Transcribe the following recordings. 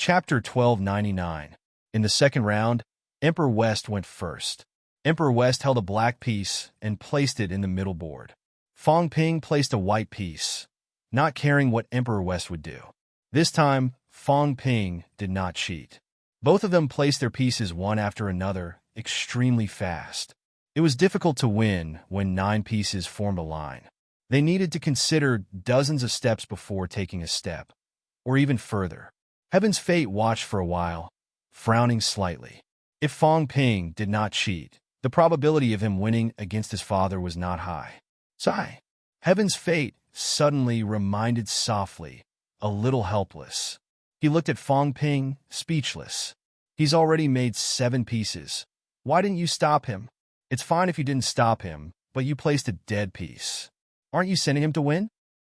Chapter 1299. In the second round, Emperor West went first. Emperor West held a black piece and placed it in the middle board. Fong Ping placed a white piece, not caring what Emperor West would do. This time, Fong Ping did not cheat. Both of them placed their pieces one after another, extremely fast. It was difficult to win when 9 pieces formed a line. They needed to consider dozens of steps before taking a step, or even further. Heaven's Fate watched for a while, frowning slightly. If Fong Ping did not cheat, the probability of him winning against his father was not high. Sigh. Heaven's Fate suddenly reminded softly, a little helpless. He looked at Fong Ping, speechless. He's already made 7 pieces. Why didn't you stop him? It's fine if you didn't stop him, but you placed a dead piece. Aren't you sending him to win?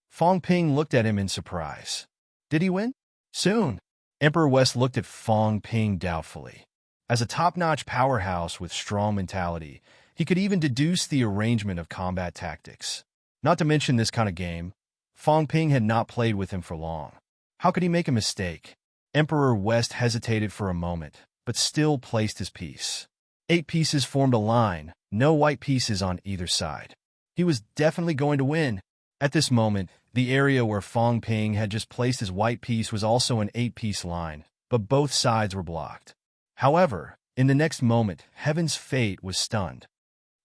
Fong Ping looked at him in surprise. Did he win? Soon. Emperor West looked at Fong Ping doubtfully. As a top-notch powerhouse with strong mentality, he could even deduce the arrangement of combat tactics. Not to mention this kind of game, Fong Ping had not played with him for long. How could he make a mistake? Emperor West hesitated for a moment, but still placed his piece. 8 pieces formed a line, no white pieces on either side. He was definitely going to win. At this moment, the area where Fong Ping had just placed his white piece was also an 8-piece line, but both sides were blocked. However, in the next moment, Heaven's Fate was stunned.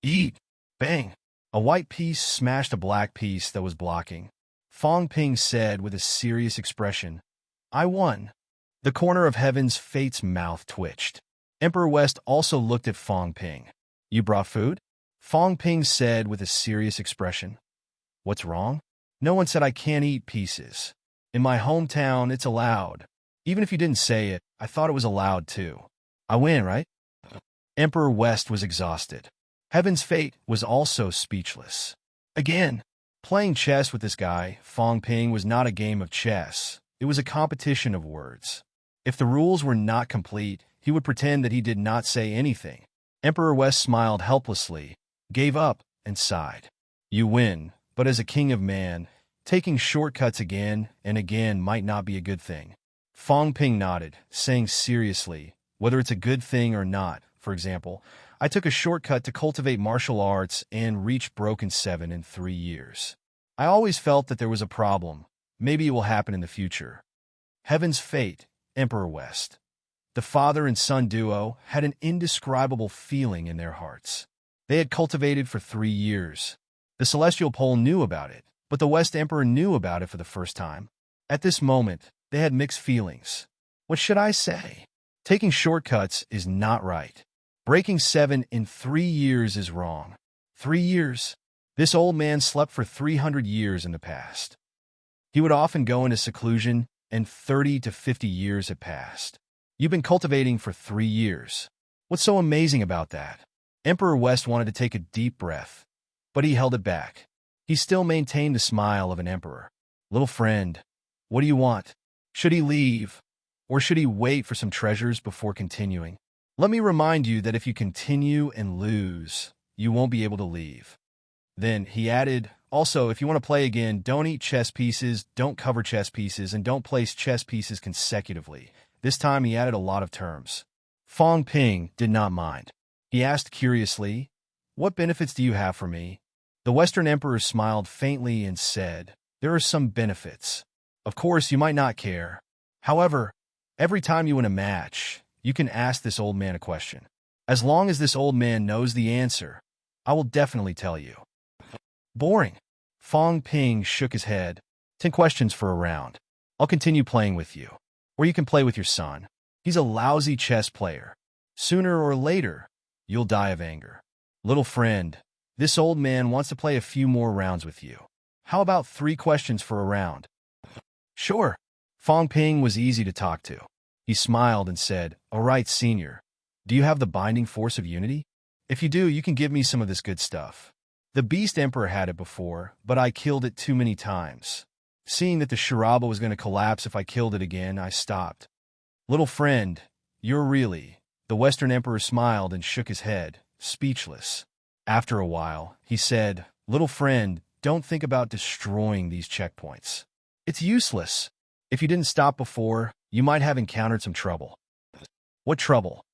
Eat! Bang! A white piece smashed a black piece that was blocking. Fong Ping said with a serious expression, "I won." The corner of Heaven's Fate's mouth twitched. Emperor West also looked at Fong Ping. "You brought food?" Fong Ping said with a serious expression. "What's wrong?" "No one said I can't eat pieces. In my hometown, it's allowed. Even if you didn't say it, I thought it was allowed too. I win, right?" Emperor West was exhausted. Heaven's Fate was also speechless. Again, playing chess with this guy, Fong Ping, was not a game of chess. It was a competition of words. If the rules were not complete, he would pretend that he did not say anything. Emperor West smiled helplessly, gave up, and sighed. "You win, but as a king of man, taking shortcuts again and again might not be a good thing." Fong Ping nodded, saying seriously, "Whether it's a good thing or not, for example, I took a shortcut to cultivate martial arts and reach Broken 7 in 3 years. I always felt that there was a problem. Maybe it will happen in the future." Heaven's Fate, Emperor West. The father and son duo had an indescribable feeling in their hearts. They had cultivated for 3 years. The Celestial Pole knew about it, but the West Emperor knew about it for the first time. At this moment, they had mixed feelings. What should I say? Taking shortcuts is not right. Breaking 7 in 3 years is wrong. 3 years? This old man slept for 300 years in the past. He would often go into seclusion, and 30 to 50 years had passed. You've been cultivating for 3 years. What's so amazing about that? Emperor West wanted to take a deep breath, but he held it back. He still maintained the smile of an emperor. "Little friend, what do you want? Should he leave, or should he wait for some treasures before continuing? Let me remind you that if you continue and lose, you won't be able to leave." Then he added, "Also, if you want to play again, don't eat chess pieces, don't cover chess pieces, and don't place chess pieces consecutively." This time he added a lot of terms. Fong Ping did not mind. He asked curiously, "What benefits do you have for me?" The Western Emperor smiled faintly and said, "There are some benefits. Of course, you might not care. However, every time you win a match, you can ask this old man a question. As long as this old man knows the answer, I will definitely tell you." "Boring." Fong Ping shook his head. 10 questions for a round. I'll continue playing with you. Or you can play with your son. He's a lousy chess player. Sooner or later, you'll die of anger. Little friend, this old man wants to play a few more rounds with you. How about 3 questions for a round?" "Sure." Fong Ping was easy to talk to. He smiled and said, "All right, senior. Do you have the binding force of unity? If you do, you can give me some of this good stuff. The Beast Emperor had it before, but I killed it too many times. Seeing that the Shiraba was going to collapse if I killed it again, I stopped." "Little friend, you're really..." The Western Emperor smiled and shook his head, speechless. After a while, he said, "Little friend, don't think about destroying these checkpoints. It's useless. If you didn't stop before, you might have encountered some trouble. What trouble?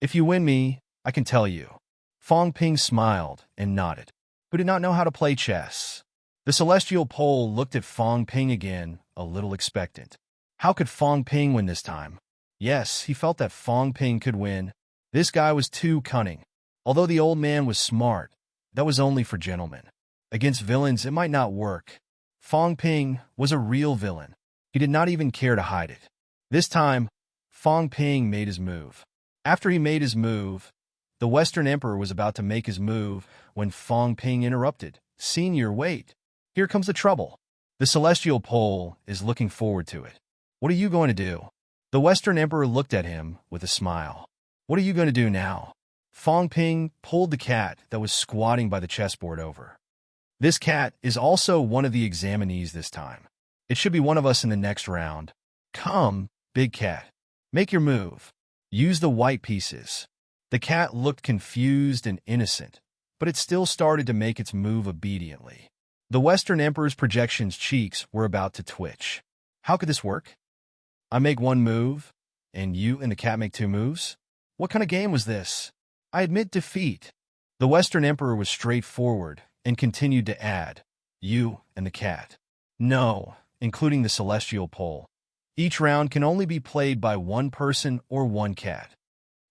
If you win me, I can tell you. Fong Ping smiled and nodded, who did not know how to play chess. The celestial pole looked at Fong Ping again, a little expectant. How could Fong Ping win this time? Yes, he felt that Fong Ping could win. This guy was too cunning. Although the old man was smart, that was only for gentlemen. Against villains, it might not work. Fong Ping was a real villain. He did not even care to hide it. This time, Fong Ping made his move. After he made his move, the Western Emperor was about to make his move when Fong Ping interrupted. Senior, wait. Here comes the trouble. The celestial pole is looking forward to it. What are you going to do? The Western Emperor looked at him with a smile. What are you going to do now? Fong Ping pulled the cat that was squatting by the chessboard over. This cat is also one of the examinees this time. It should be one of us in the next round. Come, big cat. Make your move. Use the white pieces. The cat looked confused and innocent, but it still started to make its move obediently. The Western Emperor's projection's cheeks were about to twitch. How could this work? I make one move, and you and the cat make two moves? What kind of game was this? I admit defeat. The Western Emperor was straightforward and continued to add, you and the cat. No, including the celestial pole. Each round can only be played by one person or one cat.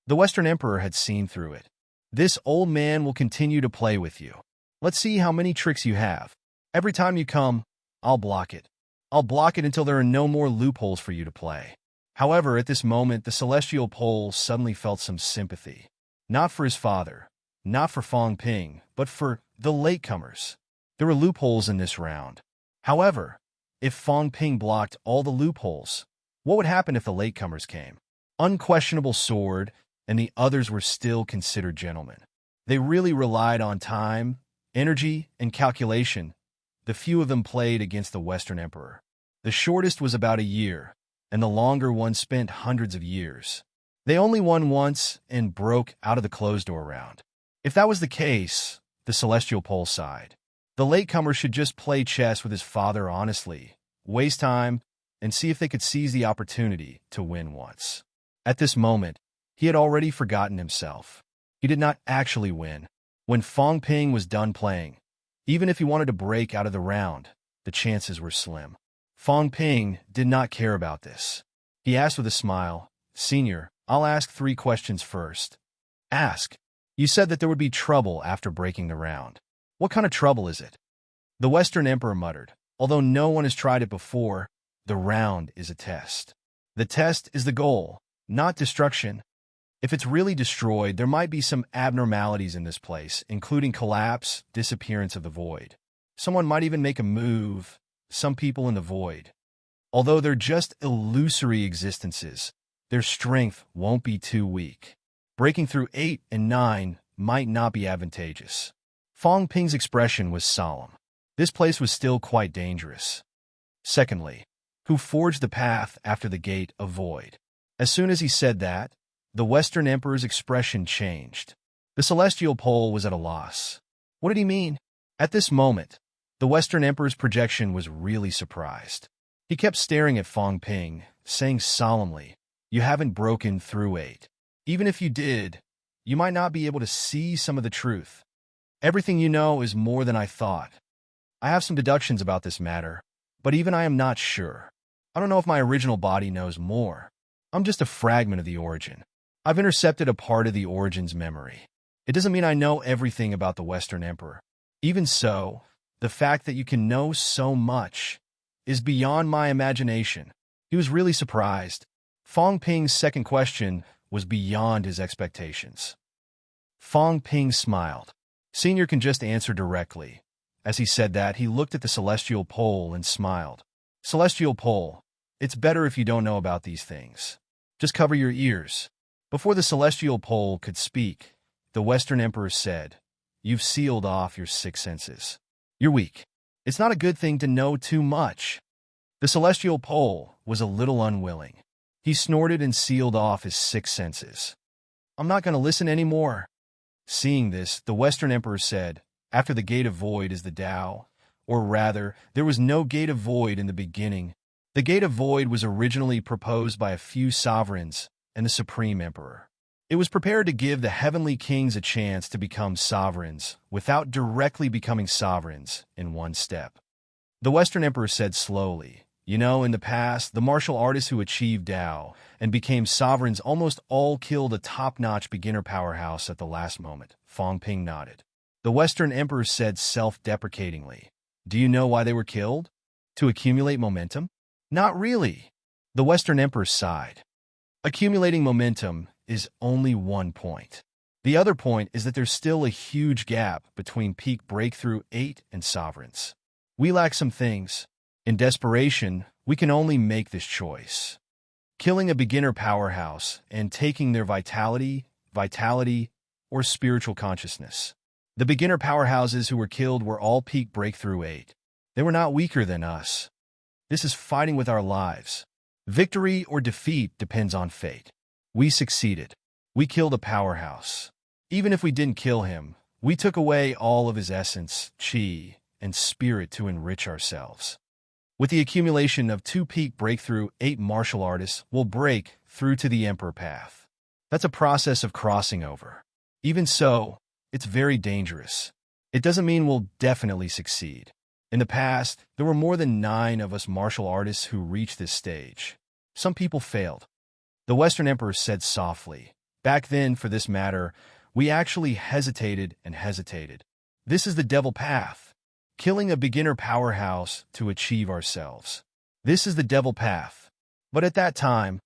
The Western Emperor had seen through it. This old man will continue to play with you. Let's see how many tricks you have. Every time you come, I'll block it. I'll block it until there are no more loopholes for you to play. However, at this moment, the celestial pole suddenly felt some sympathy. Not for his father, not for Fong Ping, but for the latecomers. There were loopholes in this round. However, if Fong Ping blocked all the loopholes, what would happen if the latecomers came? Unquestionable sword, and the others were still considered gentlemen. They really relied on time, energy, and calculation. The few of them played against the Western Emperor. The shortest was about a year, and the longer one spent hundreds of years. They only won once and broke out of the closed-door round. If that was the case, the celestial pole sighed. The latecomer should just play chess with his father honestly, waste time, and see if they could seize the opportunity to win once. At this moment, he had already forgotten himself. He did not actually win. When Fong Ping was done playing, even if he wanted to break out of the round, the chances were slim. Fong Ping did not care about this. He asked with a smile, Senior, I'll ask 3 questions first. Ask. You said that there would be trouble after breaking the round. What kind of trouble is it? The Western Emperor muttered, although no one has tried it before, the round is a test. The test is the goal, not destruction. If it's really destroyed, there might be some abnormalities in this place, including collapse, disappearance of the void. Someone might even make a move, some people in the void. Although they're just illusory existences, their strength won't be too weak. Breaking through 8 and 9 might not be advantageous. Fong Ping's expression was solemn. This place was still quite dangerous. Secondly, who forged the path after the gate of void? As soon as he said that, the Western Emperor's expression changed. The celestial pole was at a loss. What did he mean? At this moment, the Western Emperor's projection was really surprised. He kept staring at Fong Ping, saying solemnly, You haven't broken through 8. Even if you did, you might not be able to see some of the truth. Everything you know is more than I thought. I have some deductions about this matter, but even I am not sure. I don't know if my original body knows more. I'm just a fragment of the origin. I've intercepted a part of the origin's memory. It doesn't mean I know everything about the Western Emperor. Even so, the fact that you can know so much is beyond my imagination. He was really surprised. Fong Ping's second question was beyond his expectations. Fong Ping smiled. Senior can just answer directly. As he said that, he looked at the celestial pole and smiled. Celestial pole, it's better if you don't know about these things. Just cover your ears. Before the celestial pole could speak, the Western Emperor said, You've sealed off your 6 senses. You're weak. It's not a good thing to know too much. The celestial pole was a little unwilling. He snorted and sealed off his 6 senses. I'm not going to listen anymore. Seeing this, the Western Emperor said, After the gate of void is the Tao, or rather, there was no gate of void in the beginning. The Gate of Void was originally proposed by a few sovereigns and the Supreme Emperor. It was prepared to give the heavenly kings a chance to become sovereigns without directly becoming sovereigns in one step. The Western Emperor said slowly, "You know, in the past, the martial artists who achieved Tao and became sovereigns almost all killed a top-notch beginner powerhouse at the last moment." Fong Ping nodded. The Western Emperor said self-deprecatingly, "Do you know why they were killed? To accumulate momentum?" "Not really." The Western Emperor sighed. "Accumulating momentum is only one point. The other point is that there's still a huge gap between peak breakthrough 8 and sovereigns. We lack some things. In desperation, we can only make this choice. Killing a beginner powerhouse and taking their vitality, or spiritual consciousness. The beginner powerhouses who were killed were all peak breakthrough 8. They were not weaker than us. This is fighting with our lives. Victory or defeat depends on fate. We succeeded. We killed a powerhouse. Even if we didn't kill him, we took away all of his essence, chi, and spirit to enrich ourselves. With the accumulation of 2 peak breakthrough 8 martial artists, we'll break through to the Emperor path. That's a process of crossing over. Even so, it's very dangerous. It doesn't mean we'll definitely succeed. In the past, there were more than 9 of us martial artists who reached this stage. Some people failed." The Western Emperor said softly, "Back then, for this matter, we actually hesitated and hesitated. This is the devil path. Killing a beginner powerhouse to achieve ourselves. This is the devil path." But at that time,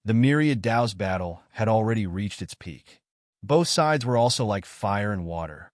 the myriad Dao's battle had already reached its peak. Both sides were also like fire and water.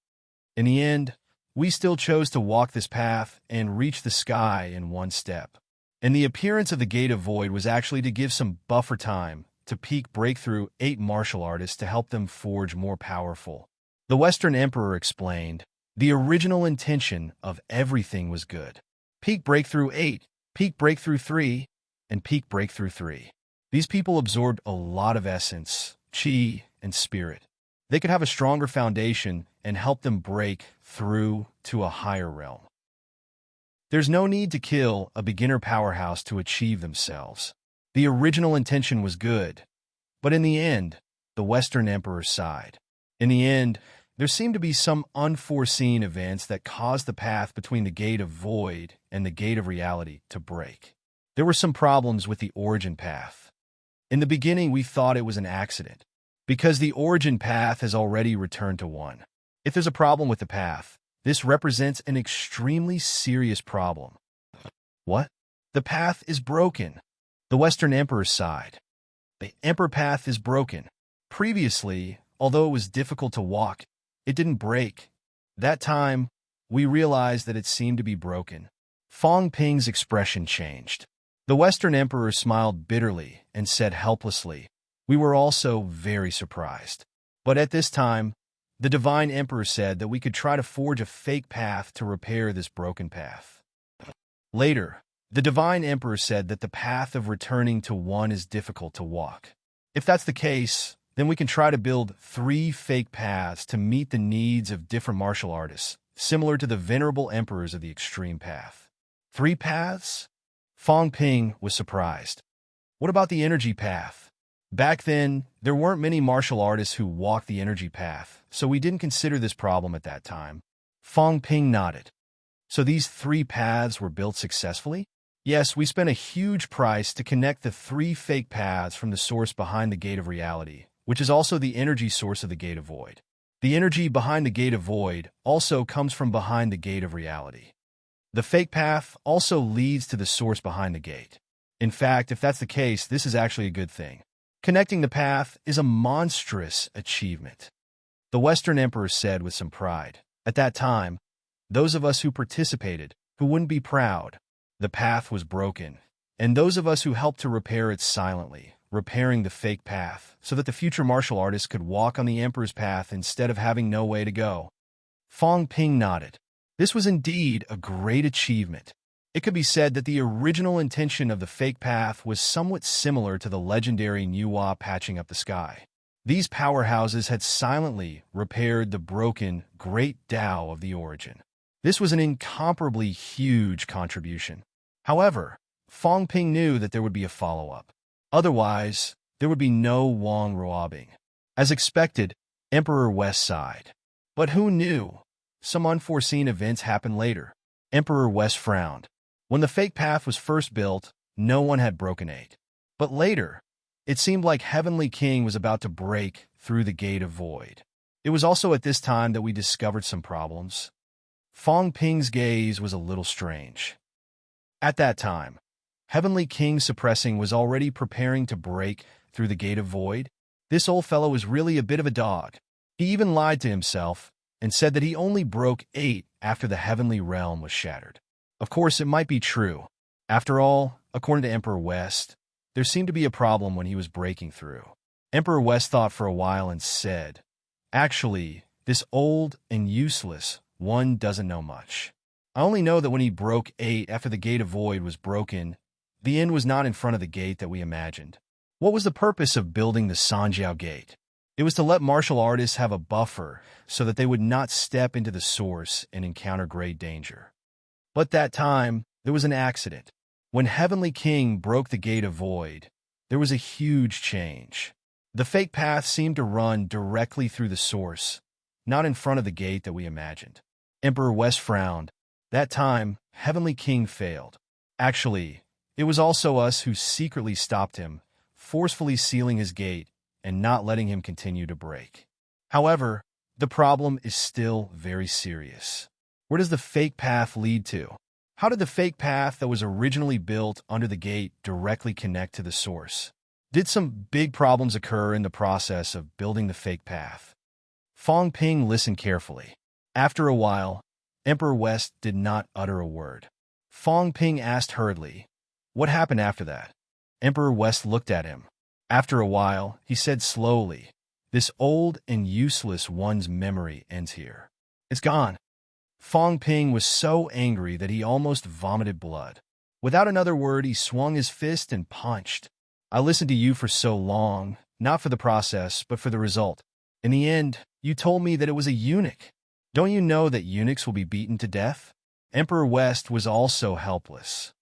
In the end, we still chose to walk this path and reach the sky in one step. And the appearance of the Gate of Void was actually to give some buffer time to peak breakthrough 8 martial artists to help them forge more powerful. The Western Emperor explained, "The original intention of everything was good. Peak breakthrough 8, peak breakthrough 3, and peak breakthrough 3. These people absorbed a lot of essence, chi, and spirit. They could have a stronger foundation and help them break through to a higher realm. There's no need to kill a beginner powerhouse to achieve themselves. The original intention was good, but in the end, the Western Emperor sighed. In the end, there seemed to be some unforeseen events that caused the path between the Gate of Void and the Gate of Reality to break. There were some problems with the origin path. In the beginning, we thought it was an accident, because the origin path has already returned to 1. If there's a problem with the path, this represents an extremely serious problem." "What?" "The path is broken." The Western Emperor sighed. "The Emperor path is broken. Previously, although it was difficult to walk, it didn't break. That time, we realized that it seemed to be broken." Fong Ping's expression changed. The Western Emperor smiled bitterly and said helplessly, "We were also very surprised. But at this time, the Divine Emperor said that we could try to forge a fake path to repair this broken path." Later, the Divine Emperor said that the path of returning to 1 is difficult to walk. If that's the case, then we can try to build 3 fake paths to meet the needs of different martial artists, similar to the venerable emperors of the extreme path. 3 paths? Fong Ping was surprised. What about the energy path? Back then, there weren't many martial artists who walked the energy path, so we didn't consider this problem at that time. Fong Ping nodded. So these 3 paths were built successfully? Yes, we spent a huge price to connect the 3 fake paths from the source behind the Gate of Reality, which is also the energy source of the Gate of Void. The energy behind the Gate of Void also comes from behind the Gate of Reality. The fake path also leads to the source behind the gate. In fact, if that's the case, this is actually a good thing. Connecting the path is a monstrous achievement. The Western Emperor said with some pride. At that time, those of us who participated, who wouldn't be proud, the path was broken, and those of us who helped to repair it silently, repairing the fake path, so that the future martial artists could walk on the Emperor's path instead of having no way to go. Fong Ping nodded. This was indeed a great achievement. It could be said that the original intention of the fake path was somewhat similar to the legendary Nuwa patching up the sky. These powerhouses had silently repaired the broken Great Tao of the origin. This was an incomparably huge contribution. However, Fong Ping knew that there would be a follow-up. Otherwise, there would be no Wang robbing. As expected, Emperor West sighed. But who knew? Some unforeseen events happened later. Emperor West frowned. When the fake path was first built, no one had broken it. But later, it seemed like Heavenly King was about to break through the gate of void. It was also at this time that we discovered some problems. Fong Ping's gaze was a little strange. At that time, Heavenly King Suppressing was already preparing to break through the gate of void. This old fellow was really a bit of a dog. He even lied to himself and said that he only broke 8 after the heavenly realm was shattered. Of course, it might be true. After all, according to Emperor West, there seemed to be a problem when he was breaking through. Emperor West thought for a while and said, "Actually, this old and useless one doesn't know much. I only know that when he broke 8 after the gate of void was broken, the end was not in front of the gate that we imagined. What was the purpose of building the Sanjiao Gate? It was to let martial artists have a buffer so that they would not step into the source and encounter great danger. But that time, there was an accident. When Heavenly King broke the gate of void, there was a huge change. The fake path seemed to run directly through the source, not in front of the gate that we imagined." Emperor West frowned. That time, Heavenly King failed. Actually, it was also us who secretly stopped him, forcefully sealing his gate and not letting him continue to break. However, the problem is still very serious. Where does the fake path lead to? How did the fake path that was originally built under the gate directly connect to the source? Did some big problems occur in the process of building the fake path? Fong Ping listened carefully. After a while, Emperor West did not utter a word. Fong Ping asked hurriedly, "What happened after that?" Emperor West looked at him. After a while, he said slowly, "This old and useless one's memory ends here. It's gone." Fong Ping was so angry that he almost vomited blood. Without another word, he swung his fist and punched. "I listened to you for so long, not for the process, but for the result. In the end, you told me that it was a eunuch. Don't you know that eunuchs will be beaten to death?" Emperor West was also helpless.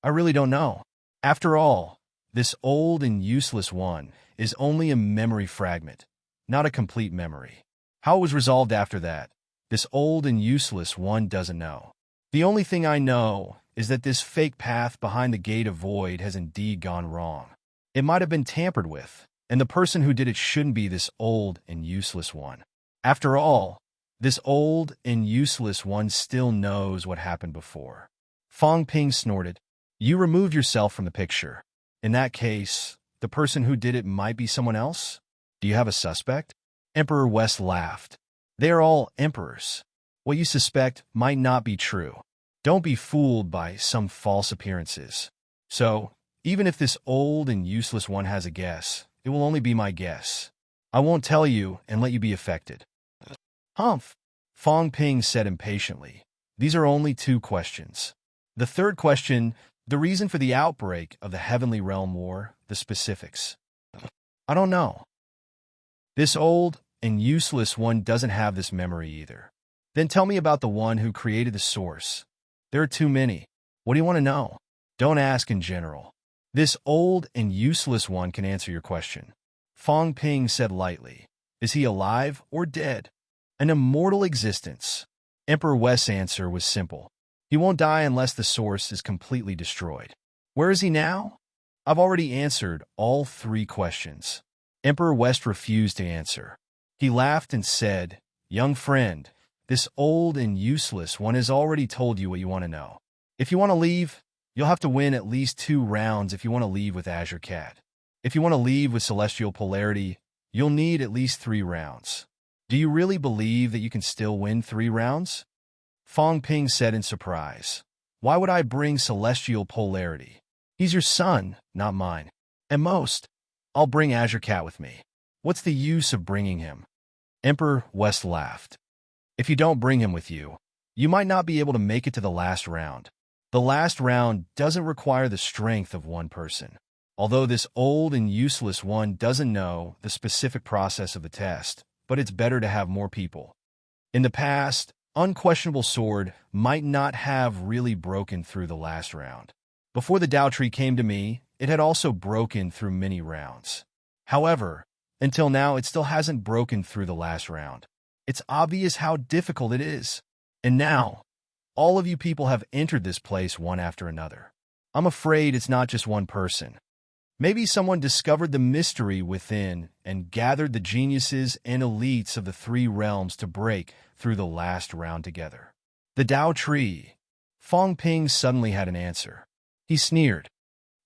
"I really don't know. After all, this old and useless one is only a memory fragment, not a complete memory. How it was resolved after that, this old and useless one doesn't know. The only thing I know is that this fake path behind the gate of void has indeed gone wrong. It might have been tampered with, and the person who did it shouldn't be this old and useless one. After all, this old and useless one still knows what happened before." Fong Ping snorted. "You removed yourself from the picture. In that case, the person who did it might be someone else? Do you have a suspect?" Emperor West laughed. "They are all emperors. What you suspect might not be true. Don't be fooled by some false appearances. So, even if this old and useless one has a guess, it will only be my guess. I won't tell you and let you be affected." "Humph," Fong Ping said impatiently. "These are only 2 questions. The third question, the reason for the outbreak of the Heavenly Realm War, the specifics. I don't know. This old and useless one doesn't have this memory either. Then tell me about the one who created the source. There are too many. What do you want to know? Don't ask in general. This old and useless one can answer your question." Fong Ping said lightly. "Is he alive or dead?" "An immortal existence." Emperor West's answer was simple. "He won't die unless the source is completely destroyed." "Where is he now?" "I've already answered all 3 questions." Emperor West refused to answer. He laughed and said, "Young friend, this old and useless one has already told you what you want to know. If you want to leave, you'll have to win at least 2 rounds if you want to leave with Azure Cat. If you want to leave with Celestial Polarity, you'll need at least 3 rounds. Do you really believe that you can still win 3 rounds?" Fong Ping said in surprise. "Why would I bring Celestial Polarity? He's your son, not mine. At most, I'll bring Azure Cat with me. What's the use of bringing him?" Emperor West laughed. "If you don't bring him with you, you might not be able to make it to the last round. The last round doesn't require the strength of one person. Although this old and useless one doesn't know the specific process of the test, but it's better to have more people. In the past, Unquestionable Sword might not have really broken through the last round. Before the Tao tree came to me, it had also broken through many rounds. However, until now, it still hasn't broken through the last round. It's obvious how difficult it is. And now, all of you people have entered this place one after another. I'm afraid it's not just one person. Maybe someone discovered the mystery within and gathered the geniuses and elites of the three realms to break through the last round together. The Tao tree. Fong Ping suddenly had an answer. He sneered.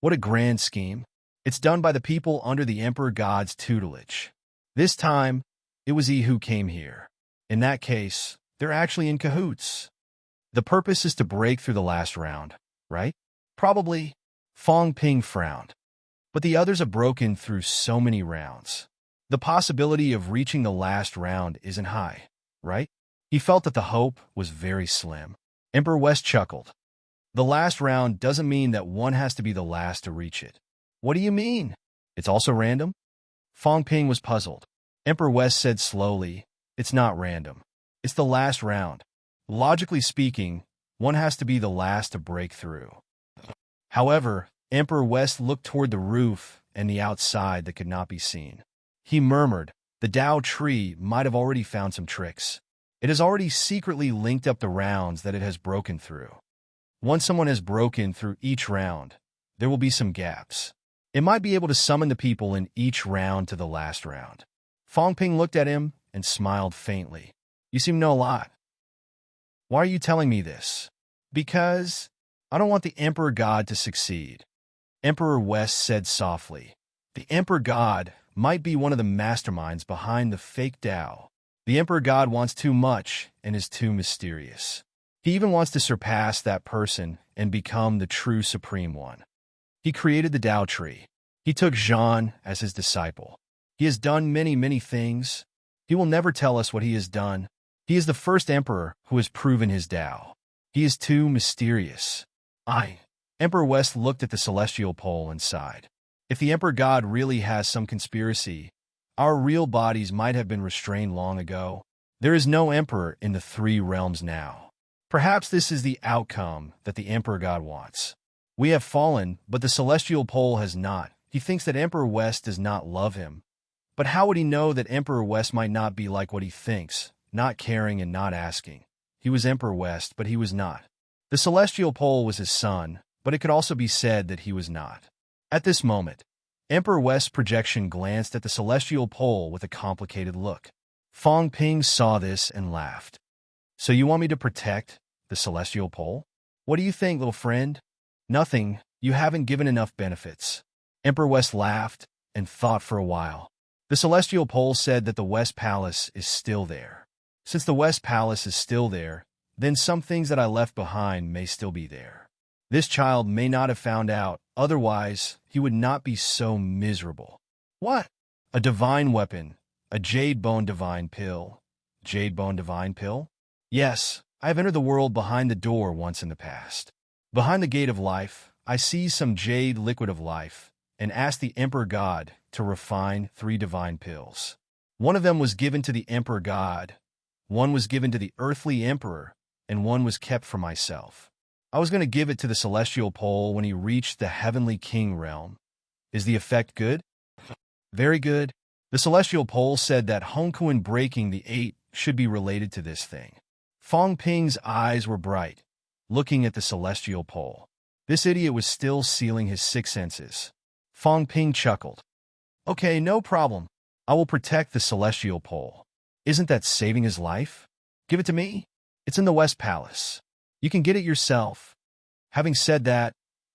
What a grand scheme. It's done by the people under the Emperor God's tutelage. This time, it was he who came here. In that case, they're actually in cahoots. The purpose is to break through the last round, right? Probably. Fong Ping frowned. But the others have broken through so many rounds. The possibility of reaching the last round isn't high, right? He felt that the hope was very slim. Emperor West chuckled. The last round doesn't mean that one has to be the last to reach it. What do you mean? It's also random? Fong Ping was puzzled. Emperor West said slowly, it's not random. It's the last round. Logically speaking, one has to be the last to break through. However, Emperor West looked toward the roof and the outside that could not be seen. He murmured, the Tao tree might have already found some tricks. It has already secretly linked up the rounds that it has broken through. Once someone has broken through each round, there will be some gaps. It might be able to summon the people in each round to the last round. Fong Ping looked at him and smiled faintly. You seem to know a lot. Why are you telling me this? Because I don't want the Emperor God to succeed. Emperor West said softly. The Emperor God might be one of the masterminds behind the fake Tao. The Emperor God wants too much and is too mysterious. He even wants to surpass that person and become the true Supreme One. He created the Tao tree. He took Zhan as his disciple. He has done many things. He will never tell us what he has done. He is the first emperor who has proven his Tao. He is too mysterious. Emperor West looked at the celestial pole and sighed. If the Emperor God really has some conspiracy, our real bodies might have been restrained long ago. There is no emperor in the three realms now. Perhaps this is the outcome that the Emperor God wants. We have fallen, but the celestial pole has not. He thinks that Emperor West does not love him. But how would he know that Emperor West might not be like what he thinks, not caring and not asking? He was Emperor West, but he was not. The celestial pole was his son, but it could also be said that he was not. At this moment, Emperor West's projection glanced at the celestial pole with a complicated look. Fong Ping saw this and laughed. So you want me to protect the celestial pole? What do you think, little friend? Nothing. You haven't given enough benefits. Emperor West laughed and thought for a while. The celestial pole said that the West Palace is still there. Since the West Palace is still there, then some things that I left behind may still be there. This child may not have found out, otherwise he would not be so miserable. What? A divine weapon, a jade bone divine pill. Jade bone divine pill? Yes, I have entered the world behind the door once in the past. Behind the gate of life, I seized some jade liquid of life and asked the Emperor God to refine 3 divine pills. One of them was given to the Emperor God, one was given to the earthly emperor, and one was kept for myself. I was going to give it to the celestial pole when he reached the heavenly king realm. Is the effect good? Very good. The celestial pole said that Hongkuan breaking the 8 should be related to this thing. Fong Ping's eyes were bright, looking at the celestial pole. This idiot was still sealing his 6 senses. Fong Ping chuckled. Okay, no problem. I will protect the celestial pole. Isn't that saving his life? Give it to me. It's in the West Palace. You can get it yourself. Having said that,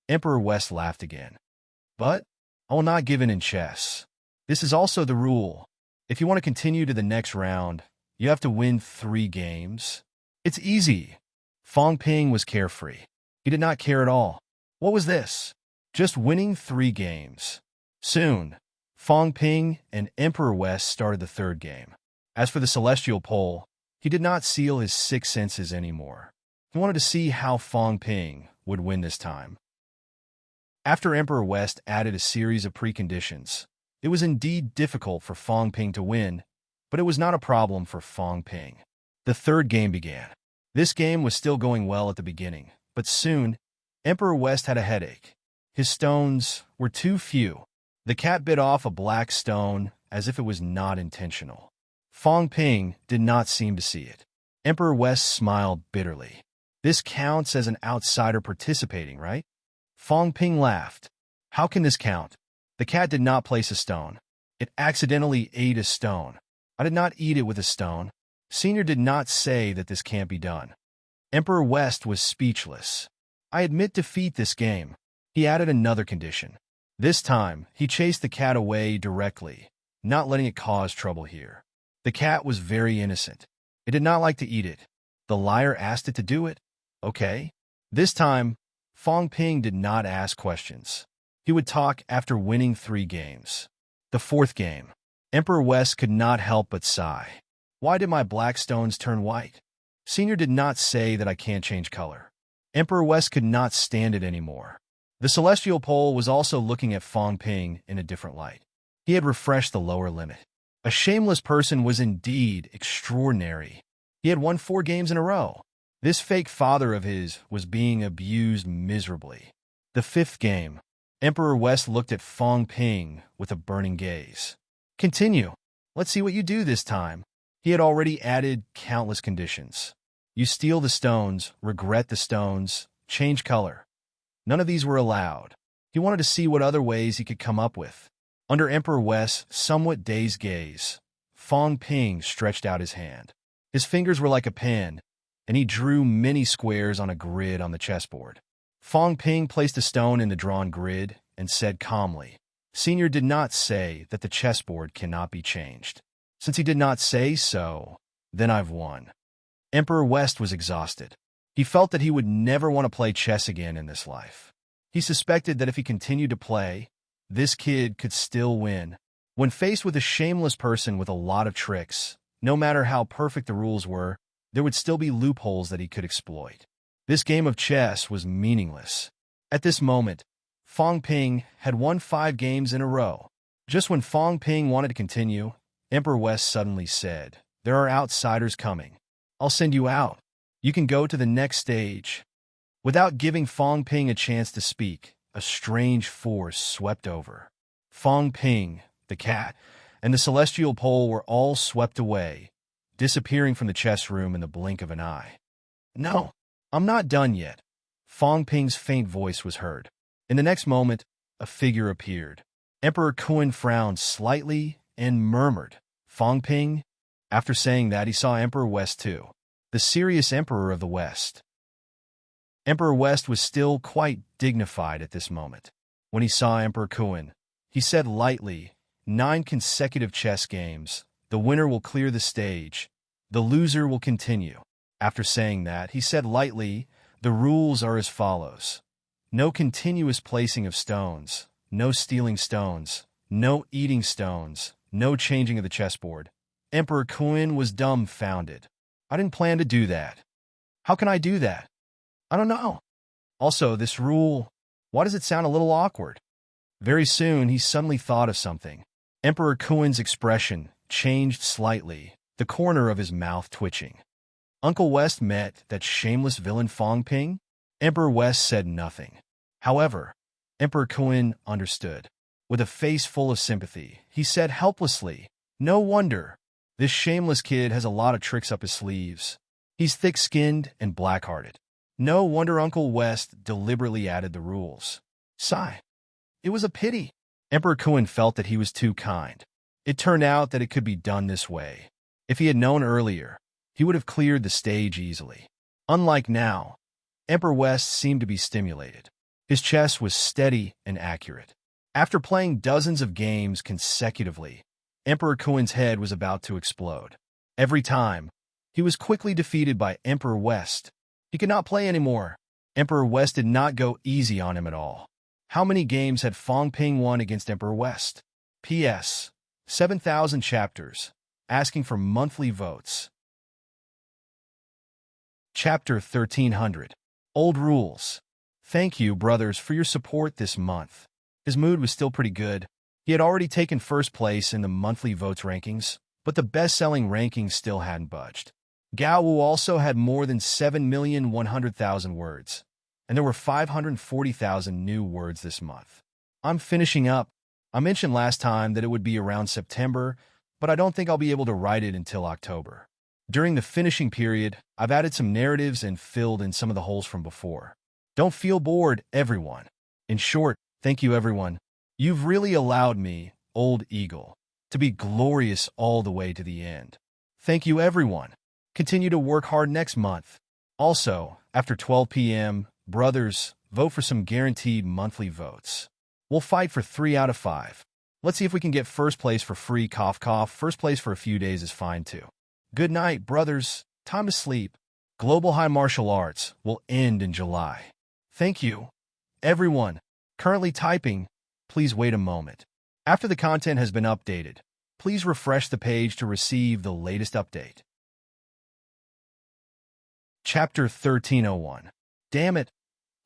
Emperor West laughed again. But I will not give in chess. This is also the rule. If you want to continue to the next round, you have to win 3 games. It's easy. Fong Ping was carefree. He did not care at all. What was this? Just winning 3 games. Soon, Fong Ping and Emperor West started the 3rd game. As for the celestial pole, he did not seal his 6 senses anymore. He wanted to see how Fong Ping would win this time. After Emperor West added a series of preconditions, it was indeed difficult for Fong Ping to win, but it was not a problem for Fong Ping. The 3rd game began. This game was still going well at the beginning, but soon, Emperor West had a headache. His stones were too few. The cat bit off a black stone as if it was not intentional. Fong Ping did not seem to see it. Emperor West smiled bitterly. This counts as an outsider participating, right? Fong Ping laughed. How can this count? The cat did not place a stone. It accidentally ate a stone. I did not eat it with a stone. Senior did not say that this can't be done. Emperor West was speechless. I admit defeat this game. He added another condition. This time, he chased the cat away directly, not letting it cause trouble here. The cat was very innocent. It did not like to eat it. The liar asked it to do it. Okay. This time, Fong Ping did not ask questions. He would talk after winning 3 games. The 4th game. Emperor West could not help but sigh. Why did my black stones turn white? Senior did not say that I can't change color. Emperor West could not stand it anymore. The celestial pole was also looking at Fong Ping in a different light. He had refreshed the lower limit. A shameless person was indeed extraordinary. He had won 4 games in a row. This fake father of his was being abused miserably. The 5th game. Emperor West looked at Fong Ping with a burning gaze. Continue. Let's see what you do this time. He had already added countless conditions. You steal the stones, regret the stones, change color. None of these were allowed. He wanted to see what other ways he could come up with. Under Emperor West's somewhat dazed gaze, Fong Ping stretched out his hand. His fingers were like a pen, and he drew many squares on a grid on the chessboard. Fong Ping placed a stone in the drawn grid and said calmly, Senior did not say that the chessboard cannot be changed. Since he did not say so, then I've won. Emperor West was exhausted. He felt that he would never want to play chess again in this life. He suspected that if he continued to play, this kid could still win. When faced with a shameless person with a lot of tricks, no matter how perfect the rules were, there would still be loopholes that he could exploit. This game of chess was meaningless. At this moment, Fong Ping had won 5 games in a row. Just when Fong Ping wanted to continue, Emperor West suddenly said, There are outsiders coming. I'll send you out. You can go to the next stage. Without giving Fong Ping a chance to speak, a strange force swept over. Fong Ping, the cat, and the celestial pole were all swept away, disappearing from the chess room in the blink of an eye. No, I'm not done yet. Fong Ping's faint voice was heard. In the next moment, a figure appeared. Emperor Kun frowned slightly and murmured, Fong Ping? After saying that, he saw Emperor West too, the serious emperor of the West. Emperor West was still quite dignified at this moment. When he saw Emperor Kun, he said lightly, 9 consecutive chess games. The winner will clear the stage. The loser will continue. After saying that, he said lightly, the rules are as follows. No continuous placing of stones, no stealing stones, no eating stones, no changing of the chessboard. Emperor Kun was dumbfounded. I didn't plan to do that. How can I do that? I don't know. Also, this rule, why does it sound a little awkward? Very soon, he suddenly thought of something. Emperor Kun's expression changed slightly, the corner of his mouth twitching. Uncle West met that shameless villain Fong Ping? Emperor West said nothing. However, Emperor Kun understood. With a face full of sympathy, he said helplessly, No wonder. This shameless kid has a lot of tricks up his sleeves. He's thick-skinned and black-hearted. No wonder Uncle West deliberately added the rules. Sigh. It was a pity. Emperor Kun felt that he was too kind. It turned out that it could be done this way. If he had known earlier, he would have cleared the stage easily. Unlike now, Emperor West seemed to be stimulated. His chess was steady and accurate. After playing dozens of games consecutively, Emperor Kun's head was about to explode. Every time, he was quickly defeated by Emperor West. He could not play anymore. Emperor West did not go easy on him at all. How many games had Fong Ping won against Emperor West? P.S. 7,000 chapters, asking for monthly votes. Chapter 1300. Old Rules. Thank you, brothers, for your support this month. His mood was still pretty good. He had already taken first place in the monthly votes rankings, but the best-selling rankings still hadn't budged. Gao Wu also had more than 7,100,000 words, and there were 540,000 new words this month. I'm finishing up. I mentioned last time that it would be around September, but I don't think I'll be able to write it until October. During the finishing period, I've added some narratives and filled in some of the holes from before. Don't feel bored, everyone. In short, thank you, everyone. You've really allowed me, Old Eagle, to be glorious all the way to the end. Thank you, everyone. Continue to work hard next month. Also, after 12 p.m., brothers, vote for some guaranteed monthly votes. We'll fight for 3 out of 5. Let's see if we can get first place for free, cough, cough. First place for a few days is fine, too. Good night, brothers. Time to sleep. Global High Martial Arts will end in July. Thank you. Everyone, currently typing, please wait a moment. After the content has been updated, please refresh the page to receive the latest update. Chapter 1301. Damn it,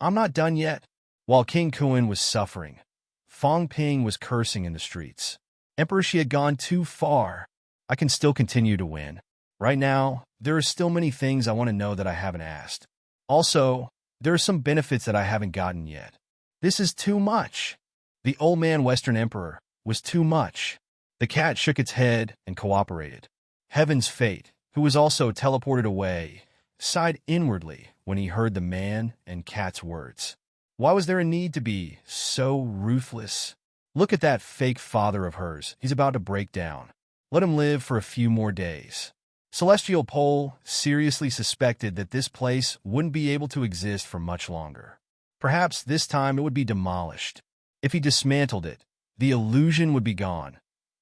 I'm not done yet. While King Kuan was suffering, Fong Ping was cursing in the streets. Emperor, she had gone too far. I can still continue to win. Right now, there are still many things I want to know that I haven't asked. Also, there are some benefits that I haven't gotten yet. This is too much. The old man Western Emperor was too much. The cat shook its head and cooperated. Heaven's Fate, who was also teleported away, sighed inwardly when he heard the man and cat's words. Why was there a need to be so ruthless? Look at that fake father of hers. He's about to break down. Let him live for a few more days. Celestial Pole seriously suspected that this place wouldn't be able to exist for much longer. Perhaps this time it would be demolished. If he dismantled it, the illusion would be gone,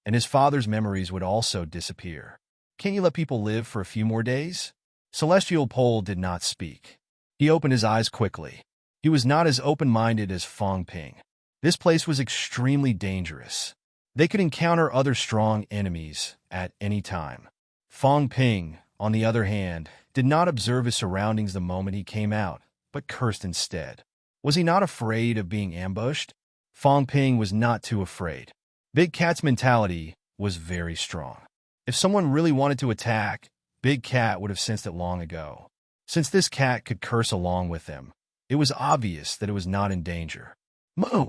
and his father's memories would also disappear. Can't you let people live for a few more days? Celestial Pole did not speak. He opened his eyes quickly. He was not as open-minded as Fong Ping. This place was extremely dangerous. They could encounter other strong enemies at any time. Fong Ping, on the other hand, did not observe his surroundings the moment he came out, but cursed instead. Was he not afraid of being ambushed? Fong Ping was not too afraid. Big Cat's mentality was very strong. If someone really wanted to attack, Big Cat would have sensed it long ago. Since this cat could curse along with him, it was obvious that it was not in danger. Moo!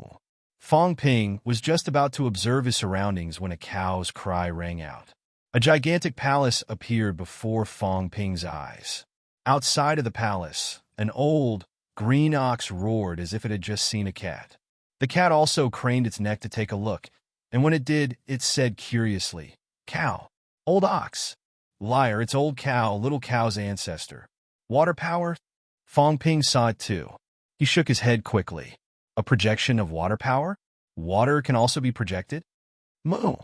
Fong Ping was just about to observe his surroundings when a cow's cry rang out. A gigantic palace appeared before Fong Ping's eyes. Outside of the palace, an old, green ox roared as if it had just seen a cat. The cat also craned its neck to take a look, and when it did, it said curiously, "Cow. Old ox. Liar, it's old cow, little cow's ancestor. Water power?" Fong Ping saw it too. He shook his head quickly. A projection of water power? Water can also be projected? Moo!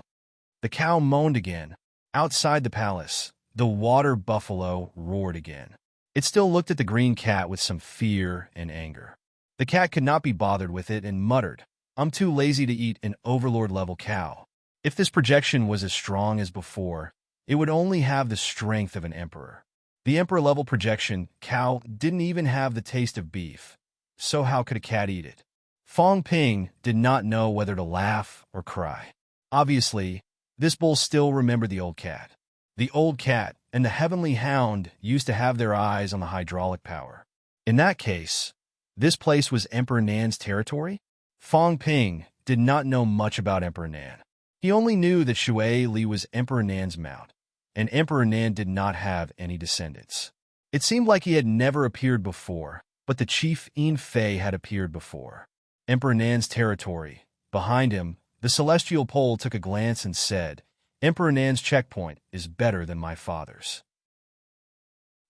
The cow moaned again. Outside the palace, the water buffalo roared again. It still looked at the green cat with some fear and anger. The cat could not be bothered with it and muttered, "I'm too lazy to eat an overlord-level cow." If this projection was as strong as before, it would only have the strength of an emperor. The emperor-level projection cow didn't even have the taste of beef, so how could a cat eat it? Fong Ping did not know whether to laugh or cry. Obviously, this bull still remembered the old cat. The old cat and the heavenly hound used to have their eyes on the hydraulic power. In that case, this place was Emperor Nan's territory? Fong Ping did not know much about Emperor Nan. He only knew that Shui Li was Emperor Nan's mount, and Emperor Nan did not have any descendants. It seemed like he had never appeared before, but the chief Yin Fei had appeared before. Emperor Nan's territory. Behind him, the Celestial Pole took a glance and said, "Emperor Nan's checkpoint is better than my father's."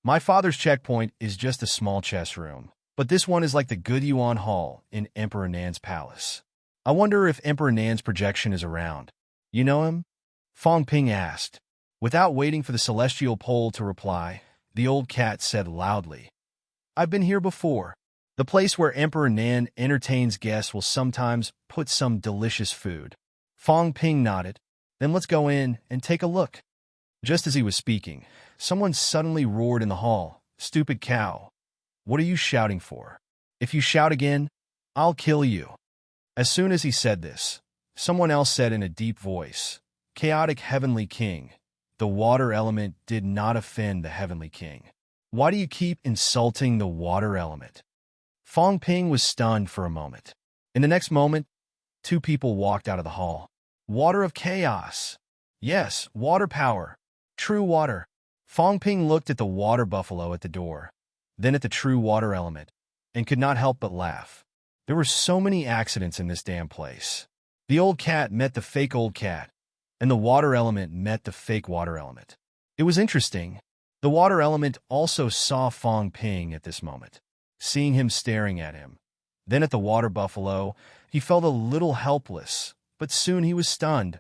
My father's checkpoint is just a small chess room, but this one is like the Good Yuan Hall in Emperor Nan's palace. I wonder if Emperor Nan's projection is around. You know him? Fong Ping asked. Without waiting for the Celestial Pole to reply, the old cat said loudly, "I've been here before. The place where Emperor Nan entertains guests will sometimes put some delicious food." Fong Ping nodded. "Then let's go in and take a look." Just as he was speaking, someone suddenly roared in the hall, "Stupid cow! What are you shouting for? If you shout again, I'll kill you." As soon as he said this, someone else said in a deep voice, "Chaotic Heavenly King, the water element did not offend the Heavenly King. Why do you keep insulting the water element?" Fong Ping was stunned for a moment. In the next moment, two people walked out of the hall. Water of chaos. Yes, water power. True water. Fong Ping looked at the water buffalo at the door, then at the true water element, and could not help but laugh. There were so many accidents in this damn place. The old cat met the fake old cat, and the water element met the fake water element. It was interesting. The water element also saw Fong Ping at this moment, seeing him staring at him. Then at the water buffalo, he felt a little helpless, but soon he was stunned.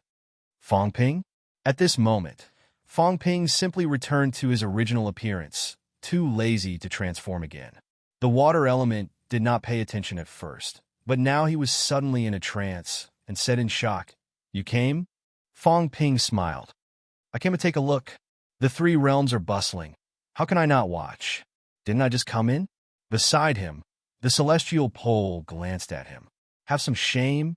Fong Ping? At this moment, Fong Ping simply returned to his original appearance, too lazy to transform again. The water element did not pay attention at first, but now he was suddenly in a trance and said in shock, "You came?" Fong Ping smiled. "I came to take a look. The three realms are bustling. How can I not watch? Didn't I just come in?" Beside him, the celestial pole glanced at him. "Have some shame?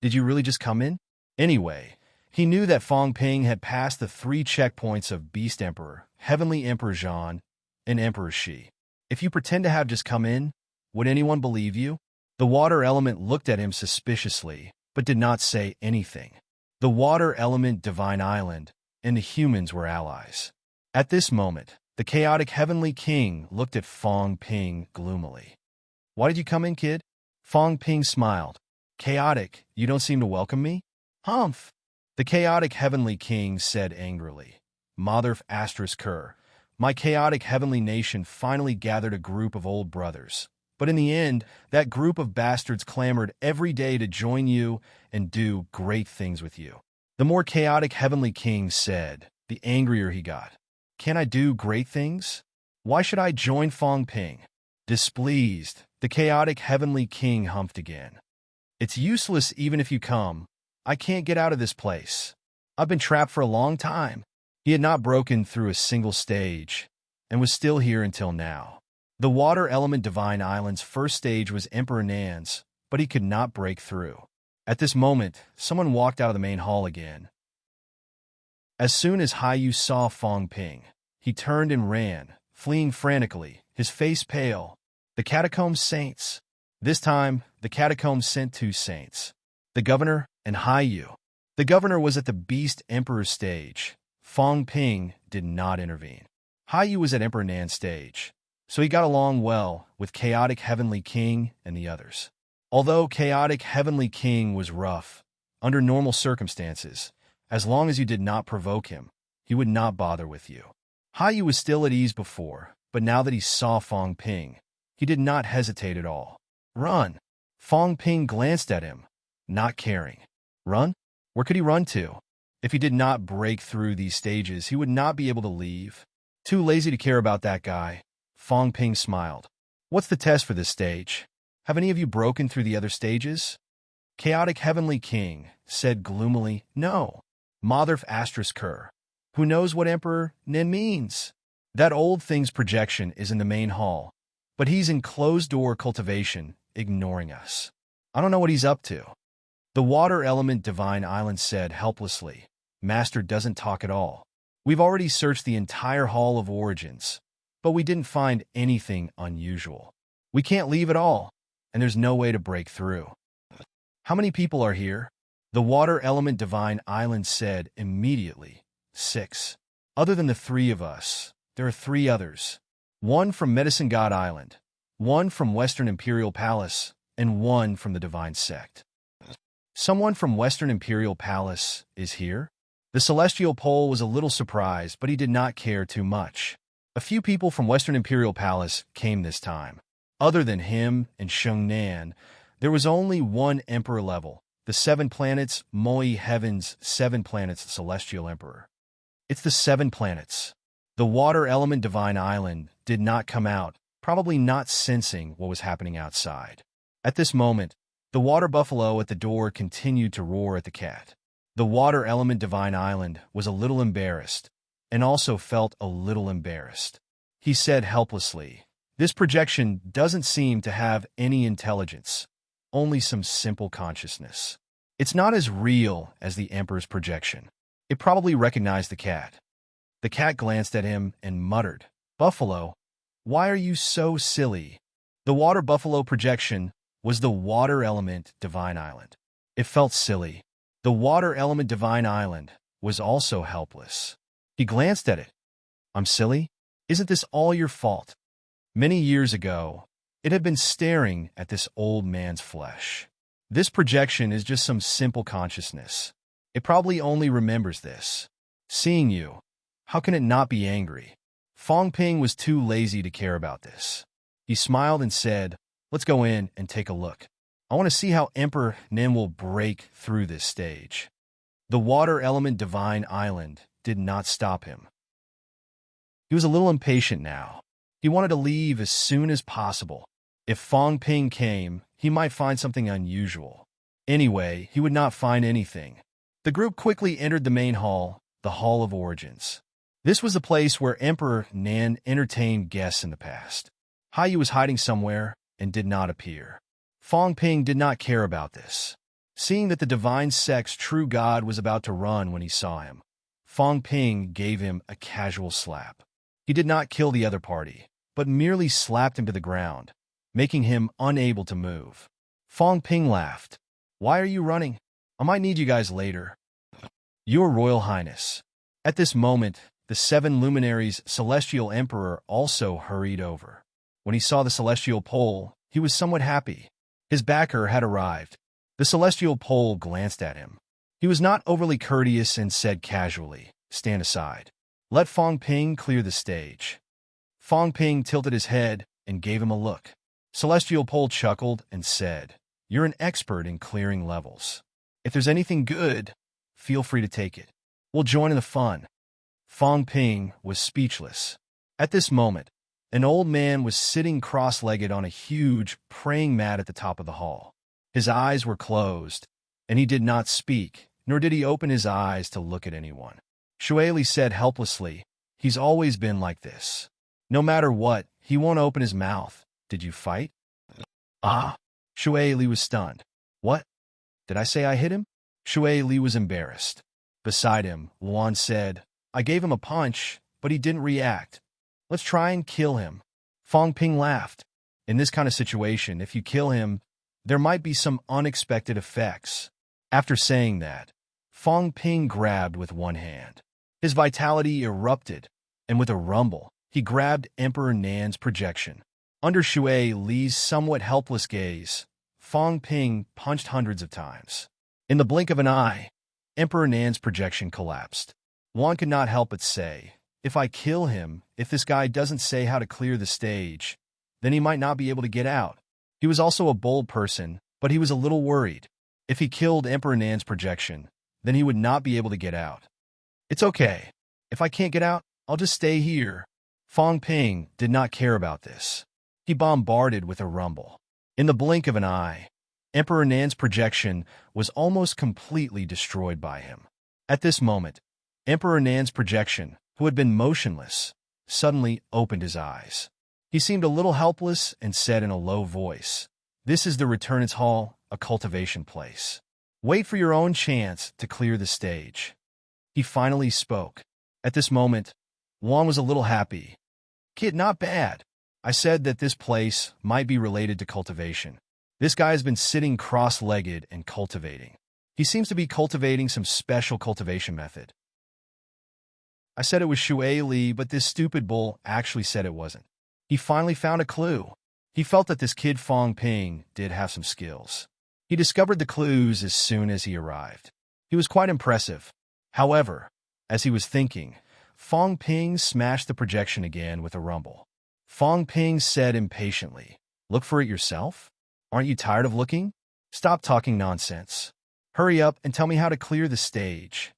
Did you really just come in?" Anyway, he knew that Fong Ping had passed the 3 checkpoints of Beast Emperor, Heavenly Emperor Zhan, and Emperor Shi. If you pretend to have just come in, would anyone believe you? The water element looked at him suspiciously, but did not say anything. The water element Divine Island and the humans were allies. At this moment, the chaotic Heavenly King looked at Fong Ping gloomily. "Why did you come in, kid?" Fong Ping smiled. "Chaotic, you don't seem to welcome me?" "Humph!" The chaotic Heavenly King said angrily. "Mother asterisk Kerr, my chaotic heavenly nation finally gathered a group of old brothers. But in the end, that group of bastards clamored every day to join you and do great things with you." The more chaotic Heavenly King said, the angrier he got. "Can I do great things? Why should I join Fong Ping?" Displeased, the chaotic Heavenly King humphed again. "It's useless even if you come. I can't get out of this place. I've been trapped for a long time." He had not broken through a single stage, and was still here until now. The water element Divine Island's first stage was Emperor Nan's, but he could not break through. At this moment, someone walked out of the main hall again. As soon as Haiyu saw Fong Ping, he turned and ran, fleeing frantically, his face pale. The Catacomb Saints. This time, the Catacomb sent 2 saints, the governor and Haiyu. The governor was at the Beast Emperor stage. Fong Ping did not intervene. Haiyu was at Emperor Nan's stage, so he got along well with Chaotic Heavenly King and the others. Although Chaotic Heavenly King was rough, under normal circumstances, as long as you did not provoke him, he would not bother with you. Haiyu was still at ease before, but now that he saw Fong Ping, he did not hesitate at all. "Run!" Fong Ping glanced at him, not caring. Run? Where could he run to? If he did not break through these stages, he would not be able to leave. Too lazy to care about that guy. Fong Ping smiled. "What's the test for this stage? Have any of you broken through the other stages?" Chaotic Heavenly King said gloomily, "No. Mother asterisk Kerr. Who knows what Emperor Nin means? That old thing's projection is in the main hall, but he's in closed-door cultivation, ignoring us. I don't know what he's up to." The water element Divine Island said helplessly, "Master doesn't talk at all. We've already searched the entire Hall of Origins, but we didn't find anything unusual. We can't leave at all, and there's no way to break through." "How many people are here?" The water element Divine Island said immediately, 6. "Other than the 3 of us, there are 3 others. 1 from Medicine God Island, 1 from Western Imperial Palace, and 1 from the Divine Sect." "Someone from Western Imperial Palace is here?" The Celestial Pole was a little surprised, but he did not care too much. A few people from Western Imperial Palace came this time. Other than him and Sheng Nan, there was only one Emperor level, the 7 planets, Moi Heaven's 7 planets Celestial Emperor. "It's the 7 planets." The water element Divine Island did not come out, probably not sensing what was happening outside. At this moment, the water buffalo at the door continued to roar at the cat. The water element Divine Island was a little embarrassed, and also felt a little embarrassed. He said helplessly, "This projection doesn't seem to have any intelligence, only some simple consciousness. It's not as real as the Emperor's projection." It probably recognized the cat. The cat glanced at him and muttered, "Buffalo, why are you so silly?" The water buffalo projection was the water element divine island. It felt silly. The water element divine island was also helpless. He glanced at it. I'm silly? Isn't this all your fault? Many years ago, it had been staring at this old man's flesh. This projection is just some simple consciousness. It probably only remembers this. Seeing you, how can it not be angry? Fong Ping was too lazy to care about this. He smiled and said, let's go in and take a look. I want to see how Emperor Nin will break through this stage. The water element divine island did not stop him. He was a little impatient now. He wanted to leave as soon as possible. If Fong Ping came, he might find something unusual. Anyway, he would not find anything. The group quickly entered the main hall, the Hall of Origins. This was the place where Emperor Nan entertained guests in the past. Haiyu was hiding somewhere and did not appear. Fong Ping did not care about this. Seeing that the divine sex true god was about to run when he saw him, Fong Ping gave him a casual slap. He did not kill the other party, but merely slapped him to the ground, making him unable to move. Fong Ping laughed. Why are you running? I might need you guys later. Your Royal Highness. At this moment, the 7 luminaries' celestial emperor also hurried over. When he saw the celestial pole, he was somewhat happy. His backer had arrived. The celestial pole glanced at him. He was not overly courteous and said casually, stand aside. Let Fong Ping clear the stage. Fong Ping tilted his head and gave him a look. Celestial Pole chuckled and said, you're an expert in clearing levels. If there's anything good, feel free to take it. We'll join in the fun. Fong Ping was speechless. At this moment, an old man was sitting cross-legged on a huge praying mat at the top of the hall. His eyes were closed, and he did not speak, nor did he open his eyes to look at anyone. Shui Li said helplessly, he's always been like this. No matter what, he won't open his mouth. Did you fight? Ah! Shui Li was stunned. What? Did I say I hit him? Shui Li was embarrassed. Beside him, Luan said, I gave him a punch, but he didn't react. Let's try and kill him. Fong Ping laughed. In this kind of situation, if you kill him, there might be some unexpected effects. After saying that, Fong Ping grabbed with one hand. His vitality erupted, and with a rumble, he grabbed Emperor Nan's projection. Under Shui Li's somewhat helpless gaze, Fong Ping punched hundreds of times. In the blink of an eye, Emperor Nan's projection collapsed. One could not help but say, if I kill him, if this guy doesn't say how to clear the stage, then he might not be able to get out. He was also a bold person, but he was a little worried. If he killed Emperor Nan's projection, then he would not be able to get out. It's okay. If I can't get out, I'll just stay here. Fong Ping did not care about this. He bombarded with a rumble. In the blink of an eye, Emperor Nan's projection was almost completely destroyed by him. At this moment, Emperor Nan's projection, who had been motionless, suddenly opened his eyes. He seemed a little helpless and said in a low voice, this is the Returnance Hall, a cultivation place. Wait for your own chance to clear the stage. He finally spoke. At this moment, Juan was a little happy. Kid, not bad. I said that this place might be related to cultivation. This guy has been sitting cross-legged and cultivating. He seems to be cultivating some special cultivation method. I said it was Shui Li, but this stupid bull actually said it wasn't. He finally found a clue. He felt that this kid Fong Ping did have some skills. He discovered the clues as soon as he arrived. He was quite impressive. However, as he was thinking, Fong Ping smashed the projection again with a rumble. Fong Ping said impatiently, look for it yourself? Aren't you tired of looking? Stop talking nonsense. Hurry up and tell me how to clear the stage.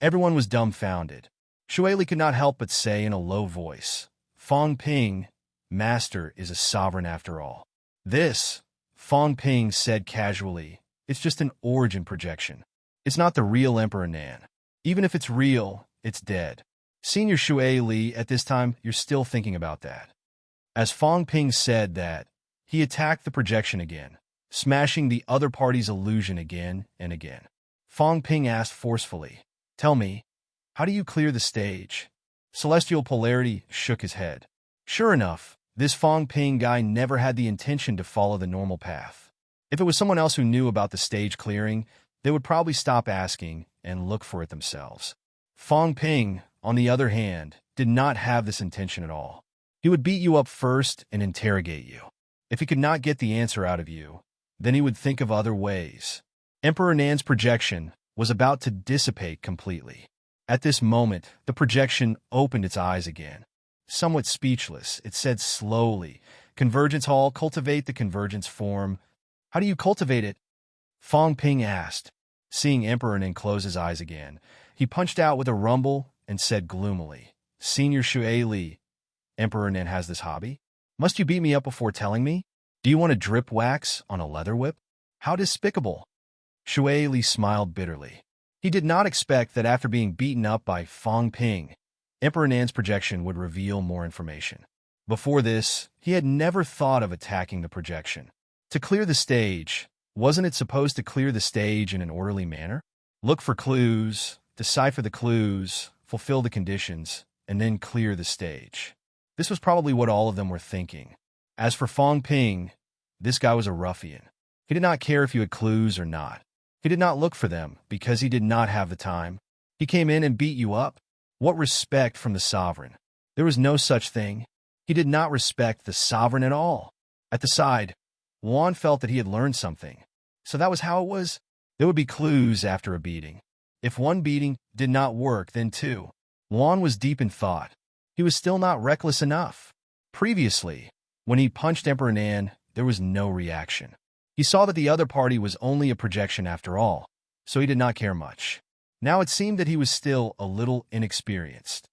Everyone was dumbfounded. Shui Li could not help but say in a low voice, Fong Ping, Master is a sovereign after all. This, Fong Ping said casually, it's just an origin projection. It's not the real Emperor Nan. Even if it's real, it's dead. Senior Shui Li, at this time, you're still thinking about that. As Fong Ping said that, he attacked the projection again, smashing the other party's illusion again and again. Fong Ping asked forcefully, tell me, how do you clear the stage? Celestial Polarity shook his head. Sure enough, This Fong Ping guy never had the intention to follow the normal path. If it was someone else who knew about the stage clearing, they would probably stop asking and look for it themselves. Fong Ping, on the other hand, did not have this intention at all. He would beat you up first and interrogate you. If he could not get the answer out of you, then he would think of other ways. Emperor Nan's projection was about to dissipate completely. At this moment, the projection opened its eyes again. Somewhat speechless, it said slowly, "Convergence Hall, cultivate the convergence form." "How do you cultivate it?" Fong Ping asked. Seeing Emperor Nan close his eyes again, he punched out with a rumble and said gloomily, "Senior Shui Li, Emperor Nan has this hobby? Must you beat me up before telling me? Do you want to drip wax on a leather whip? How despicable." Shui Li smiled bitterly. He did not expect that after being beaten up by Fong Ping, Emperor Nan's projection would reveal more information. Before this, he had never thought of attacking the projection. To clear the stage, wasn't it supposed to clear the stage in an orderly manner? Look for clues, decipher the clues, fulfill the conditions, and then clear the stage. This was probably what all of them were thinking. As for Fong Ping, this guy was a ruffian. He did not care if you had clues or not. He did not look for them because he did not have the time. He came in and beat you up. What respect from the sovereign? There was no such thing. He did not respect the sovereign at all. At the side, Juan felt that he had learned something. So that was how it was. There would be clues after a beating. If one beating did not work, then two. Juan was deep in thought. He was still not reckless enough. Previously, when he punched Emperor Nan, there was no reaction. He saw that the other party was only a projection after all, so he did not care much. Now it seemed that he was still a little inexperienced.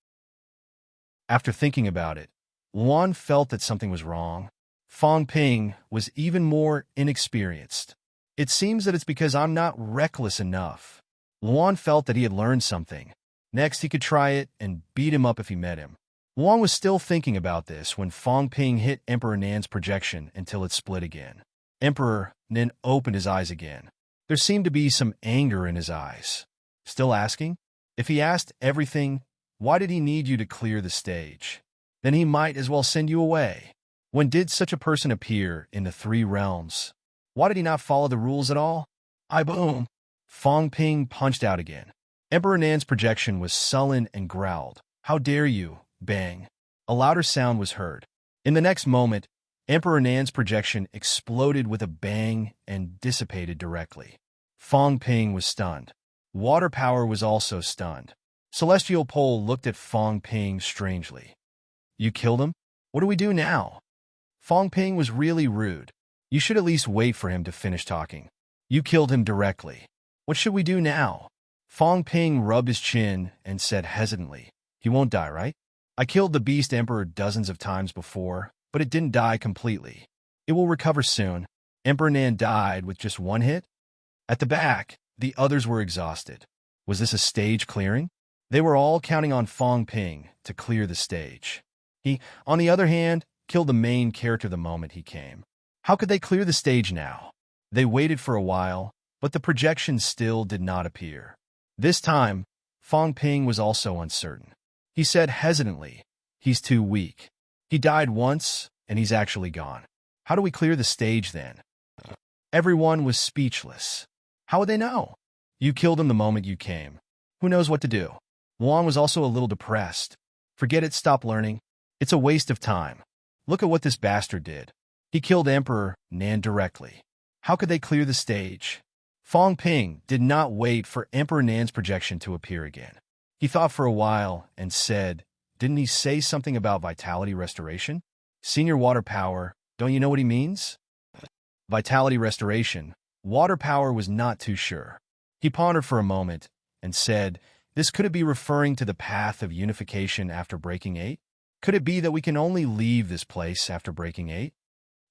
After thinking about it, Juan felt that something was wrong. Fong Ping was even more inexperienced. It seems that it's because I'm not reckless enough. Juan felt that he had learned something. Next, he could try it and beat him up if he met him. Juan was still thinking about this when Fong Ping hit Emperor Nan's projection until it split again. Emperor Nan opened his eyes again. There seemed to be some anger in his eyes. Still asking? If he asked everything, why did he need you to clear the stage? Then he might as well send you away. When did such a person appear in the three realms? Why did he not follow the rules at all? Boom! Fong Ping punched out again. Emperor Nan's projection was sullen and growled. "How dare you!" Bang! A louder sound was heard. In the next moment, Emperor Nan's projection exploded with a bang and dissipated directly. Fong Ping was stunned. Water Power was also stunned. Celestial Pole looked at Fong Ping strangely. "You killed him? What do we do now?" Fong Ping was really rude. "You should at least wait for him to finish talking. You killed him directly. What should we do now?" Fong Ping rubbed his chin and said hesitantly, "He won't die, right? I killed the Beast Emperor dozens of times before, but it didn't die completely. It will recover soon. Emperor Nan died with just one hit?" At the back, the others were exhausted. Was this a stage clearing? They were all counting on Fong Ping to clear the stage. He, on the other hand, killed the main character the moment he came. How could they clear the stage now? They waited for a while, but the projection still did not appear. This time, Fong Ping was also uncertain. He said hesitantly, "He's too weak. He died once, and he's actually gone. How do we clear the stage then?" Everyone was speechless. How would they know? You killed him the moment you came. Who knows what to do? Juan was also a little depressed. Forget it, stop learning. It's a waste of time. Look at what this bastard did. He killed Emperor Nan directly. How could they clear the stage? Fong Ping did not wait for Emperor Nan's projection to appear again. He thought for a while and said, "Didn't he say something about vitality restoration? Senior Water Power, don't you know what he means?" Vitality restoration. Water Power was not too sure. He pondered for a moment and said, could it be referring to the path of unification after breaking 8? Could it be that we can only leave this place after breaking 8?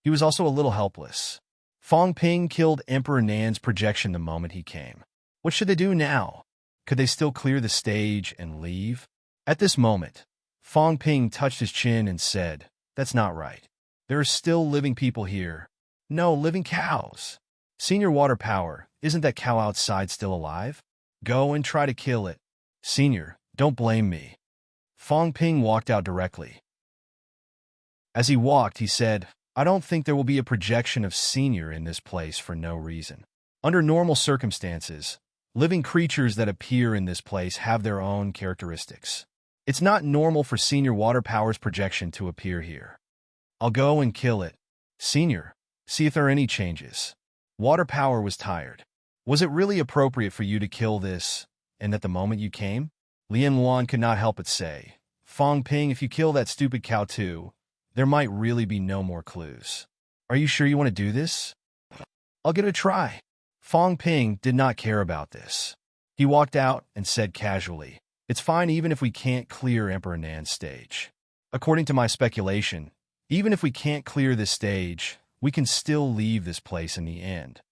He was also a little helpless. Fong Ping killed Emperor Nan's projection the moment he came. What should they do now? Could they still clear the stage and leave? At this moment, Fong Ping touched his chin and said, "That's not right. There are still living people here. No, living cows. Senior Water Power, isn't that cow outside still alive? Go and try to kill it. Senior, don't blame me." Fong Ping walked out directly. As he walked, he said, I don't think there will be a projection of senior in this place for no reason. Under normal circumstances, living creatures that appear in this place have their own characteristics. It's not normal for senior water power's projection to appear here. I'll go and kill it. Senior, see if there are any changes. Water power was tired. Was it really appropriate for you to kill this, and at the moment you came? Lian Luan could not help but say, Fong Ping, if you kill that stupid cow too, there might really be no more clues. Are you sure you want to do this? I'll give it a try. Fong Ping did not care about this. He walked out and said casually, It's fine even if we can't clear Emperor Nan's stage. According to my speculation, even if we can't clear this stage, we can still leave this place in the end.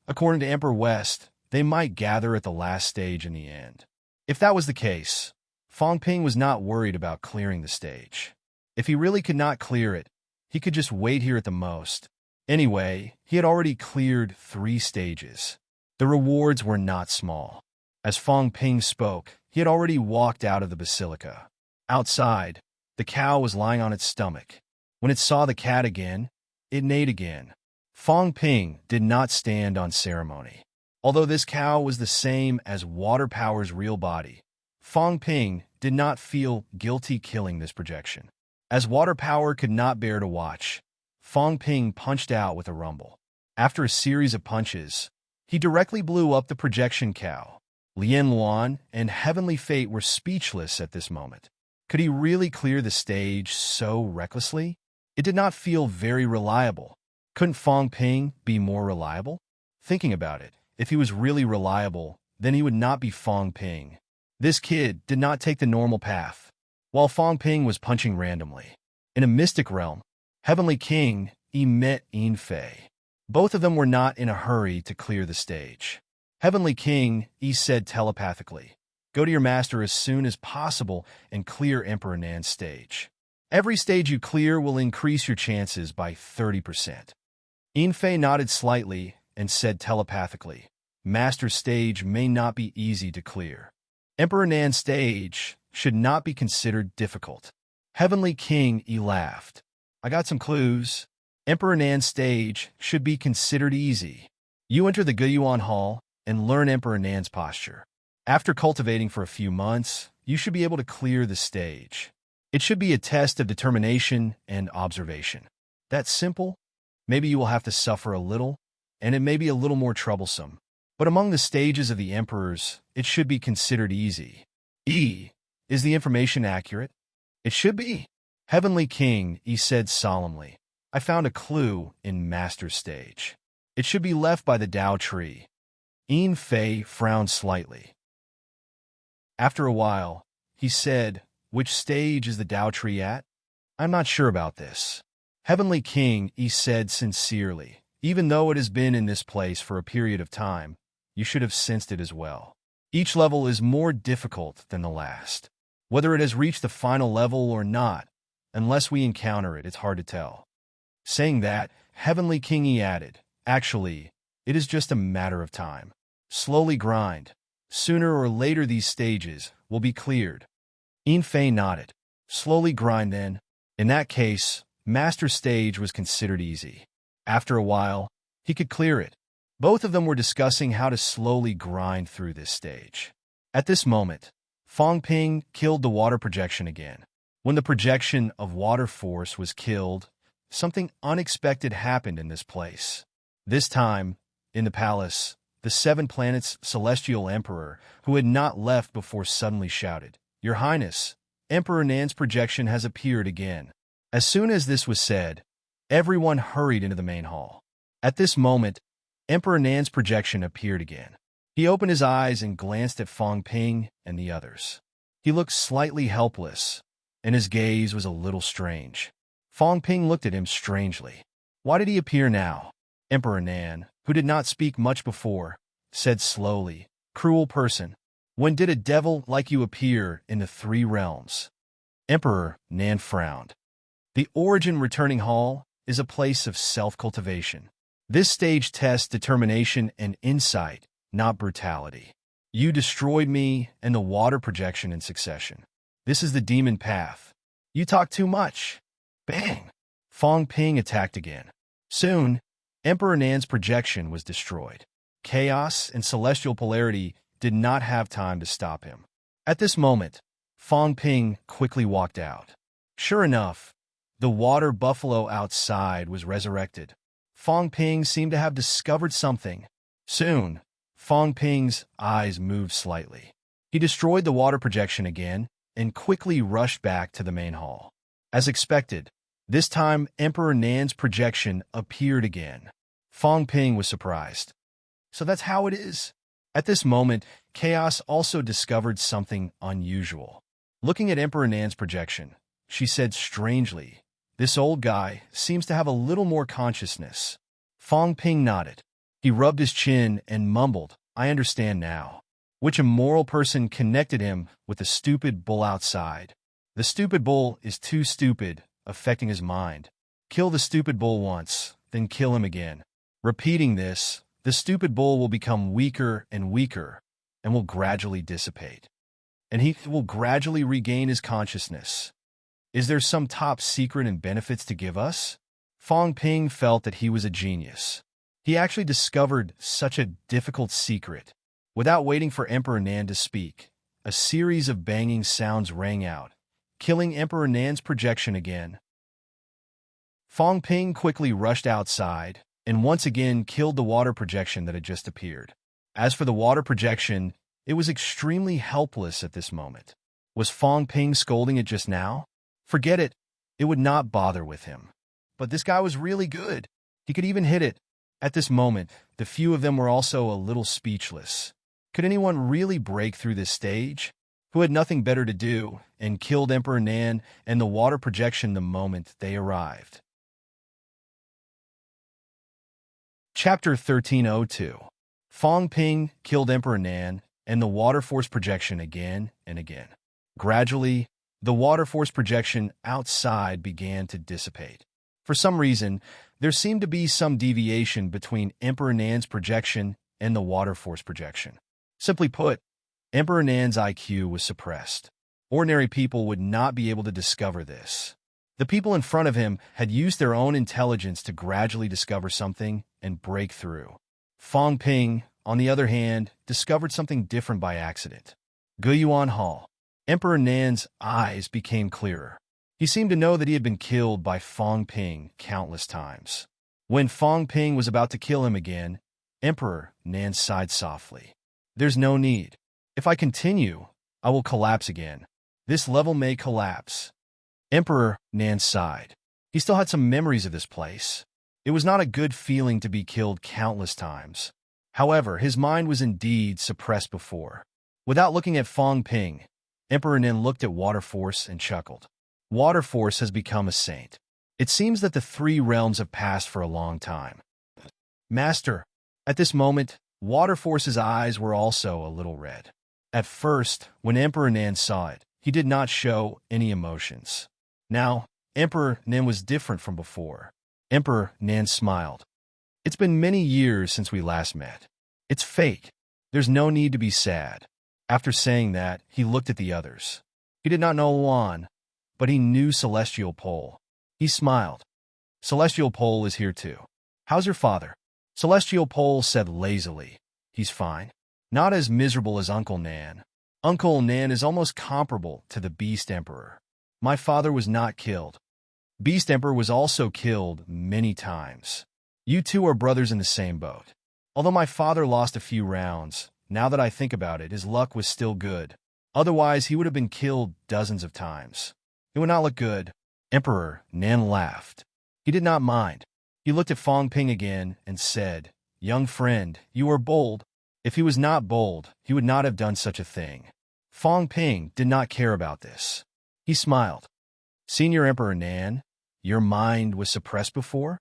According to Emperor West, they might gather at the last stage in the end. If that was the case, Fong Ping was not worried about clearing the stage. If he really could not clear it, he could just wait here at the most. Anyway, he had already cleared 3 stages. The rewards were not small. As Fong Ping spoke, he had already walked out of the basilica. Outside, the cow was lying on its stomach. When it saw the cat again, it neighed again. Fong Ping did not stand on ceremony. Although this cow was the same as Water Power's real body, Fong Ping did not feel guilty killing this projection. As Water Power could not bear to watch, Fong Ping punched out with a rumble. After a series of punches, he directly blew up the projection cow. Lian Luan and Heavenly Fate were speechless at this moment. Could he really clear the stage so recklessly? It did not feel very reliable. Couldn't Fong Ping be more reliable? Thinking about it, if he was really reliable, then he would not be Fong Ping. This kid did not take the normal path. While Fong Ping was punching randomly, in a mystic realm, Heavenly King met Yin Fei. Both of them were not in a hurry to clear the stage. Heavenly King said telepathically, Go to your master as soon as possible and clear Emperor Nan's stage. Every stage you clear will increase your chances by 30%. Yin Fei nodded slightly and said telepathically, Master's stage may not be easy to clear. Emperor Nan's stage should not be considered difficult. Heavenly King laughed. I got some clues. Emperor Nan's stage should be considered easy. You enter the Guiyuan Hall and learn Emperor Nan's posture. After cultivating for a few months, you should be able to clear the stage. It should be a test of determination and observation. That's simple. Maybe you will have to suffer a little, and it may be a little more troublesome. But among the stages of the emperors, it should be considered easy. Is the information accurate? It should be. Heavenly King, said solemnly, I found a clue in Master's stage. It should be left by the Tao tree. Yin Fei frowned slightly. After a while, he said, Which stage is the Tao tree at? I'm not sure about this. Heavenly King, said sincerely, even though it has been in this place for a period of time, you should have sensed it as well. Each level is more difficult than the last. Whether it has reached the final level or not, unless we encounter it, it's hard to tell. Saying that, Heavenly King added, Actually, it is just a matter of time. Slowly grind. Sooner or later these stages will be cleared. Yin Fei nodded. Slowly grind then. In that case, Master's stage was considered easy. After a while, he could clear it. Both of them were discussing how to slowly grind through this stage. At this moment, Fong Ping killed the water projection again. When the projection of water force was killed, something unexpected happened in this place. This time, in the palace, the 7 planets' celestial emperor, who had not left before, suddenly shouted, Your Highness, Emperor Nan's projection has appeared again. As soon as this was said, everyone hurried into the main hall. At this moment, Emperor Nan's projection appeared again. He opened his eyes and glanced at Fong Ping and the others. He looked slightly helpless, and his gaze was a little strange. Fong Ping looked at him strangely. Why did he appear now? Emperor Nan, who did not speak much before, said slowly, Cruel person, when did a devil like you appear in the 3 realms? Emperor Nan frowned. The Origin Returning Hall is a place of self-cultivation. This stage tests determination and insight, not brutality. You destroyed me and the water projection in succession. This is the demon path. You talk too much. Bang! Fong Ping attacked again. Soon, Emperor Nan's projection was destroyed. Chaos and celestial polarity did not have time to stop him. At this moment, Fong Ping quickly walked out. Sure enough, the water buffalo outside was resurrected. Fong Ping seemed to have discovered something. Soon, Fong Ping's eyes moved slightly. He destroyed the water projection again and quickly rushed back to the main hall. As expected, this time Emperor Nan's projection appeared again. Fong Ping was surprised. So that's how it is. At this moment, Chaos also discovered something unusual. Looking at Emperor Nan's projection, she said strangely, "This old guy seems to have a little more consciousness." Fong Ping nodded. He rubbed his chin and mumbled, "I understand now." Which immoral person connected him with the stupid bull outside? The stupid bull is too stupid, affecting his mind. Kill the stupid bull once, then kill him again. Repeating this, the stupid bull will become weaker and weaker and will gradually dissipate. And he will gradually regain his consciousness. Is there some top secret and benefits to give us? Fong Ping felt that he was a genius. He actually discovered such a difficult secret. Without waiting for Emperor Nan to speak, a series of banging sounds rang out, killing Emperor Nan's projection again. Fong Ping quickly rushed outside and once again killed the water projection that had just appeared. As for the water projection, it was extremely helpless at this moment. Was Fong Ping scolding it just now? Forget it. It would not bother with him. But this guy was really good. He could even hit it. At this moment, the few of them were also a little speechless. Could anyone really break through this stage? Who had nothing better to do and killed Emperor Nan and the water projection the moment they arrived. Chapter 1302. Fong Ping killed Emperor Nan and the water force projection again and again. Gradually, the water force projection outside began to dissipate. For some reason, there seemed to be some deviation between Emperor Nan's projection and the water force projection. Simply put, Emperor Nan's IQ was suppressed. Ordinary people would not be able to discover this. The people in front of him had used their own intelligence to gradually discover something and break through. Fong Ping, on the other hand, discovered something different by accident. Guyuan Hall. Emperor Nan's eyes became clearer. He seemed to know that he had been killed by Fong Ping countless times. When Fong Ping was about to kill him again, Emperor Nan sighed softly. "There's no need. If I continue, I will collapse again. This level may collapse." Emperor Nan sighed. He still had some memories of this place. It was not a good feeling to be killed countless times. However, his mind was indeed suppressed before. Without looking at Fong Ping, Emperor Nan looked at Water Force and chuckled. Water Force has become a saint. It seems that the three realms have passed for a long time. Master, at this moment, Water Force's eyes were also a little red. At first, when Emperor Nan saw it, he did not show any emotions. Now, Emperor Nan was different from before. Emperor Nan smiled. "It's been many years since we last met. It's fake. There's no need to be sad." After saying that, he looked at the others. He did not know Luan, but he knew Celestial Pole. He smiled. "Celestial Pole is here too. How's your father?" Celestial Pole said lazily, "He's fine. Not as miserable as Uncle Nan. Uncle Nan is almost comparable to the Beast Emperor. My father was not killed. Beast Emperor was also killed many times. You two are brothers in the same boat. Although my father lost a few rounds, now that I think about it, his luck was still good. Otherwise, he would have been killed dozens of times. It would not look good." Emperor Nan laughed. He did not mind. He looked at Fong Ping again and said, "Young friend, you are bold. If he was not bold, he would not have done such a thing." Fong Ping did not care about this. He smiled. "Senior Emperor Nan, your mind was suppressed before?"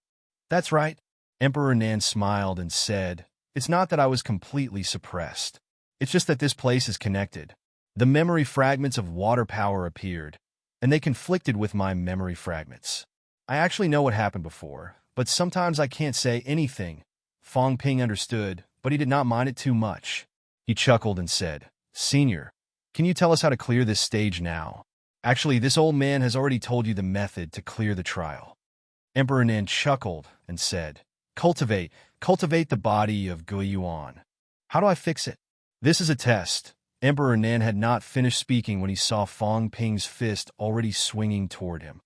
"That's right." Emperor Nan smiled and said, "It's not that I was completely suppressed. It's just that this place is connected. The memory fragments of water power appeared, and they conflicted with my memory fragments. I actually know what happened before, but sometimes I can't say anything." Fong Ping understood, but he did not mind it too much. He chuckled and said, "Senior, can you tell us how to clear this stage now? Actually, this old man has already told you the method to clear the trial." Emperor Nan chuckled and said, cultivate the body of Guiyuan. How do I fix it? This is a test. Emperor Nan had not finished speaking when he saw Fong Ping's fist already swinging toward him.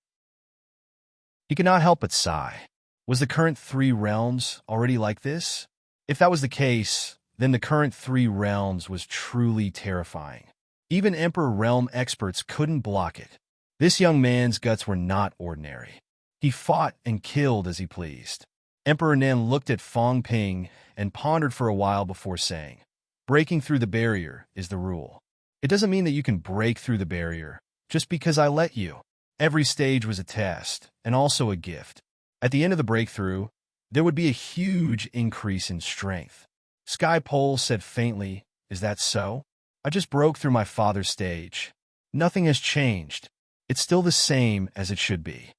He could not help but sigh. Was the current 3 realms already like this? If that was the case, then the current 3 realms was truly terrifying. Even Emperor Realm experts couldn't block it. This young man's guts were not ordinary. He fought and killed as he pleased. Emperor Nan looked at Fong Ping and pondered for a while before saying, breaking through the barrier is the rule. It doesn't mean that you can break through the barrier just because I let you. Every stage was a test and also a gift. At the end of the breakthrough, there would be a huge increase in strength. Sky Pole said faintly, is that so? I just broke through my father's stage. Nothing has changed. It's still the same as it should be.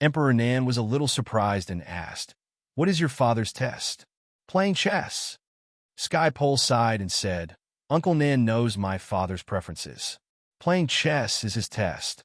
Emperor Nan was a little surprised and asked, what is your father's test? Playing chess. Sky Pole sighed and said, Uncle Nan knows my father's preferences. Playing chess is his test.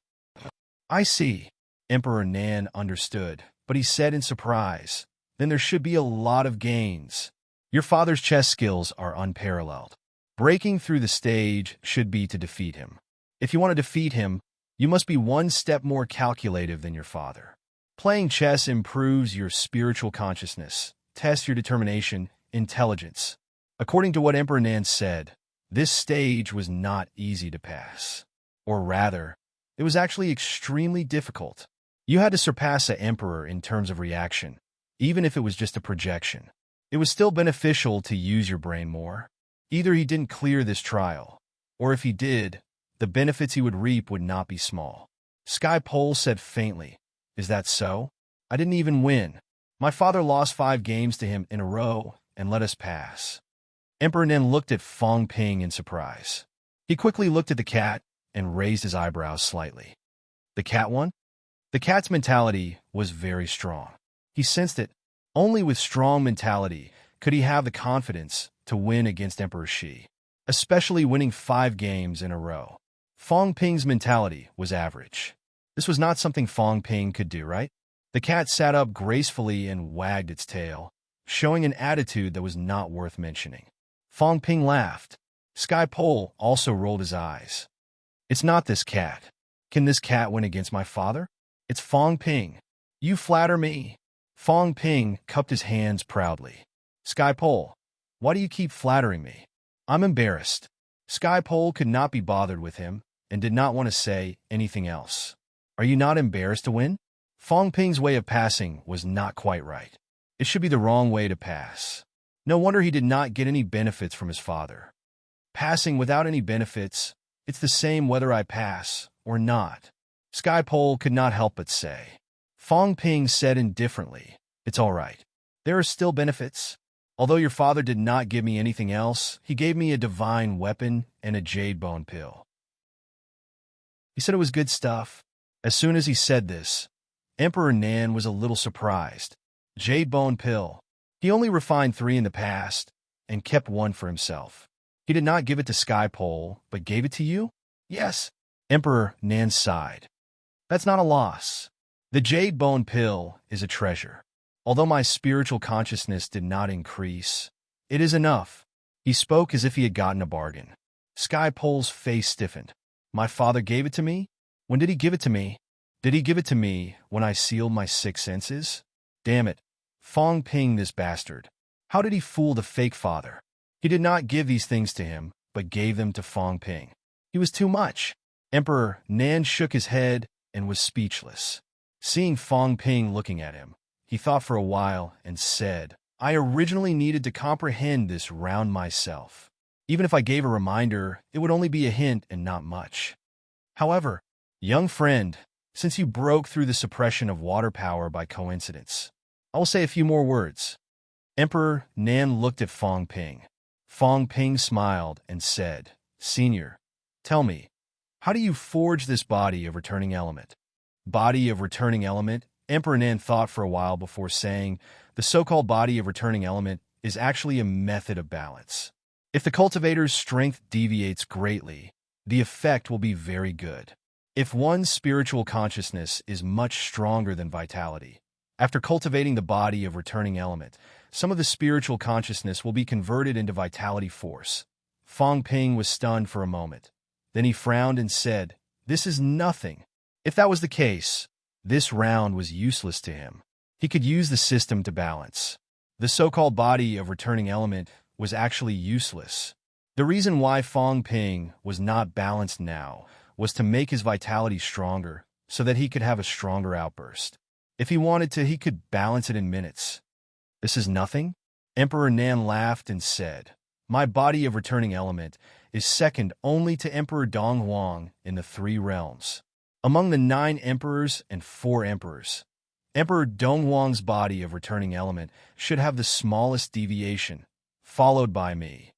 I see. Emperor Nan understood, but he said in surprise, then there should be a lot of gains. Your father's chess skills are unparalleled. Breaking through the stage should be to defeat him. If you want to defeat him, you must be one step more calculative than your father. Playing chess improves your spiritual consciousness, tests your determination, intelligence. According to what Emperor Nan said, this stage was not easy to pass. Or rather, it was actually extremely difficult. You had to surpass an emperor in terms of reaction, even if it was just a projection. It was still beneficial to use your brain more. Either he didn't clear this trial, or if he did, the benefits he would reap would not be small. Sky Pole said faintly, is that so? I didn't even win. My father lost 5 games to him in a row and let us pass. Emperor Nen looked at Fong Ping in surprise. He quickly looked at the cat and raised his eyebrows slightly. The cat won? The cat's mentality was very strong. He sensed it. Only with strong mentality could he have the confidence to win against Emperor Shi, especially winning 5 games in a row. Fong Ping's mentality was average. This was not something Fong Ping could do, right? The cat sat up gracefully and wagged its tail, showing an attitude that was not worth mentioning. Fong Ping laughed. Sky Pole also rolled his eyes. It's not this cat. Can this cat win against my father? It's Fong Ping. You flatter me. Fong Ping cupped his hands proudly. Sky Pole, why do you keep flattering me? I'm embarrassed. Sky Pole could not be bothered with him and did not want to say anything else. Are you not embarrassed to win? Fong Ping's way of passing was not quite right. It should be the wrong way to pass. No wonder he did not get any benefits from his father. Passing without any benefits, it's the same whether I pass or not. Sky Pole could not help but say. Fong Ping said indifferently, it's all right. There are still benefits. Although your father did not give me anything else, he gave me a divine weapon and a jade bone pill. He said it was good stuff. As soon as he said this, Emperor Nan was a little surprised. Jade bone pill. He only refined 3 in the past and kept 1 for himself. He did not give it to Sky Pole, but gave it to you? Yes. Emperor Nan sighed. That's not a loss. The jade bone pill is a treasure. Although my spiritual consciousness did not increase, it is enough. He spoke as if he had gotten a bargain. Sky Pole's face stiffened. My father gave it to me? When did he give it to me? Did he give it to me when I sealed my 6 senses? Damn it. Fong Ping, this bastard. How did he fool the fake father? He did not give these things to him, but gave them to Fong Ping. He was too much. Emperor Nan shook his head and was speechless. Seeing Fong Ping looking at him, he thought for a while and said, I originally needed to comprehend this round myself. Even if I gave a reminder, it would only be a hint and not much. However, young friend, since you broke through the suppression of water power by coincidence, I will say a few more words. Emperor Nan looked at Fong Ping. Fong Ping smiled and said, Senior, tell me, how do you forge this body of returning element? Body of returning element? Emperor Nan thought for a while before saying, the so-called body of returning element is actually a method of balance. If the cultivator's strength deviates greatly, the effect will be very good. If one's spiritual consciousness is much stronger than vitality, After cultivating the body of returning element, some of the spiritual consciousness will be converted into vitality force. Fong Ping was stunned for a moment. Then he frowned and said, "This is nothing." If that was the case, this round was useless to him. He could use the system to balance. The so-called body of returning element was actually useless. The reason why Fong Ping was not balanced now was to make his vitality stronger so that he could have a stronger outburst. If he wanted to, he could balance it in minutes. "This is nothing?" Emperor Nan laughed and said, "My body of returning element is second only to Emperor Dong Huang in the 3 realms. Among the 9 emperors and 4 emperors, Emperor Dong Huang's body of returning element should have the smallest deviation, followed by me."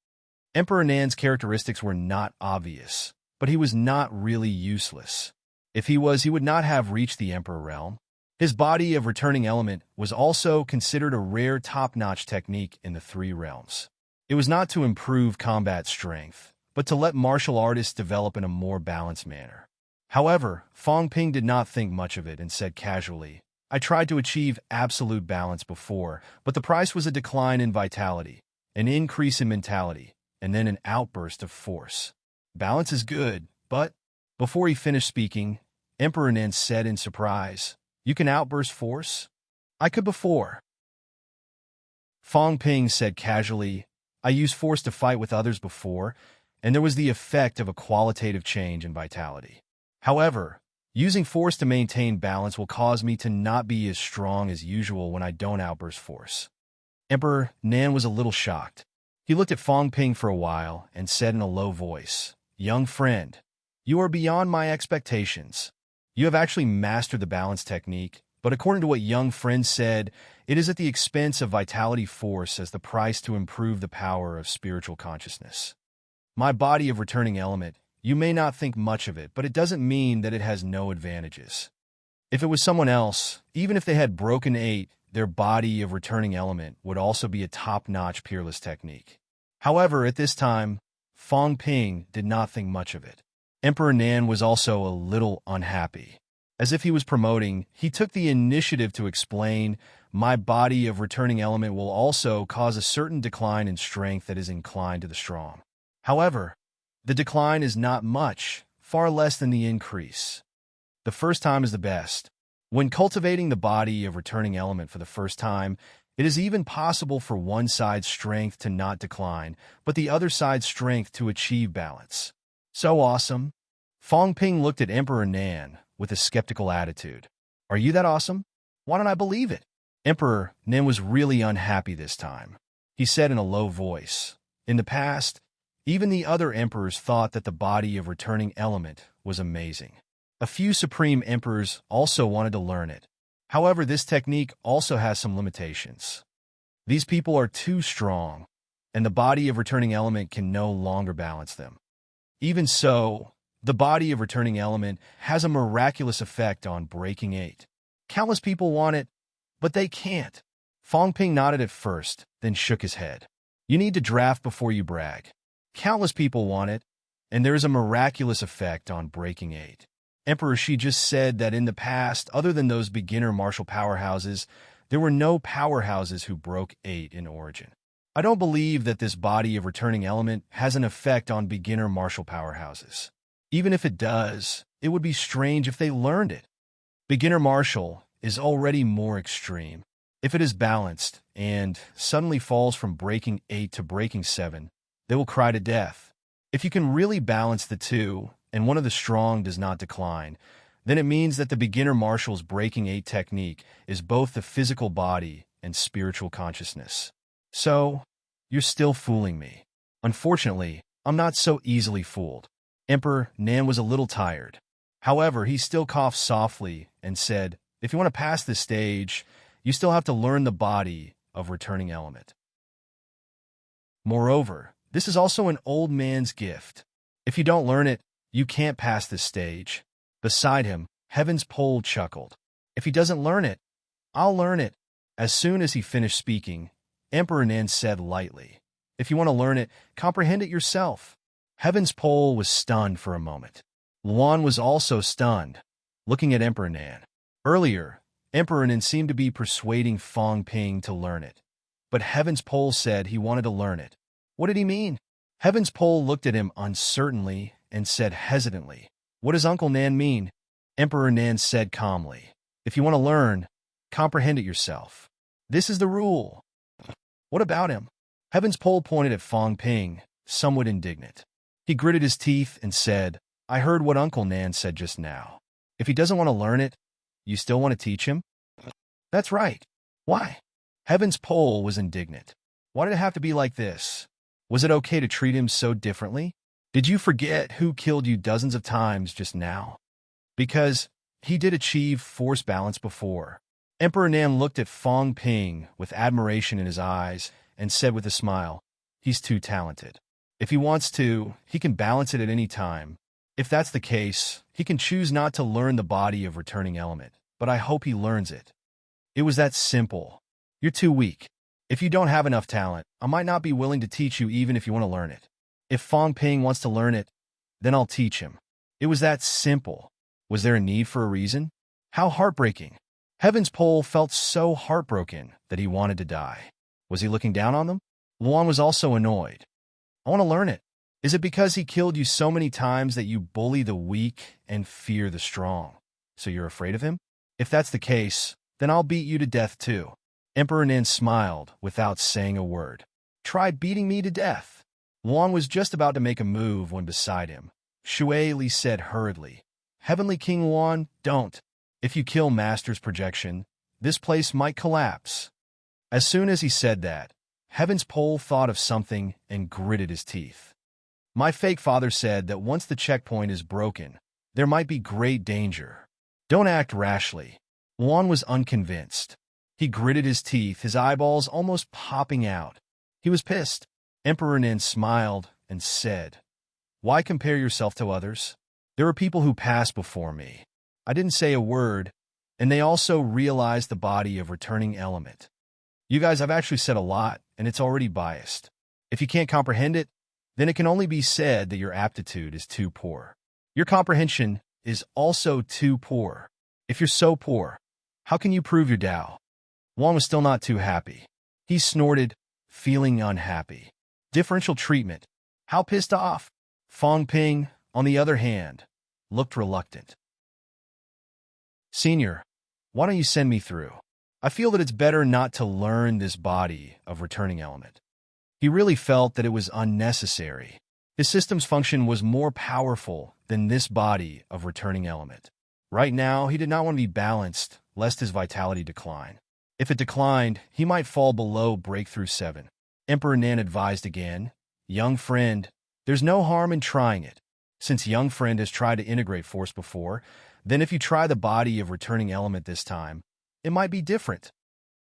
Emperor Nan's characteristics were not obvious, but he was not really useless. If he was, he would not have reached the Emperor realm. His body of returning element was also considered a rare top-notch technique in the 3 realms. It was not to improve combat strength, but to let martial artists develop in a more balanced manner. However, Fong Ping did not think much of it and said casually, "I tried to achieve absolute balance before, but the price was a decline in vitality, an increase in mentality, and then an outburst of force. Balance is good, but..." Before he finished speaking, Emperor Nan said in surprise, "You can outburst force? I could before." Fong Ping said casually, "I used force to fight with others before, and there was the effect of a qualitative change in vitality. However, using force to maintain balance will cause me to not be as strong as usual when I don't outburst force." Emperor Nan was a little shocked. He looked at Fong Ping for a while and said in a low voice, "Young friend, you are beyond my expectations. You have actually mastered the balance technique, but according to what young friend said, it is at the expense of vitality force as the price to improve the power of spiritual consciousness. My body of returning element, you may not think much of it, but it doesn't mean that it has no advantages. If it was someone else, even if they had broken 8, their body of returning element would also be a top-notch peerless technique. However, at this time, Fong Ping did not think much of it. Emperor Nan was also a little unhappy. As if he was promoting, he took the initiative to explain, "My body of returning element will also cause a certain decline in strength that is inclined to the strong. However, the decline is not much, far less than the increase. The first time is the best. When cultivating the body of returning element for the first time, it is even possible for one side's strength to not decline, but the other side's strength to achieve balance. So awesome." Fong Ping looked at Emperor Nan with a skeptical attitude. "Are you that awesome? Why don't I believe it?" Emperor Nan was really unhappy this time. He said in a low voice, "In the past, even the other emperors thought that the body of returning element was amazing. A few supreme emperors also wanted to learn it. However, this technique also has some limitations. These people are too strong, and the body of returning element can no longer balance them. Even so, the body of returning element has a miraculous effect on breaking 8. Countless people want it, but they can't." Fong Ping nodded at first, then shook his head. "You need to draft before you brag. Countless people want it, and there is a miraculous effect on breaking 8. Emperor Shi just said that in the past, other than those beginner martial powerhouses, there were no powerhouses who broke 8 in origin. I don't believe that this body of returning element has an effect on beginner martial powerhouses. Even if it does, it would be strange if they learned it. Beginner martial is already more extreme. If it is balanced and suddenly falls from breaking 8 to breaking 7, they will cry to death. If you can really balance the two, and one of the strong does not decline, then it means that the beginner martial's breaking 8 technique is both the physical body and spiritual consciousness. So, you're still fooling me. Unfortunately, I'm not so easily fooled." Emperor Nan was a little tired. However, he still coughed softly and said, "If you want to pass this stage, you still have to learn the body of returning element. Moreover, this is also an old man's gift. If you don't learn it, you can't pass this stage." Beside him, Heaven's Pole chuckled. "If he doesn't learn it, I'll learn it." As soon as he finished speaking, Emperor Nan said lightly, "If you want to learn it, comprehend it yourself." Heaven's Pole was stunned for a moment. Luan was also stunned, looking at Emperor Nan. Earlier, Emperor Nin seemed to be persuading Fong Ping to learn it. But Heaven's Pole said he wanted to learn it. What did he mean? Heaven's Pole looked at him uncertainly and said hesitantly, "What does Uncle Nan mean?" Emperor Nan said calmly, "If you want to learn, comprehend it yourself. This is the rule." "What about him?" Heaven's Pole pointed at Fong Ping, somewhat indignant. He gritted his teeth and said, "I heard what Uncle Nan said just now. If he doesn't want to learn it, you still want to teach him?" "That's right." "Why?" Heaven's Pole was indignant. "Why did it have to be like this? Was it okay to treat him so differently? Did you forget who killed you dozens of times just now? Because he did achieve force balance before." Emperor Nan looked at Fong Ping with admiration in his eyes and said with a smile, "He's too talented. If he wants to, he can balance it at any time. If that's the case, he can choose not to learn the body of returning element, but I hope he learns it. It was that simple. You're too weak. If you don't have enough talent, I might not be willing to teach you even if you want to learn it. If Fong Ping wants to learn it, then I'll teach him." It was that simple. Was there a need for a reason? How heartbreaking. Heaven's Pole felt so heartbroken that he wanted to die. Was he looking down on them? Luan was also annoyed. "I want to learn it. Is it because he killed you so many times that you bully the weak and fear the strong? So you're afraid of him? If that's the case, then I'll beat you to death too." Emperor Nin smiled without saying a word. "Try beating me to death." Luan was just about to make a move when beside him, Shui Li said hurriedly, "Heavenly King Luan, don't. If you kill Master's projection, this place might collapse." As soon as he said that, Heaven's Pole thought of something and gritted his teeth. "My fake father said that once the checkpoint is broken, there might be great danger. Don't act rashly." Luan was unconvinced. He gritted his teeth, his eyeballs almost popping out. He was pissed. Emperor Nin smiled and said, "Why compare yourself to others? There are people who passed before me. I didn't say a word, and they also realized the body of returning element. You guys have actually said a lot, and it's already biased. If you can't comprehend it, then it can only be said that your aptitude is too poor. Your comprehension is also too poor. If you're so poor, how can you prove your Tao?" Wang was still not too happy. He snorted, feeling unhappy. Differential treatment. How pissed off. Fong Ping, on the other hand, looked reluctant. "Senior, why don't you send me through? I feel that it's better not to learn this body of returning element." He really felt that it was unnecessary. His system's function was more powerful than this body of returning element. Right now, he did not want to be balanced, lest his vitality decline. If it declined, he might fall below Breakthrough 7. Emperor Nan advised again, "Young friend, there's no harm in trying it. Since young friend has tried to integrate force before, then if you try the body of returning element this time, it might be different."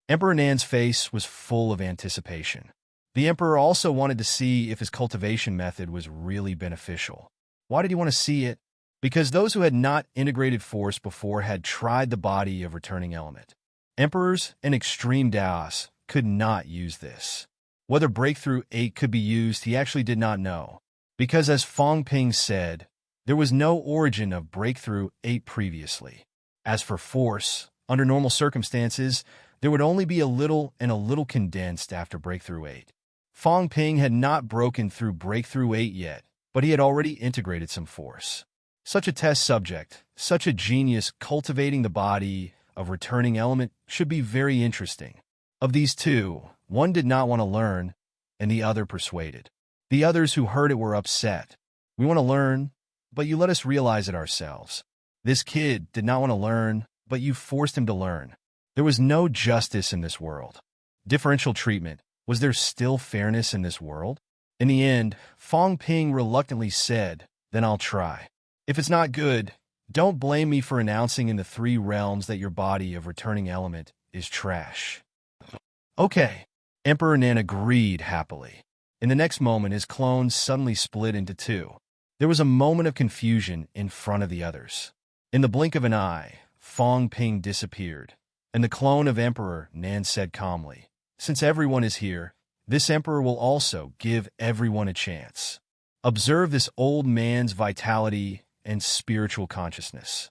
Emperor Nan's face was full of anticipation. The Emperor also wanted to see if his cultivation method was really beneficial. Why did he want to see it? Because those who had not integrated force before had tried the body of returning element. Emperors and extreme Daos could not use this. Whether Breakthrough 8 could be used, he actually did not know. Because as Fong Ping said, there was no origin of Breakthrough 8 previously. As for force, under normal circumstances, there would only be a little and a little condensed after Breakthrough 8. Fong Ping had not broken through Breakthrough 8 yet, but he had already integrated some force. Such a test subject, such a genius cultivating the body of returning element should be very interesting. Of these two, one did not want to learn, and the other persuaded. The others who heard it were upset. "We want to learn, but you let us realize it ourselves. This kid did not want to learn, but you forced him to learn. There was no justice in this world. Differential treatment. Was there still fairness in this world?" In the end, Fong Ping reluctantly said, "Then I'll try. If it's not good, don't blame me for announcing in the 3 realms that your body of returning element is trash." "Okay." Emperor Nan agreed happily. In the next moment, his clones suddenly split into 2. There was a moment of confusion in front of the others. In the blink of an eye, Fong Ping disappeared, and the clone of Emperor Nan said calmly, "Since everyone is here, this Emperor will also give everyone a chance. Observe this old man's vitality and spiritual consciousness."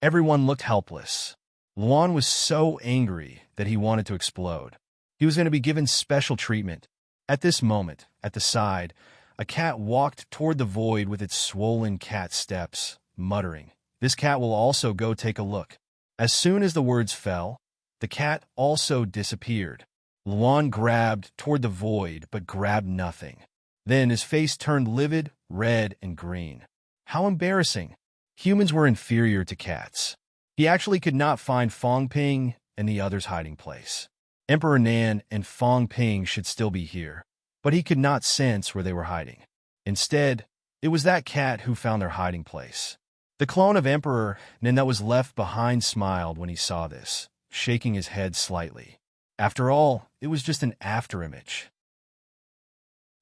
Everyone looked helpless. Luan was so angry that he wanted to explode. He was going to be given special treatment. At this moment, at the side, a cat walked toward the void with its swollen cat steps, muttering, "This cat will also go take a look." As soon as the words fell, the cat also disappeared. Luan grabbed toward the void, but grabbed nothing. Then his face turned livid, red, and green. How embarrassing. Humans were inferior to cats. He actually could not find Fong Ping and the others' hiding place. Emperor Nan and Fong Ping should still be here, but he could not sense where they were hiding. Instead, it was that cat who found their hiding place. The clone of Emperor Nan that was left behind smiled when he saw this, shaking his head slightly. After all, it was just an afterimage.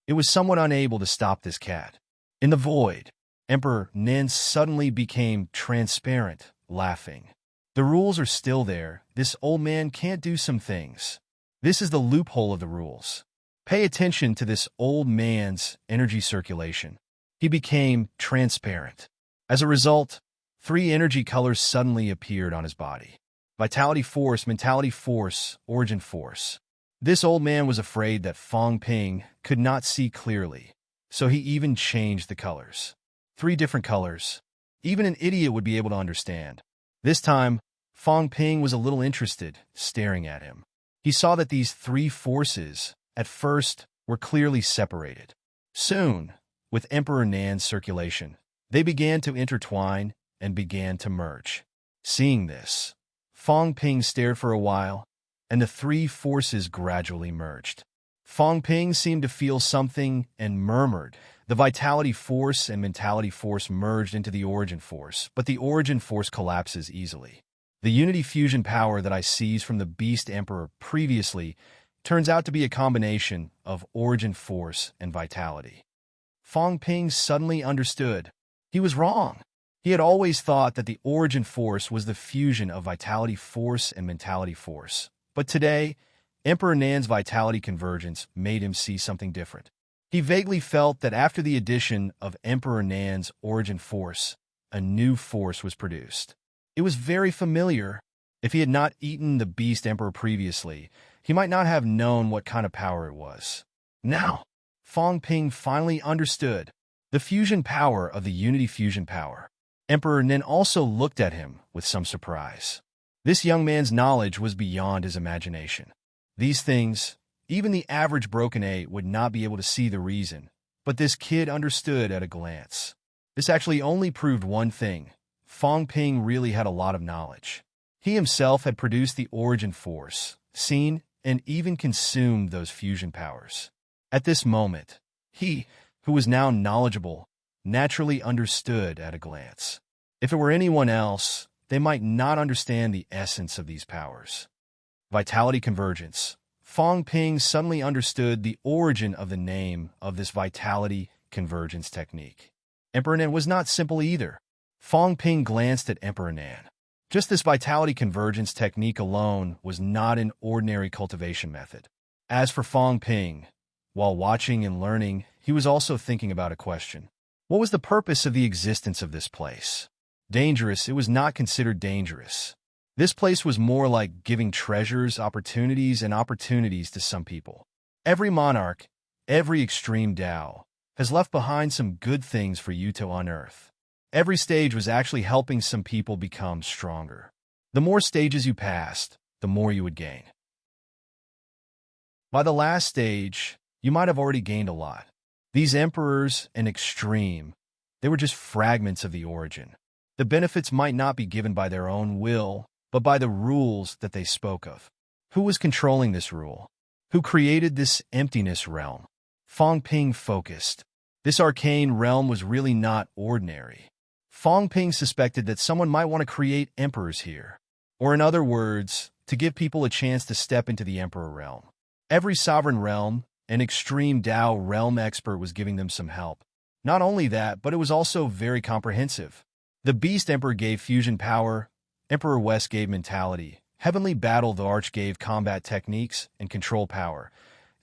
It was somewhat unable to stop this cat. In the void, Emperor Nan suddenly became transparent, laughing. The rules are still there. This old man can't do some things. This is the loophole of the rules. Pay attention to this old man's energy circulation. He became transparent. As a result, 3 energy colors suddenly appeared on his body. Vitality Force, Mentality Force, Origin Force. This old man was afraid that Fong Ping could not see clearly, so he even changed the colors. 3 different colors. Even an idiot would be able to understand. This time, Fong Ping was a little interested, staring at him. He saw that these 3 forces, at first, were clearly separated. Soon, with Emperor Nan's circulation, they began to intertwine and began to merge. Seeing this, Fong Ping stared for a while, and the 3 forces gradually merged. Fong Ping seemed to feel something and murmured. The Vitality Force and Mentality Force merged into the Origin Force, but the Origin Force collapses easily. The Unity Fusion power that I seized from the Beast Emperor previously turns out to be a combination of Origin Force and Vitality. Fong Ping suddenly understood. He was wrong. He had always thought that the Origin Force was the fusion of Vitality Force and Mentality Force. But today, Emperor Nan's Vitality Convergence made him see something different. He vaguely felt that after the addition of Emperor Nan's Origin Force, a new force was produced. It was very familiar. If he had not eaten the Beast Emperor previously, he might not have known what kind of power it was. Now, Fong Ping finally understood the fusion power of the Unity Fusion power. Emperor Nin also looked at him with some surprise. This young man's knowledge was beyond his imagination. These things, even the average Broken 8 would not be able to see the reason, but this kid understood at a glance. This actually only proved one thing. Fong Ping really had a lot of knowledge. He himself had produced the Origin Force, seen and even consumed those fusion powers. At this moment, he, who was now knowledgeable, naturally understood at a glance. If it were anyone else, they might not understand the essence of these powers. Vitality Convergence. Fong Ping suddenly understood the origin of the name of this Vitality Convergence technique. Emperor Nan was not simple either. Fong Ping glanced at Emperor Nan. Just this Vitality Convergence technique alone was not an ordinary cultivation method. As for Fong Ping, while watching and learning, he was also thinking about a question. What was the purpose of the existence of this place? Dangerous, it was not considered dangerous. This place was more like giving treasures, opportunities to some people. Every monarch, every extreme Tao, has left behind some good things for you to unearth. Every stage was actually helping some people become stronger. The more stages you passed, the more you would gain. By the last stage, you might have already gained a lot. These emperors and extreme, they were just fragments of the origin. The benefits might not be given by their own will, but by the rules that they spoke of. Who was controlling this rule? Who created this emptiness realm? Fong Ping focused. This arcane realm was really not ordinary. Fong Ping suspected that someone might want to create emperors here. Or in other words, to give people a chance to step into the emperor realm. Every sovereign realm, an extreme Tao realm expert was giving them some help. Not only that, but it was also very comprehensive. The Beast Emperor gave fusion power, Emperor West gave mentality, Heavenly Battle the Arch gave combat techniques and control power.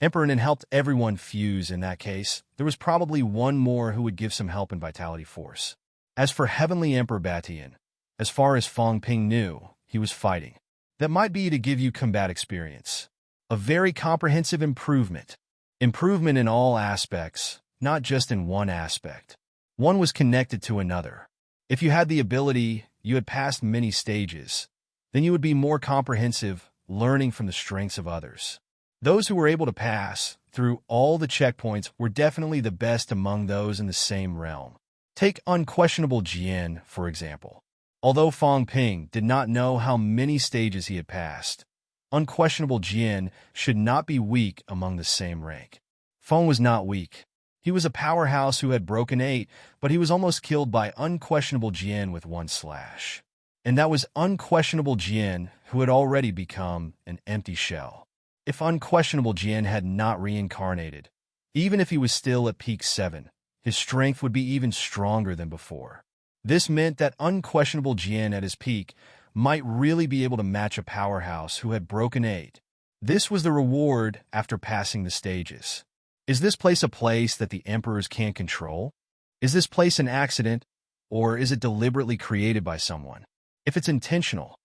Emperor Nin helped everyone fuse in that case. There was probably one more who would give some help in Vitality Force. As for Heavenly Emperor Batian, as far as Fong Ping knew, he was fighting. That might be to give you combat experience. A very comprehensive improvement. Improvement in all aspects, not just in one aspect. One was connected to another. If you had the ability, you had passed many stages, then you would be more comprehensive, learning from the strengths of others. Those who were able to pass through all the checkpoints were definitely the best among those in the same realm. Take unquestionable Jian, for example. Although Fong Ping did not know how many stages he had passed, unquestionable Jian should not be weak among the same rank. Fong was not weak. He was a powerhouse who had broken 8, but he was almost killed by unquestionable Jian with one slash. And that was unquestionable Jian, who had already become an empty shell. If unquestionable Jian had not reincarnated, even if he was still at peak 7, his strength would be even stronger than before. This meant that unquestionable Jian at his peak might really be able to match a powerhouse who had broken 8. This was the reward after passing the stages. Is this place a place that the emperors can't control? Is this place an accident, or is it deliberately created by someone? If it's intentional,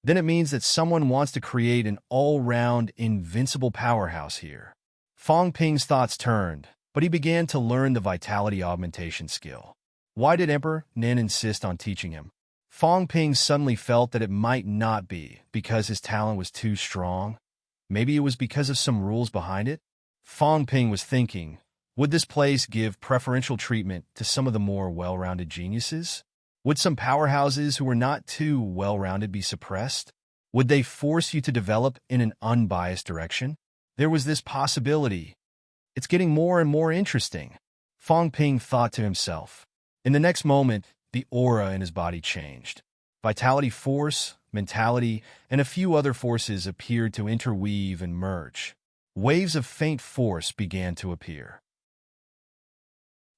then it means that someone wants to create an all-round, invincible powerhouse here. Fong Ping's thoughts turned, but he began to learn the vitality augmentation skill. Why did Emperor Nin insist on teaching him? Fong Ping suddenly felt that it might not be because his talent was too strong. Maybe it was because of some rules behind it? Fong Ping was thinking, would this place give preferential treatment to some of the more well-rounded geniuses? Would some powerhouses who were not too well-rounded be suppressed? Would they force you to develop in an unbiased direction? There was this possibility. It's getting more and more interesting, Fong Ping thought to himself. In the next moment, the aura in his body changed. Vitality force, mentality, and a few other forces appeared to interweave and merge. Waves of faint force began to appear.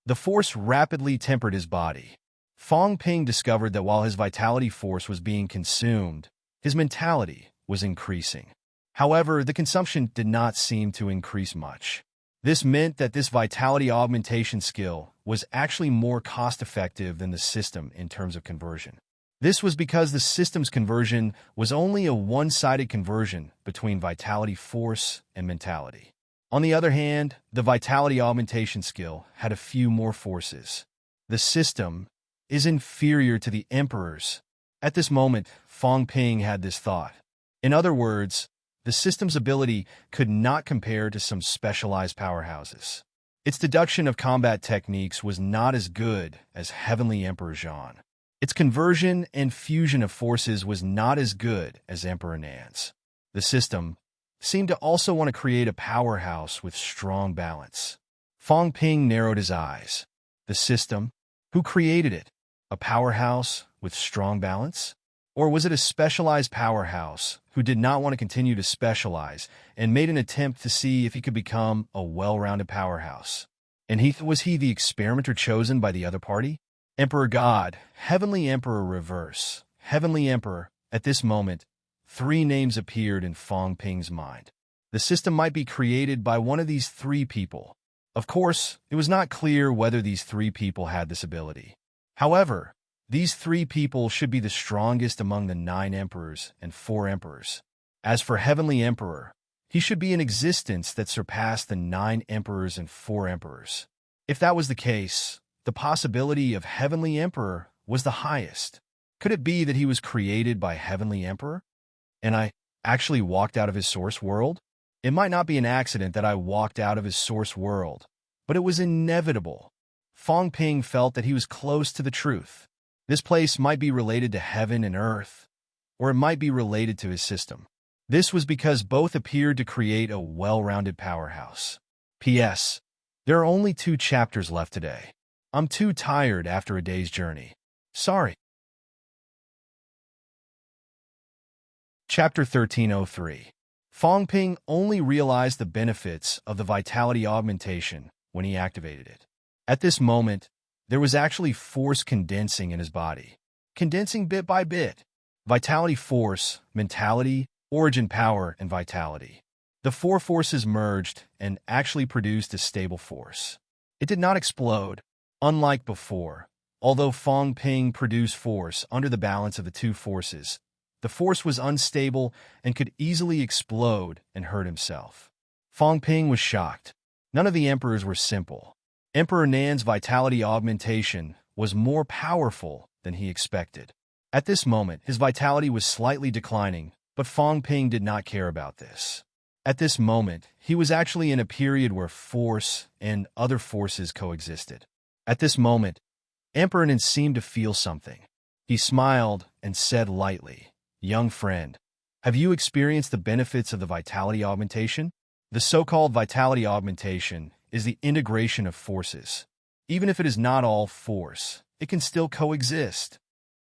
The force rapidly tempered his body. Fong Ping discovered that while his vitality force was being consumed, his mentality was increasing. However, the consumption did not seem to increase much. This meant that this vitality augmentation skill was actually more cost-effective than the system in terms of conversion. This was because the system's conversion was only a one-sided conversion between vitality force and mentality. On the other hand, the vitality augmentation skill had a few more forces. The system is inferior to the emperors. At this moment, Fong Ping had this thought. In other words, the system's ability could not compare to some specialized powerhouses. Its deduction of combat techniques was not as good as Heavenly Emperor Zhan. Its conversion and fusion of forces was not as good as Emperor Nan's. The system seemed to also want to create a powerhouse with strong balance. Fong Ping narrowed his eyes. The system? Who created it? A powerhouse with strong balance? Or was it a specialized powerhouse who did not want to continue to specialize and made an attempt to see if he could become a well-rounded powerhouse? And was he the experimenter chosen by the other party? Emperor God, Heavenly Emperor Reverse, Heavenly Emperor. At this moment, 3 names appeared in Fong Ping's mind. The system might be created by one of these 3 people. Of course, it was not clear whether these 3 people had this ability. However, these 3 people should be the strongest among the 9 emperors and 4 emperors. As for Heavenly Emperor, he should be an existence that surpassed the 9 emperors and 4 emperors. If that was the case, the possibility of Heavenly Emperor was the highest. Could it be that he was created by Heavenly Emperor? And I actually walked out of his source world? It might not be an accident that I walked out of his source world, but it was inevitable. Fong Ping felt that he was close to the truth. This place might be related to heaven and earth, or it might be related to his system. This was because both appeared to create a well-rounded powerhouse. P.S. There are only 2 chapters left today. I'm too tired after a day's journey. Sorry. Chapter 1303. Fong Ping only realized the benefits of the vitality augmentation when he activated it. At this moment, there was actually force condensing in his body. Condensing bit by bit. Vitality force, mentality, origin power, and vitality. The 4 forces merged and actually produced a stable force. It did not explode, unlike before. Although Fong Ping produced force under the balance of the 2 forces, The force was unstable and could easily explode and hurt himself. Fong Ping was shocked. None of the emperors were simple. Emperor Nan's vitality augmentation was more powerful than he expected. At this moment, his vitality was slightly declining, but Fong Ping did not care about this. At this moment, he was actually in a period where force and other forces coexisted. At this moment, Emperor Nan seemed to feel something. He smiled and said lightly, "Young friend, have you experienced the benefits of the vitality augmentation?" The so-called vitality augmentation is the integration of forces. Even if it is not all force, it can still coexist.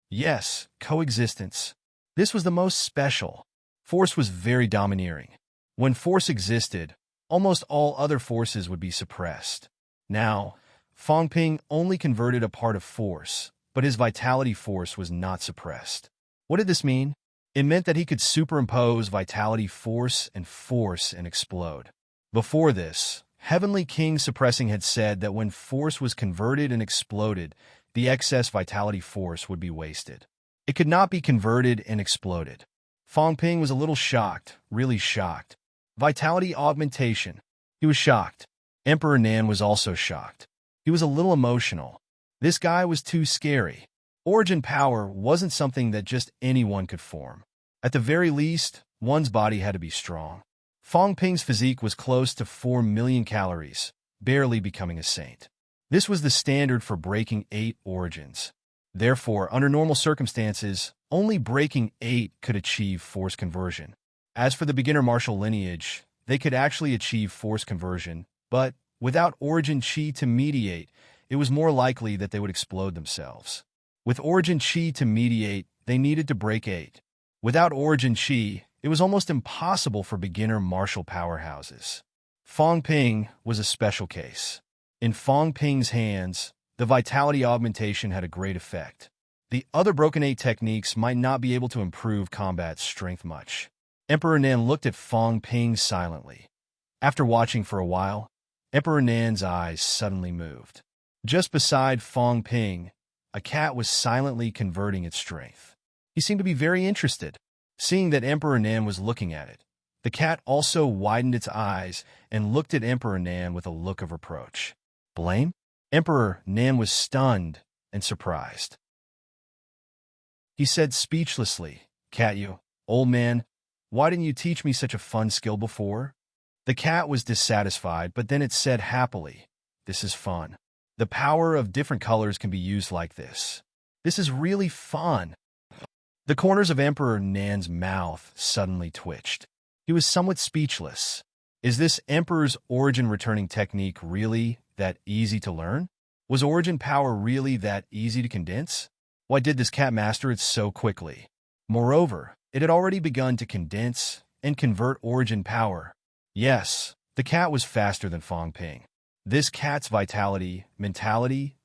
Yes, coexistence. This was the most special. Force was very domineering. When force existed, almost all other forces would be suppressed. Now, Fong Ping only converted a part of force, but his vitality force was not suppressed. What did this mean? It meant that he could superimpose vitality force and explode. Before this, Heavenly King Suppressing had said that when force was converted and exploded, the excess vitality force would be wasted. It could not be converted and exploded. Fong Ping was a little shocked, really shocked. Vitality augmentation. He was shocked. Emperor Nan was also shocked. He was a little emotional. This guy was too scary. Origin power wasn't something that just anyone could form. At the very least, one's body had to be strong. Fong Ping's physique was close to 4 million calories, barely becoming a saint. This was the standard for breaking 8 origins. Therefore, under normal circumstances, only breaking 8 could achieve force conversion. As for the beginner martial lineage, they could actually achieve force conversion, but without origin chi to mediate, it was more likely that they would explode themselves. With origin chi to mediate, they needed to break 8. Without origin chi, it was almost impossible for beginner martial powerhouses. Fong Ping was a special case. In Fong Ping's hands, the vitality augmentation had a great effect. The other Broken 8 techniques might not be able to improve combat strength much. Emperor Nan looked at Fong Ping silently. After watching for a while, Emperor Nan's eyes suddenly moved. Just beside Fong Ping, a cat was silently converting its strength. He seemed to be very interested. Seeing that Emperor Nan was looking at it, the cat also widened its eyes and looked at Emperor Nan with a look of reproach. Blame? Emperor Nan was stunned and surprised. He said speechlessly, "Cat, you, old man, why didn't you teach me such a fun skill before?" The cat was dissatisfied, but then it said happily, "This is fun. The power of different colors can be used like this. This is really fun." The corners of Emperor Nan's mouth suddenly twitched. He was somewhat speechless. Is this Emperor's origin returning technique really that easy to learn? Was origin power really that easy to condense? Why did this cat master it so quickly? Moreover, it had already begun to condense and convert origin power. Yes, the cat was faster than Fong Ping. This cat's vitality, mentality,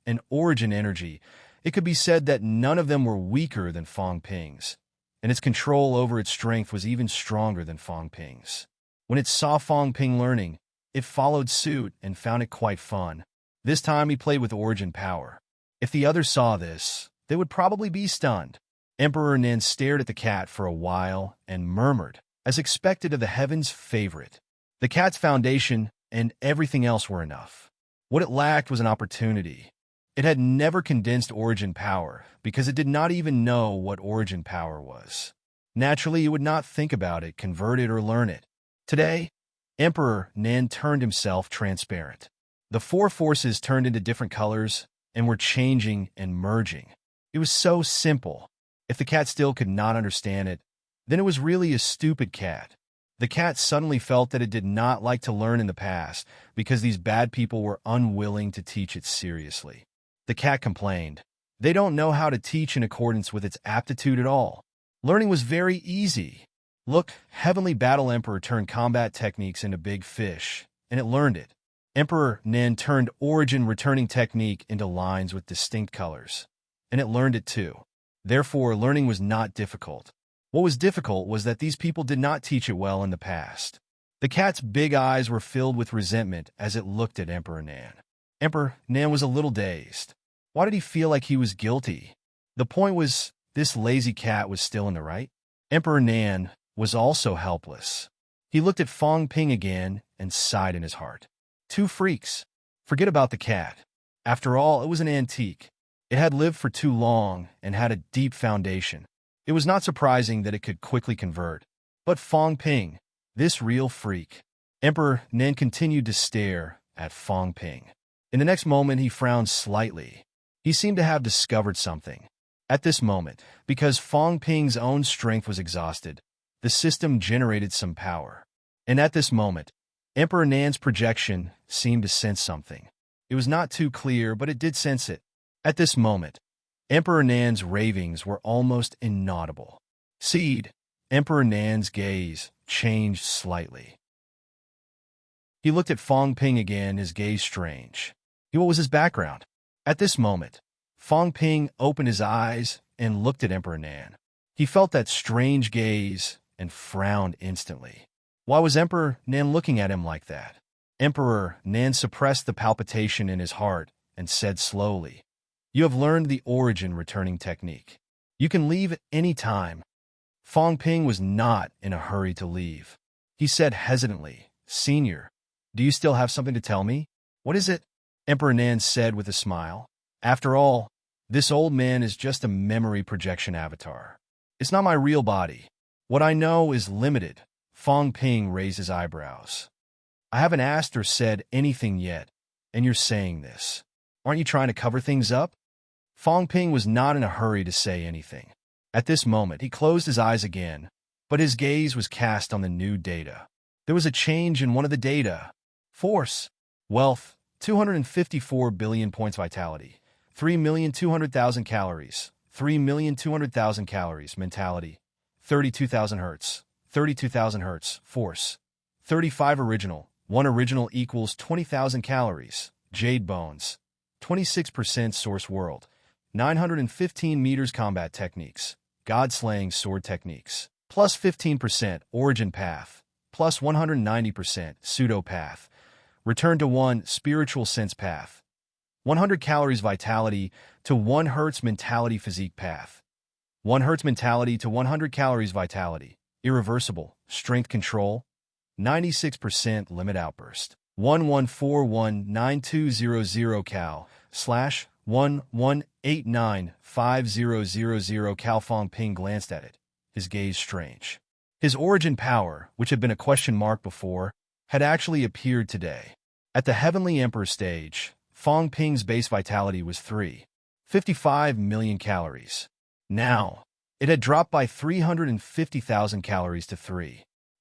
and origin energy, it could be said that none of them were weaker than Fong Ping's, and its control over its strength was even stronger than Fong Ping's. When it saw Fong Ping learning, it followed suit and found it quite fun. This time he played with origin power. If the others saw this, they would probably be stunned. Emperor Nan stared at the cat for a while and murmured, as expected of the heaven's favorite. The cat's foundation and everything else were enough. What it lacked was an opportunity. It had never condensed origin power because it did not even know what origin power was. Naturally, it would not think about it, convert it, or learn it. Today, Emperor Nan turned himself transparent. The 4 forces turned into different colors and were changing and merging. It was so simple. If the cat still could not understand it, then it was really a stupid cat. The cat suddenly felt that it did not like to learn in the past because these bad people were unwilling to teach it seriously. The cat complained, "They don't know how to teach in accordance with its aptitude at all. Learning was very easy. Look, Heavenly Battle Emperor turned combat techniques into big fish, and it learned it. Emperor Nan turned origin returning technique into lines with distinct colors, and it learned it too. Therefore, learning was not difficult. What was difficult was that these people did not teach it well in the past." The cat's big eyes were filled with resentment as it looked at Emperor Nan. Emperor Nan was a little dazed. Why did he feel like he was guilty? The point was this lazy cat was still in the right. Emperor Nan was also helpless. He looked at Fong Ping again and sighed in his heart. Two freaks. Forget about the cat. After all, it was an antique. It had lived for too long and had a deep foundation. It was not surprising that it could quickly convert. But Fong Ping, this real freak. Emperor Nan continued to stare at Fong Ping. In the next moment, he frowned slightly. He seemed to have discovered something. At this moment, because Fong Ping's own strength was exhausted, the system generated some power. And at this moment, Emperor Nan's projection seemed to sense something. It was not too clear, but it did sense it. At this moment, Emperor Nan's ravings were almost inaudible. Seed. Emperor Nan's gaze changed slightly. He looked at Fong Ping again, his gaze strange. What was his background? At this moment, Fong Ping opened his eyes and looked at Emperor Nan. He felt that strange gaze and frowned instantly. Why was Emperor Nan looking at him like that? Emperor Nan suppressed the palpitation in his heart and said slowly, "You have learned the origin returning technique. You can leave at any time." Fong Ping was not in a hurry to leave. He said hesitantly, "Senior, do you still have something to tell me?" "What is it?" Emperor Nan said with a smile. "After all, this old man is just a memory projection avatar. It's not my real body. What I know is limited." Fong Ping raised his eyebrows. "I haven't asked or said anything yet, and you're saying this. Aren't you trying to cover things up?" Fong Ping was not in a hurry to say anything. At this moment, he closed his eyes again, but his gaze was cast on the new data. There was a change in one of the data. Force, wealth, 254 billion points vitality, 3,200,000 calories, 3,200,000 calories, mentality, 32,000 hertz, 32,000 hertz, force, 35 original, 1 original equals 20,000 calories, jade bones, 26% source world, 915 meters combat techniques, god-slaying sword techniques, plus 15% origin path, plus 190% pseudo path, return to 1 spiritual sense path, 100 calories vitality to 1 hertz mentality physique path, 1 hertz mentality to 100 calories vitality, irreversible, strength control, 96% limit outburst, 11419200 cal, slash 11895000 cal. Fong Ping glanced at it, his gaze strange. His origin power, which had been a question mark before, had actually appeared today. At the Heavenly Emperor stage, Fong Ping's base vitality was 355 million calories. Now, it had dropped by 350,000 calories to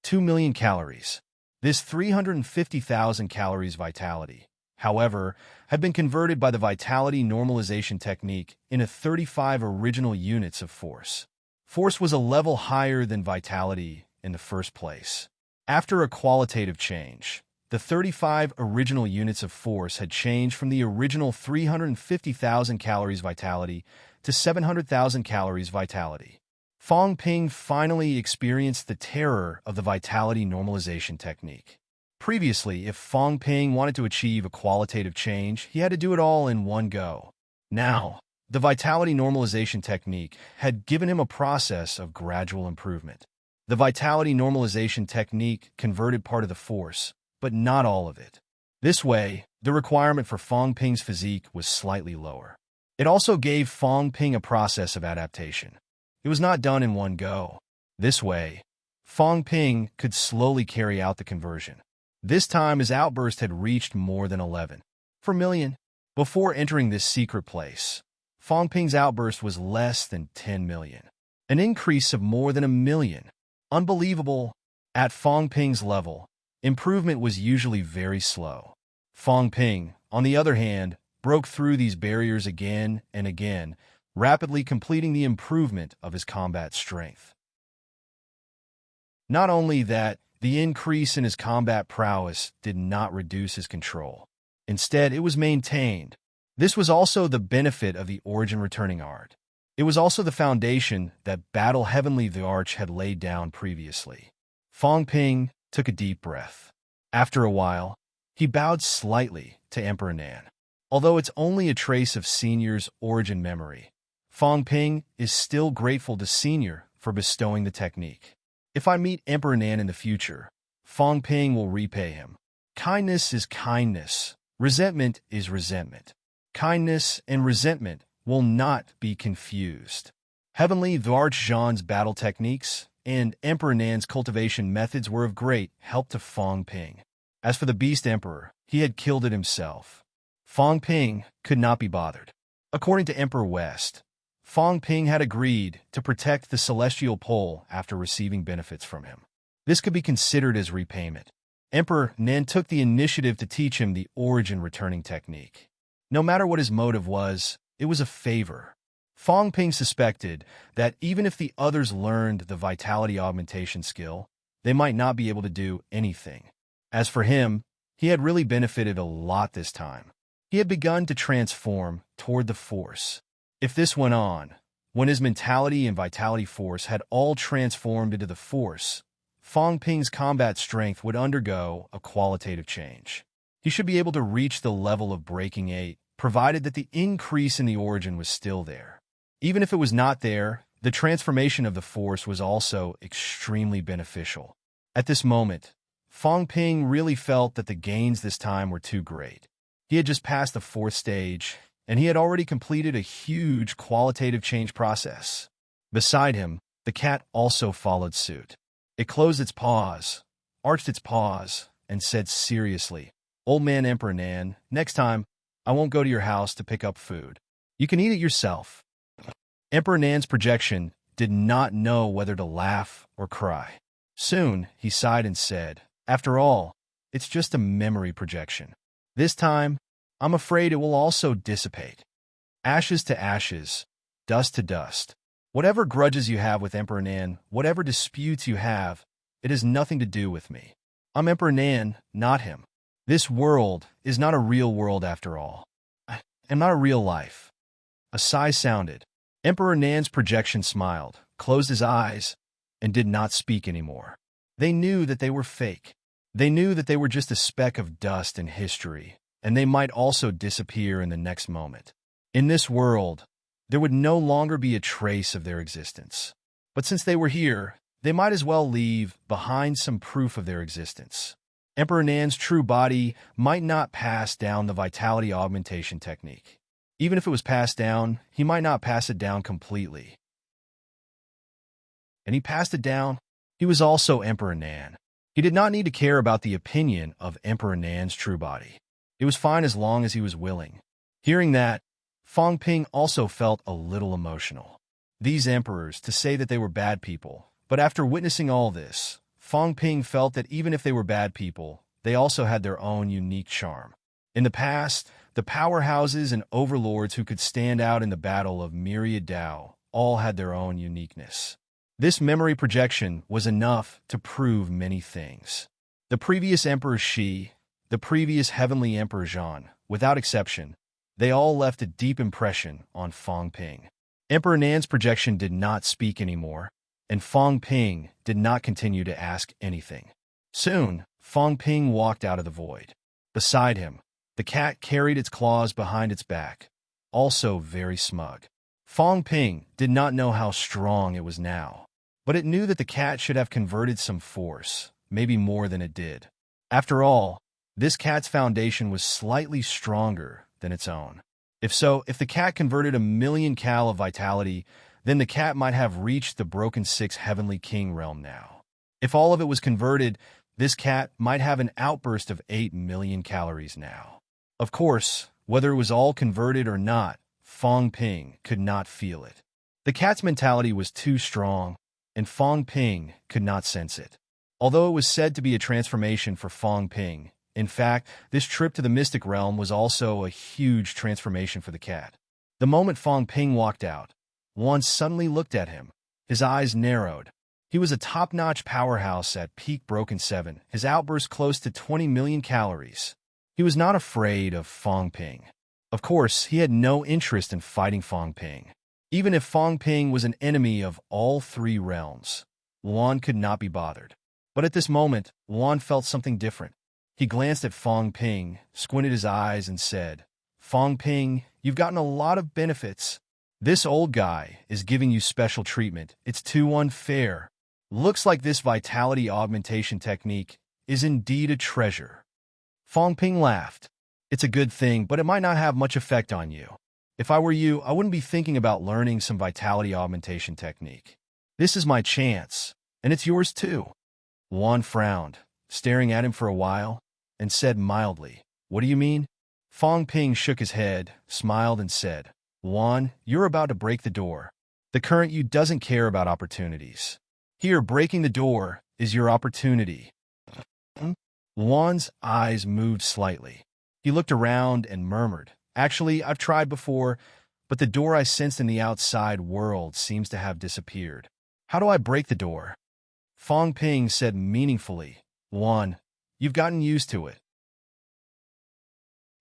2 million calories. This 350,000 calories vitality, however, had been converted by the vitality normalization technique into 35 original units of force. Force was a level higher than vitality in the first place. After a qualitative change, the 35 original units of force had changed from the original 350,000 calories vitality to 700,000 calories vitality. Fong Ping finally experienced the terror of the vitality normalization technique. Previously, if Fong Ping wanted to achieve a qualitative change, he had to do it all in one go. Now, the vitality normalization technique had given him a process of gradual improvement. The vitality normalization technique converted part of the force, but not all of it. This way, the requirement for Fong Ping's physique was slightly lower. It also gave Fong Ping a process of adaptation. It was not done in one go. This way, Fong Ping could slowly carry out the conversion. This time his outburst had reached more than 11 per million. Before entering this secret place, Fong Ping's outburst was less than 10 million. An increase of more than 1 million. Unbelievable. At Fong Ping's level, improvement was usually very slow. Fong Ping, on the other hand, broke through these barriers again and again, rapidly completing the improvement of his combat strength. Not only that, the increase in his combat prowess did not reduce his control. Instead, it was maintained. This was also the benefit of the origin returning art. It was also the foundation that Battle Heavenly the Arch had laid down previously. Fong Ping took a deep breath. After a while, he bowed slightly to Emperor Nan. Although it's only a trace of Senior's origin memory, Fong Ping is still grateful to Senior for bestowing the technique. If I meet Emperor Nan in the future, Fong Ping will repay him. Kindness is kindness. Resentment is resentment. Kindness and resentment will not be confused. Heavenly Zhan's battle techniques and Emperor Nan's cultivation methods were of great help to Fong Ping. As for the Beast Emperor, he had killed it himself. Fong Ping could not be bothered. According to Emperor West, Fong Ping had agreed to protect the celestial pole after receiving benefits from him. This could be considered as repayment. Emperor Nan took the initiative to teach him the origin returning technique. No matter what his motive was, it was a favor. Fong Ping suspected that even if the others learned the vitality augmentation skill, they might not be able to do anything. As for him, he had really benefited a lot this time. He had begun to transform toward the Force. If this went on, when his mentality and vitality force had all transformed into the Force, Fong Ping's combat strength would undergo a qualitative change. He should be able to reach the level of Breaking 8, provided that the increase in the origin was still there. Even if it was not there, the transformation of the Force was also extremely beneficial. At this moment, Fong Ping really felt that the gains this time were too great. He had just passed the 4th stage, and he had already completed a huge qualitative change process. Beside him, the cat also followed suit. It closed its paws, arched its paws, and said seriously, "Old man Emperor Nan, next time, I won't go to your house to pick up food. You can eat it yourself." Emperor Nan's projection did not know whether to laugh or cry. Soon, he sighed and said, "After all, it's just a memory projection. This time, I'm afraid it will also dissipate. Ashes to ashes, dust to dust. Whatever grudges you have with Emperor Nan, whatever disputes you have, it has nothing to do with me. I'm Emperor Nan, not him. This world is not a real world after all. And not a real life." A sigh sounded. Emperor Nan's projection smiled, closed his eyes, and did not speak anymore. They knew that they were fake. They knew that they were just a speck of dust in history, and they might also disappear in the next moment. In this world, there would no longer be a trace of their existence. But since they were here, they might as well leave behind some proof of their existence. Emperor Nan's true body might not pass down the vitality augmentation technique. Even if it was passed down, he might not pass it down completely. And he passed it down. He was also Emperor Nan. He did not need to care about the opinion of Emperor Nan's true body. It was fine as long as he was willing. Hearing that, Fong Ping also felt a little emotional. These emperors, to say that they were bad people, but after witnessing all this, Fong Ping felt that even if they were bad people, they also had their own unique charm. In the past, the powerhouses and overlords who could stand out in the battle of Myriad Dao all had their own uniqueness. This memory projection was enough to prove many things. The previous Emperor Shi, the previous Heavenly Emperor Zhan, without exception, they all left a deep impression on Fong Ping. Emperor Nan's projection did not speak anymore, and Fong Ping did not continue to ask anything. Soon, Fong Ping walked out of the void. Beside him, the cat carried its claws behind its back, also very smug. Fong Ping did not know how strong it was now, but it knew that the cat should have converted some force, maybe more than it did. After all, this cat's foundation was slightly stronger than its own. If the cat converted 1,000,000 cal of vitality, then the cat might have reached the broken 6 Heavenly King realm now. If all of it was converted, this cat might have an outburst of 8,000,000 calories now. Of course, whether it was all converted or not, Fong Ping could not feel it. The cat's mentality was too strong, and Fong Ping could not sense it. Although it was said to be a transformation for Fong Ping, in fact, this trip to the mystic realm was also a huge transformation for the cat. The moment Fong Ping walked out, Juan suddenly looked at him. His eyes narrowed. He was a top-notch powerhouse at peak Broken 7, his outburst close to 20,000,000 calories. He was not afraid of Fong Ping. Of course, he had no interest in fighting Fong Ping. Even if Fong Ping was an enemy of all 3 realms, Juan could not be bothered. But at this moment, Juan felt something different. He glanced at Fong Ping, squinted his eyes, and said, "Fong Ping, you've gotten a lot of benefits, This old guy is giving you special treatment. It's too unfair. Looks like this vitality augmentation technique is indeed a treasure. Fong Ping laughed. It's a good thing, but it might not have much effect on you. If I were you, I wouldn't be thinking about learning some vitality augmentation technique. This is my chance, and it's yours too. Luan frowned, staring at him for a while, and said mildly, "What do you mean?" Fong Ping shook his head, smiled, and said, "Luan, you're about to break the door. The current you doesn't care about opportunities. Here, breaking the door is your opportunity." Luan's eyes moved slightly. He looked around and murmured, "Actually, I've tried before, but the door I sensed in the outside world seems to have disappeared. How do I break the door?" Fong Ping said meaningfully, "Luan, you've gotten used to it.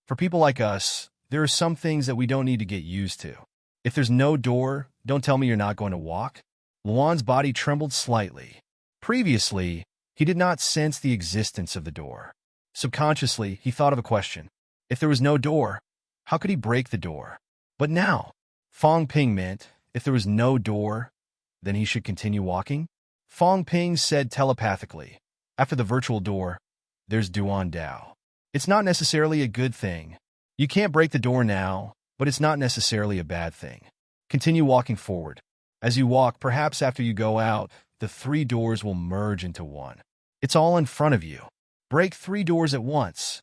For people like us, there are some things that we don't need to get used to. If there's no door, don't tell me you're not going to walk." Luan's body trembled slightly. Previously, he did not sense the existence of the door. Subconsciously, he thought of a question. If there was no door, how could he break the door? But now, Fong Ping meant, if there was no door, then he should continue walking? Fong Ping said telepathically, "After the virtual door, there's Duan Dao. It's not necessarily a good thing. You can't break the door now, but it's not necessarily a bad thing. Continue walking forward. As you walk, perhaps after you go out, the 3 doors will merge into one. It's all in front of you. Break 3 doors at once."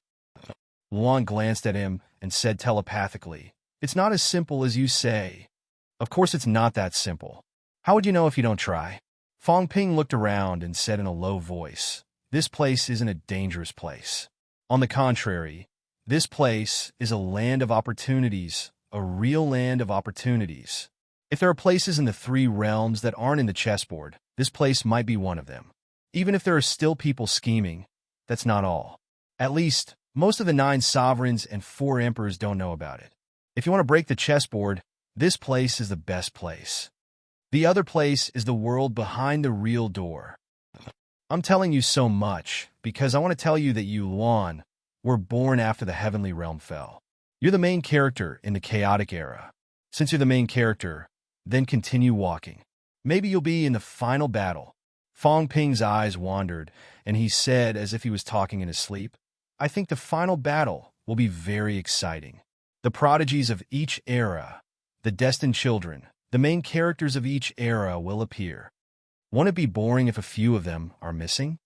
Luan glanced at him and said telepathically, "It's not as simple as you say." "Of course it's not that simple. How would you know if you don't try?" Fong Ping looked around and said in a low voice, "This place isn't a dangerous place. On the contrary, this place is a land of opportunities, a real land of opportunities. If there are places in the 3 realms that aren't in the chessboard, this place might be one of them. Even if there are still people scheming, that's not all. At least, most of the 9 sovereigns and 4 emperors don't know about it. If you want to break the chessboard, this place is the best place. The other place is the world behind the real door. I'm telling you so much because I want to tell you that you, Luan, were born after the heavenly realm fell. You're the main character in the chaotic era. Since you're the main character, then continue walking. Maybe you'll be in the final battle." Fong Ping's eyes wandered, and he said as if he was talking in his sleep, "I think the final battle will be very exciting. The prodigies of each era, the destined children, the main characters of each era will appear. Won't it be boring if a few of them are missing?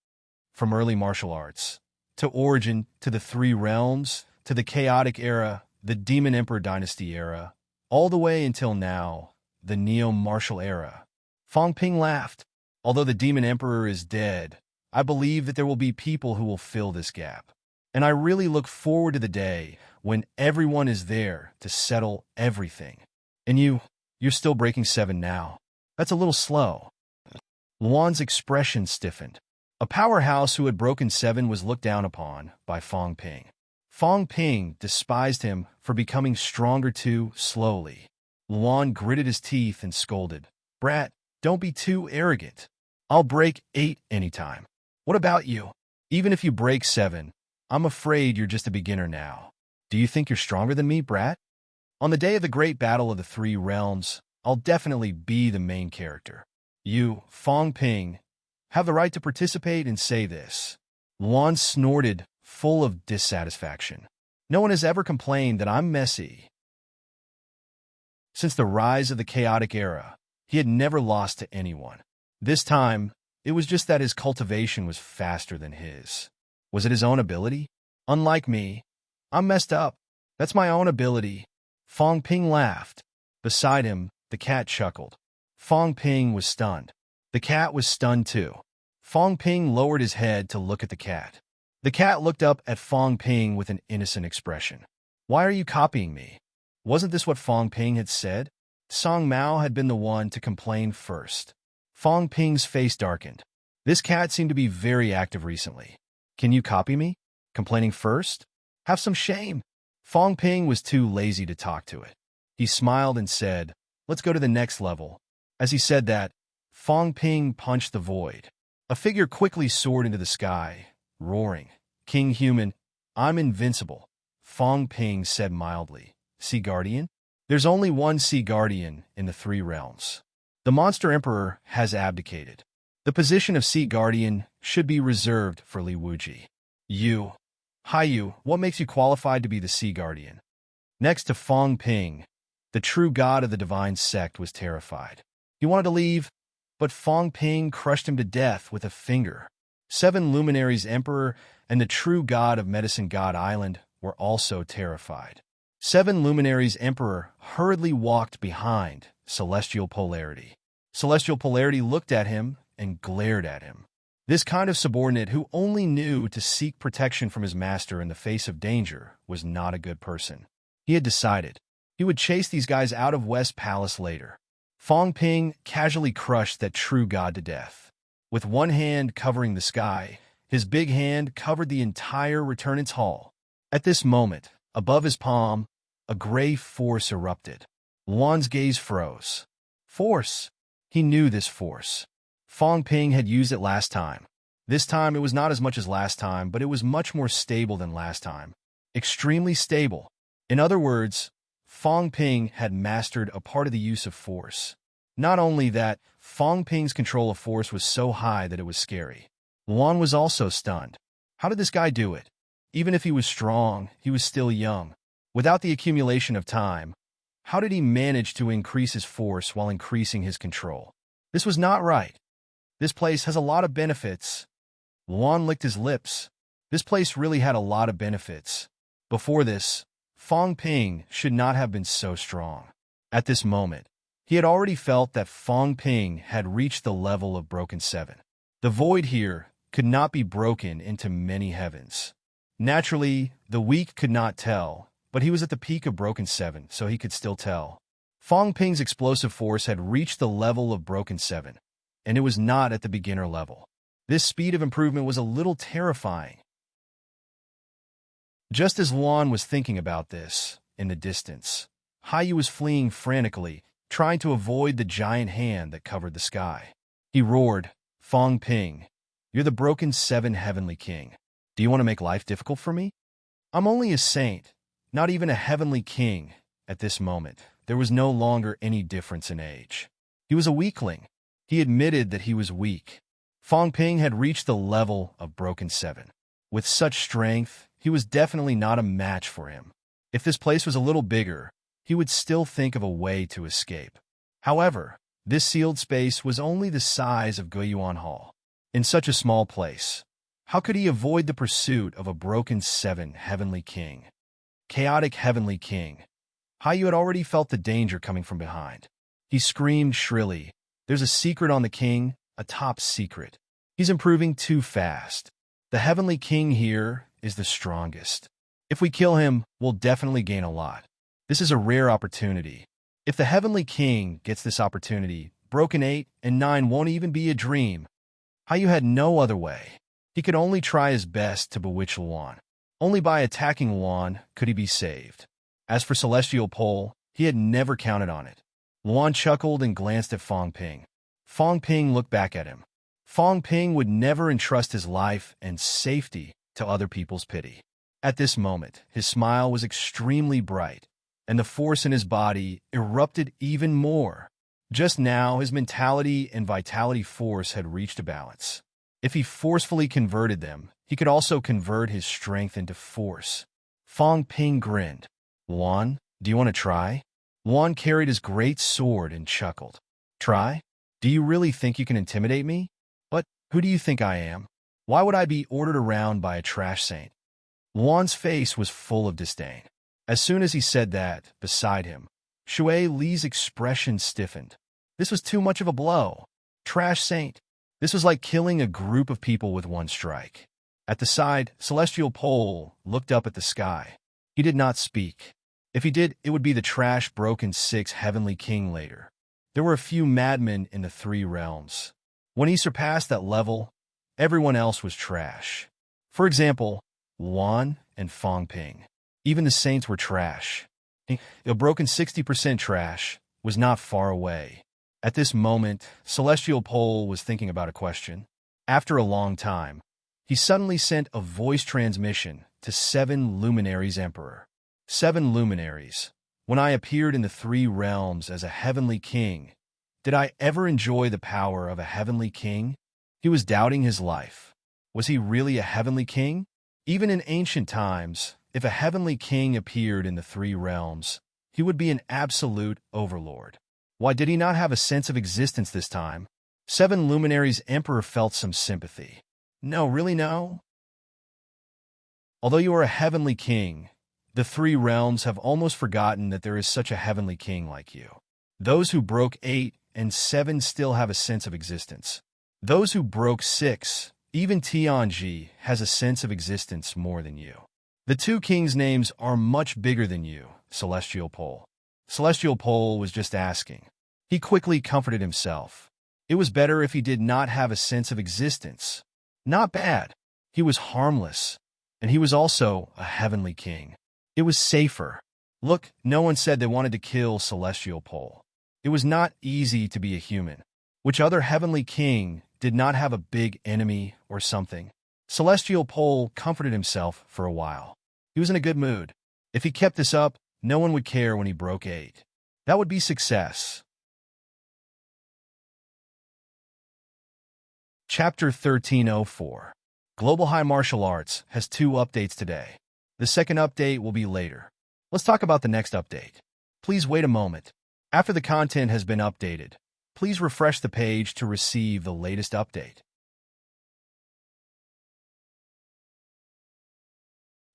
From early martial arts, to Origin, to the 3 realms, to the chaotic era, the Demon Emperor Dynasty era, all the way until now, the Neo-Martial era." Fong Ping laughed. "Although the Demon Emperor is dead, I believe that there will be people who will fill this gap. And I really look forward to the day when everyone is there to settle everything. And you're still breaking 7 now. That's a little slow." Luan's expression stiffened. A powerhouse who had broken 7 was looked down upon by Fong Ping. Fong Ping despised him for becoming stronger too slowly. Luan gritted his teeth and scolded, "Brat, don't be too arrogant. I'll break 8 anytime. What about you? Even if you break 7, I'm afraid you're just a beginner now. Do you think you're stronger than me, brat? On the day of the great battle of the 3 realms, I'll definitely be the main character. You, Fong Ping, have the right to participate and say this." Luan snorted, full of dissatisfaction. "No one has ever complained that I'm messy." Since the rise of the chaotic era, he had never lost to anyone. This time, it was just that his cultivation was faster than his. Was it his own ability? Unlike me, I'm messed up. That's my own ability. Fong Ping laughed. Beside him, the cat chuckled. Fong Ping was stunned. The cat was stunned too. Fong Ping lowered his head to look at the cat. The cat looked up at Fong Ping with an innocent expression. "Why are you copying me?" Wasn't this what Fong Ping had said? Song Mao had been the one to complain first. Fong Ping's face darkened. This cat seemed to be very active recently. "Can you copy me? Complaining first? Have some shame." Fong Ping was too lazy to talk to it. He smiled and said, "Let's go to the next level." As he said that, Fong Ping punched the void. A figure quickly soared into the sky, roaring, "King Human, I'm invincible." Fong Ping said mildly, "See, Guardian? There's only one Sea Guardian in the three realms. The monster emperor has abdicated. The position of Sea Guardian should be reserved for Li Wuji. Yu, what makes you qualified to be the Sea Guardian? Next to Fong Ping, the true god of the divine sect was terrified. He wanted to leave, but Fong Ping crushed him to death with a finger. 7 luminaries emperor and the true god of Medicine God Island were also terrified. 7 luminaries emperor hurriedly walked behind Celestial Polarity. Celestial Polarity looked at him and glared at him. This kind of subordinate who only knew to seek protection from his master in the face of danger was not a good person. He had decided he would chase these guys out of West Palace later. Fong Ping casually crushed that true god to death. With one hand covering the sky, his big hand covered the entire returnant's hall. At this moment, above his palm, a gray force erupted. Luan's gaze froze. Force! He knew this force. Fong Ping had used it last time. This time it was not as much as last time, but it was much more stable than last time. Extremely stable. In other words, Fong Ping had mastered a part of the use of force. Not only that, Fong Ping's control of force was so high that it was scary. Luan was also stunned. How did this guy do it? Even if he was strong, he was still young. Without the accumulation of time, how did he manage to increase his force while increasing his control? This was not right. This place has a lot of benefits. Luan licked his lips. This place really had a lot of benefits. Before this, Fong Ping should not have been so strong. At this moment, he had already felt that Fong Ping had reached the level of Broken 7. The void here could not be broken into many heavens. Naturally, the weak could not tell, but he was at the peak of Broken 7, so he could still tell. Fong Ping's explosive force had reached the level of Broken 7, and it was not at the beginner level. This speed of improvement was a little terrifying. Just as Luan was thinking about this, in the distance, Haiyu was fleeing frantically, trying to avoid the giant hand that covered the sky. He roared, Fong Ping, you're the Broken 7 Heavenly King. Do you want to make life difficult for me? I'm only a saint, not even a heavenly king. At this moment, there was no longer any difference in age. He was a weakling. He admitted that he was weak. Fong Ping had reached the level of Broken 7. With such strength, he was definitely not a match for him. If this place was a little bigger, he would still think of a way to escape. However, this sealed space was only the size of Guiyuan Hall. In such a small place, how could he avoid the pursuit of a Broken 7 Heavenly King? Chaotic Heavenly King. Haiyu had already felt the danger coming from behind. He screamed shrilly, there's a secret on the king, a top secret. He's improving too fast. The Heavenly King here is the strongest. If we kill him, we'll definitely gain a lot. This is a rare opportunity. If the Heavenly King gets this opportunity, Broken 8 and 9 won't even be a dream. Haiyu had no other way. He could only try his best to bewitch Luan. Only by attacking Luan could he be saved. As for Celestial Pole, he had never counted on it. Luan chuckled and glanced at Fong Ping. Fong Ping looked back at him. Fong Ping would never entrust his life and safety to other people's pity. At this moment, his smile was extremely bright, and the force in his body erupted even more. Just now, his mentality and vitality force had reached a balance. If he forcefully converted them, he could also convert his strength into force. Fong Ping grinned. Luan, do you want to try? Luan carried his great sword and chuckled. Try? Do you really think you can intimidate me? But who do you think I am? Why would I be ordered around by a trash saint? Luan's face was full of disdain. As soon as he said that, beside him, Shui Li's expression stiffened. This was too much of a blow. Trash saint. This was like killing a group of people with one strike. At the side, Celestial Pole looked up at the sky. He did not speak. If he did, it would be the trash Broken 6 Heavenly King later. There were a few madmen in the 3 realms. When he surpassed that level, everyone else was trash. For example, Luan and Fong Ping. Even the saints were trash. The Broken 60% trash was not far away. At this moment, Celestial Pole was thinking about a question. After a long time, he suddenly sent a voice transmission to 7 Luminaries Emperor. 7 Luminaries. When I appeared in the three realms as a heavenly king, did I ever enjoy the power of a heavenly king? He was doubting his life. Was he really a heavenly king? Even in ancient times, if a heavenly king appeared in the three realms, he would be an absolute overlord. Why did he not have a sense of existence this time? Seven Luminaries' Emperor felt some sympathy. No, really no? Although you are a heavenly king, the three realms have almost forgotten that there is such a heavenly king like you. Those who broke 8 and 7 still have a sense of existence. Those who broke 6, even Tianji, has a sense of existence more than you. The two kings' names are much bigger than you, Celestial Pole. Celestial Pole was just asking. He quickly comforted himself. It was better if he did not have a sense of existence. Not bad. He was harmless. And he was also a heavenly king. It was safer. Look, no one said they wanted to kill Celestial Pole. It was not easy to be a human. Which other heavenly king did not have a big enemy or something? Celestial Pole comforted himself for a while. He was in a good mood. If he kept this up, no one would care when he broke 8. That would be success. Chapter 1304. Global High Martial Arts has 2 updates today. The second update will be later. Let's talk about the next update. Please wait a moment. After the content has been updated, please refresh the page to receive the latest update.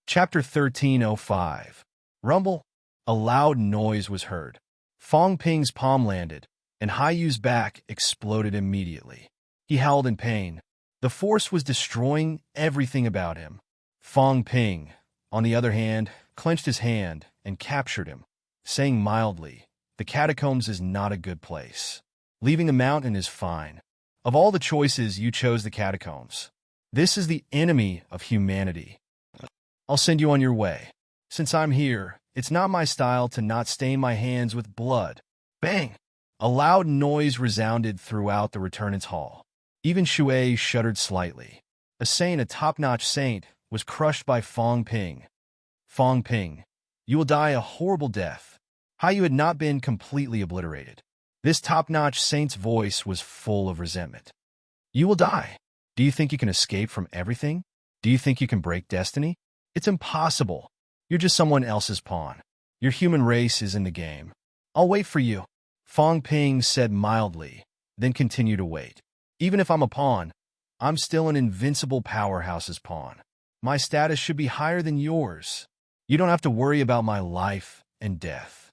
Chapter 1305. Rumble. A loud noise was heard. Fong Ping's palm landed, and Hai Yu's back exploded immediately. He howled in pain. The force was destroying everything about him. Fong Ping, on the other hand, clenched his hand and captured him, saying mildly, "The catacombs is not a good place. Leaving the mountain is fine. Of all the choices, you chose the catacombs. This is the enemy of humanity. I'll send you on your way. Since I'm here, it's not my style to not stain my hands with blood." Bang! A loud noise resounded throughout the returnants' hall. Even Shui shuddered slightly. A top-notch saint, was crushed by Fong Ping. Fong Ping, you will die a horrible death. Hai Yu had not been completely obliterated. This top-notch saint's voice was full of resentment. You will die. Do you think you can escape from everything? Do you think you can break destiny? It's impossible. You're just someone else's pawn. Your human race is in the game. I'll wait for you. Fong Ping said mildly, then continued to wait. Even if I'm a pawn, I'm still an invincible powerhouse's pawn. My status should be higher than yours. You don't have to worry about my life and death.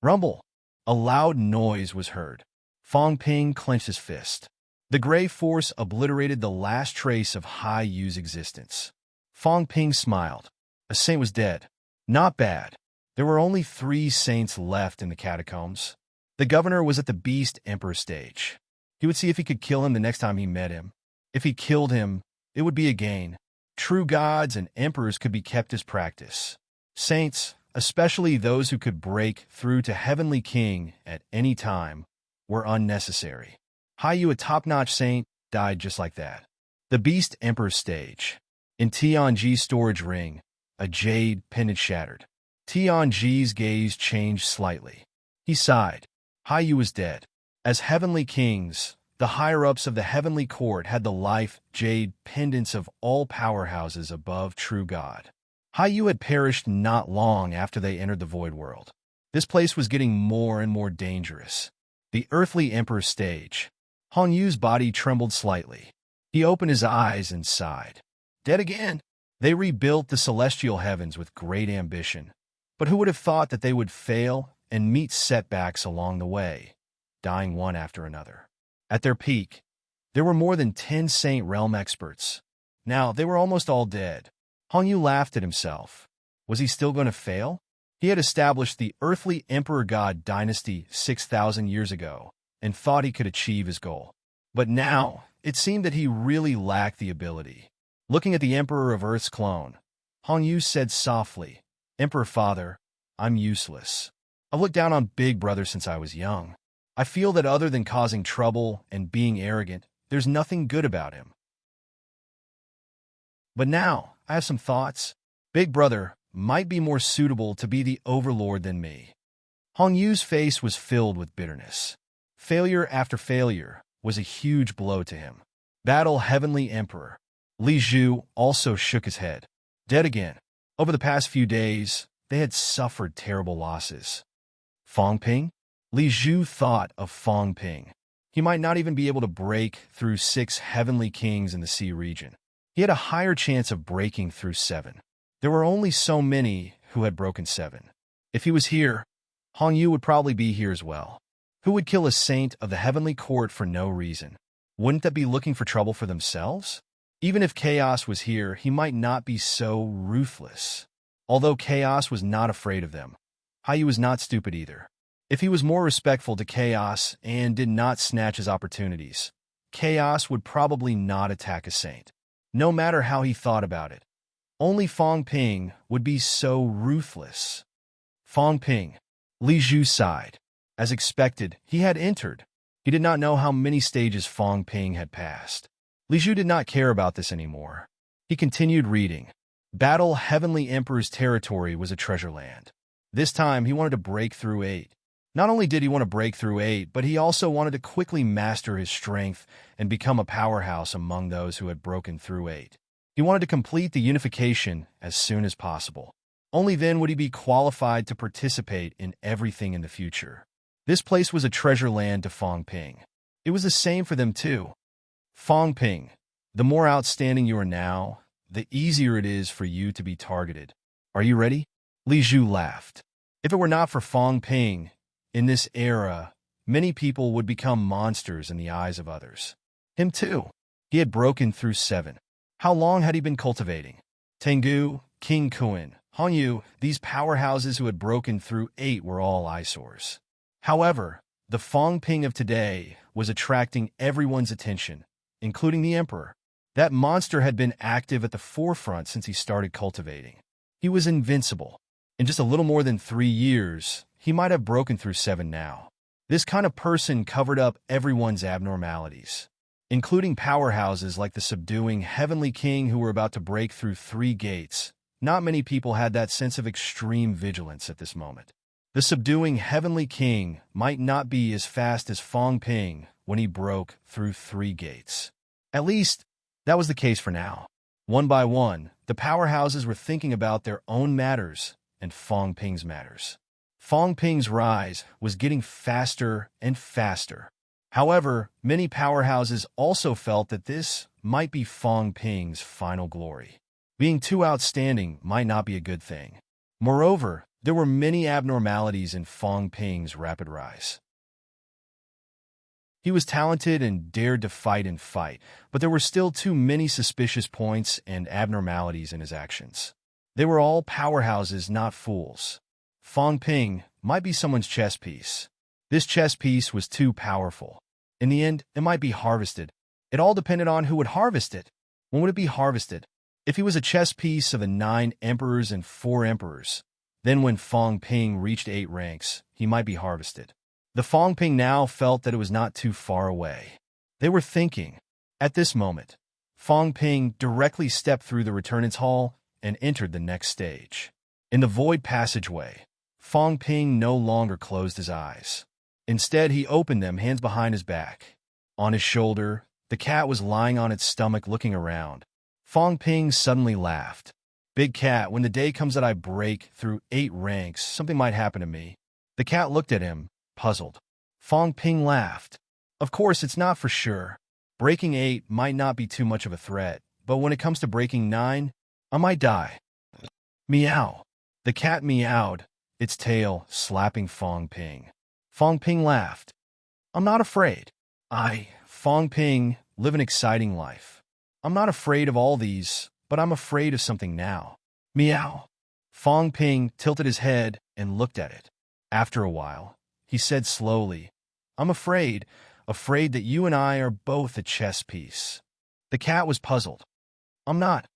Rumble. A loud noise was heard. Fong Ping clenched his fist. The gray force obliterated the last trace of Hai Yu's existence. Fong Ping smiled. A saint was dead. Not bad. There were only 3 saints left in the catacombs. The governor was at the Beast Emperor stage. He would see if he could kill him the next time he met him. If he killed him, it would be a gain. True gods and emperors could be kept as practice. Saints, especially those who could break through to Heavenly King at any time, were unnecessary. Hai Yu, a top-notch saint, died just like that. The Beast Emperor stage. In Tianji's storage ring, a jade pendant shattered. Tianji's gaze changed slightly. He sighed. Hai Yu was dead. As heavenly kings, the higher-ups of the heavenly court had the life jade pendants of all powerhouses above true God. Hai Yu had perished not long after they entered the void world. This place was getting more and more dangerous. The earthly emperor's stage. Hong Yu's body trembled slightly. He opened his eyes and sighed. Dead again? They rebuilt the celestial heavens with great ambition. But who would have thought that they would fail and meet setbacks along the way, dying one after another? At their peak, there were more than 10 Saint Realm experts. Now, they were almost all dead. Hong Yu laughed at himself. Was he still going to fail? He had established the earthly Emperor God dynasty 6,000 years ago and thought he could achieve his goal. But now, it seemed that he really lacked the ability. Looking at the Emperor of Earth's clone, Hong Yu said softly, Emperor Father, I'm useless. I've looked down on Big Brother since I was young. I feel that other than causing trouble and being arrogant, there's nothing good about him. But now, I have some thoughts. Big Brother might be more suitable to be the overlord than me. Hong Yu's face was filled with bitterness. Failure after failure was a huge blow to him. Battle Heavenly Emperor. Li Zhu also shook his head. Dead again. Over the past few days, they had suffered terrible losses. Fong Ping? Li Zhu thought of Fong Ping. He might not even be able to break through 6 heavenly kings in the sea region. He had a higher chance of breaking through 7. There were only so many who had broken 7. If he was here, Hong Yu would probably be here as well. Who would kill a saint of the heavenly court for no reason? Wouldn't that be looking for trouble for themselves? Even if Chaos was here, he might not be so ruthless. Although Chaos was not afraid of them, Yu was not stupid either. If he was more respectful to Chaos and did not snatch his opportunities, Chaos would probably not attack a saint, no matter how he thought about it. Only Fong Ping would be so ruthless. Fong Ping. Li Zhu sighed. As expected, he had entered. He did not know how many stages Fong Ping had passed. Li Zhu did not care about this anymore. He continued reading. Battle Heavenly Emperor's territory was a treasure land. This time, he wanted to break through 8. Not only did he want to break through 8, but he also wanted to quickly master his strength and become a powerhouse among those who had broken through 8. He wanted to complete the unification as soon as possible. Only then would he be qualified to participate in everything in the future. This place was a treasure land to Fong Ping. It was the same for them too. Fong Ping, the more outstanding you are now, the easier it is for you to be targeted. Are you ready? Li Zhu laughed. If it were not for Fong Ping, in this era, many people would become monsters in the eyes of others. Him too. He had broken through 7. How long had he been cultivating? Tengu, King Kuan, Hong Yu, these powerhouses who had broken through 8 were all eyesores. However, the Fong Ping of today was attracting everyone's attention, including the Emperor. That monster had been active at the forefront since he started cultivating. He was invincible. In just a little more than 3 years, he might have broken through 7 now. This kind of person covered up everyone's abnormalities, including powerhouses like the subduing Heavenly King who were about to break through 3 gates. Not many people had that sense of extreme vigilance at this moment. The subduing Heavenly King might not be as fast as Fong Ping when he broke through 3 gates. At least, that was the case for now. One by one, the powerhouses were thinking about their own matters and Fong Ping's matters. Fong Ping's rise was getting faster and faster. However, many powerhouses also felt that this might be Fong Ping's final glory. Being too outstanding might not be a good thing. Moreover, there were many abnormalities in Fong Ping's rapid rise. He was talented and dared to fight and fight, but there were still too many suspicious points and abnormalities in his actions. They were all powerhouses, not fools. Fong Ping might be someone's chess piece. This chess piece was too powerful. In the end, it might be harvested. It all depended on who would harvest it. When would it be harvested? If he was a chess piece of the 9 emperors and 4 emperors, then when Fong Ping reached 8 ranks, he might be harvested. The Fong Ping now felt that it was not too far away. They were thinking. At this moment, Fong Ping directly stepped through the returnance hall and entered the next stage. In the void passageway, Fong Ping no longer closed his eyes. Instead, he opened them, hands behind his back. On his shoulder, the cat was lying on its stomach looking around. Fong Ping suddenly laughed. Big cat, when the day comes that I break through 8 ranks, something might happen to me. The cat looked at him, puzzled. Fong Ping laughed. Of course, it's not for sure. Breaking 8 might not be too much of a threat, but when it comes to breaking 9, I might die. Meow. The cat meowed, its tail slapping Fong Ping. Fong Ping laughed. I'm not afraid. Fong Ping, live an exciting life. I'm not afraid of all these, but I'm afraid of something now. Meow. Fong Ping tilted his head and looked at it. After a while, he said slowly, I'm afraid that you and I are both a chess piece. The cat was puzzled. I'm not.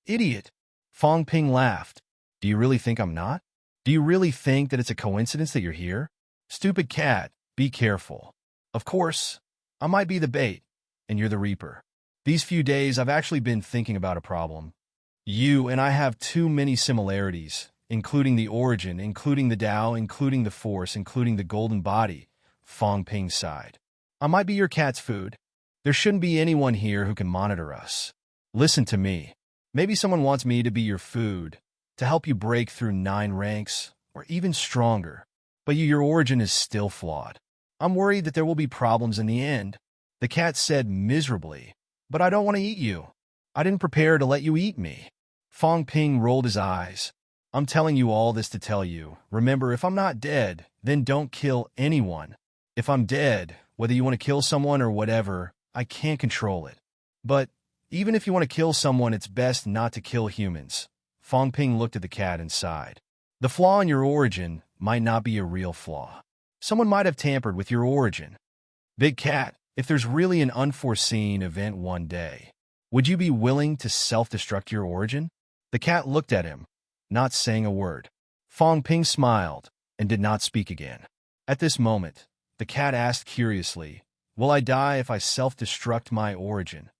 Idiot. Fong Ping laughed. Do you really think I'm not? Do you really think that it's a coincidence that you're here? Stupid cat, be careful. Of course, I might be the bait, and you're the reaper. These few days I've actually been thinking about a problem. You and I have too many similarities, including the origin, including the Tao, including the force, including the golden body, Fong Ping sighed. I might be your cat's food. There shouldn't be anyone here who can monitor us. Listen to me. Maybe someone wants me to be your food, to help you break through 9 ranks, or even stronger. But your origin is still flawed. I'm worried that there will be problems in the end. The cat said miserably, but I don't want to eat you. I didn't prepare to let you eat me. Fong Ping rolled his eyes. I'm telling you all this to tell you. Remember, if I'm not dead, then don't kill anyone. If I'm dead, whether you want to kill someone or whatever, I can't control it. But even if you want to kill someone, it's best not to kill humans. Fong Ping looked at the cat and sighed. The flaw in your origin might not be a real flaw. Someone might have tampered with your origin. Big Cat, if there's really an unforeseen event one day, would you be willing to self-destruct your origin? The cat looked at him, not saying a word. Fong Ping smiled and did not speak again. At this moment, the cat asked curiously, will I die if I self-destruct my origin?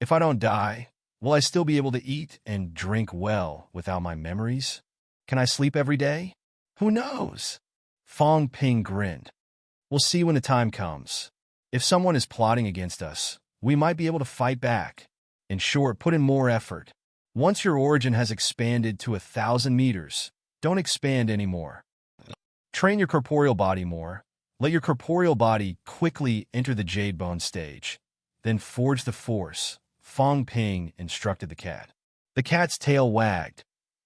If I don't die, will I still be able to eat and drink well without my memories? Can I sleep every day? Who knows? Fong Ping grinned. We'll see when the time comes. If someone is plotting against us, we might be able to fight back. In short, put in more effort. Once your origin has expanded to 1,000 meters, don't expand anymore. Train your corporeal body more. Let your corporeal body quickly enter the jade bone stage. Then forge the force, Fong Ping instructed the cat. The cat's tail wagged,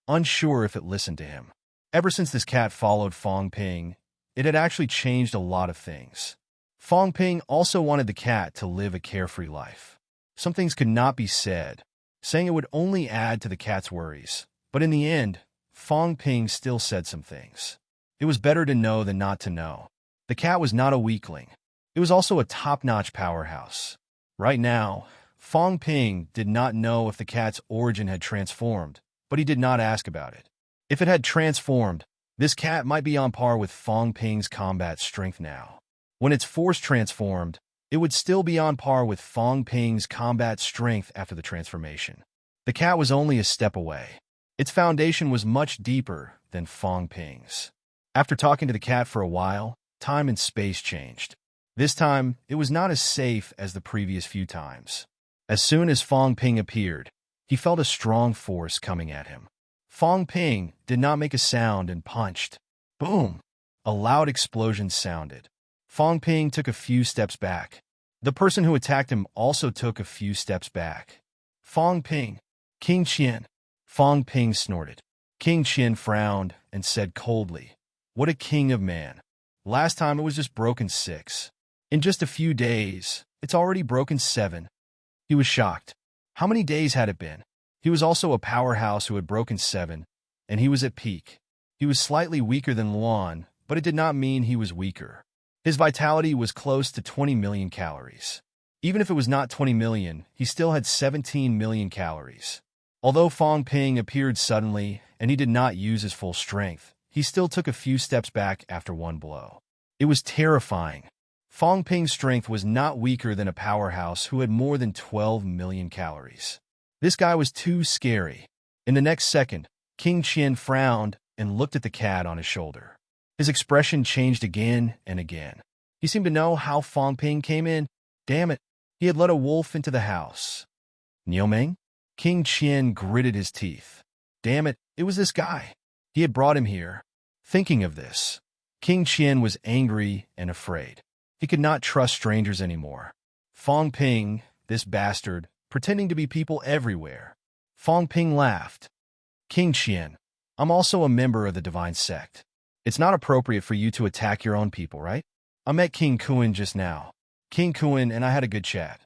unsure if it listened to him. Ever since this cat followed Fong Ping, it had actually changed a lot of things. Fong Ping also wanted the cat to live a carefree life. Some things could not be said, saying it would only add to the cat's worries. But in the end, Fong Ping still said some things. It was better to know than not to know. The cat was not a weakling. It was also a top-notch powerhouse. Right now, Fong Ping did not know if the cat's origin had transformed, but he did not ask about it. If it had transformed, this cat might be on par with Fong Ping's combat strength now. When its force transformed, it would still be on par with Fong Ping's combat strength after the transformation. The cat was only a step away. Its foundation was much deeper than Fong Ping's. After talking to the cat for a while, time and space changed. This time, it was not as safe as the previous few times. As soon as Fong Ping appeared, he felt a strong force coming at him. Fong Ping did not make a sound and punched. Boom! A loud explosion sounded. Fong Ping took a few steps back. The person who attacked him also took a few steps back. Fong Ping, King Qian. Fong Ping snorted. King Qian frowned and said coldly, what a king of man. Last time it was just broken 6. In just a few days, it's already broken 7. He was shocked. How many days had it been? He was also a powerhouse who had broken 7, and he was at peak. He was slightly weaker than Luan, but it did not mean he was weaker. His vitality was close to 20 million calories. Even if it was not 20 million, he still had 17 million calories. Although Fong Ping appeared suddenly, and he did not use his full strength, he still took a few steps back after one blow. It was terrifying. Fong Ping's strength was not weaker than a powerhouse who had more than 12 million calories. This guy was too scary. In the next second, King Qian frowned and looked at the cat on his shoulder. His expression changed again and again. He seemed to know how Fong Ping came in. Damn it, he had let a wolf into the house. Niumeng? King Qian gritted his teeth. Damn it, it was this guy. He had brought him here. Thinking of this, King Qian was angry and afraid. He could not trust strangers anymore. Fong Ping, this bastard, pretending to be people everywhere. Fong Ping laughed. King Qian, I'm also a member of the divine sect. It's not appropriate for you to attack your own people, right? I met King Kuan just now. King Kuan and I had a good chat.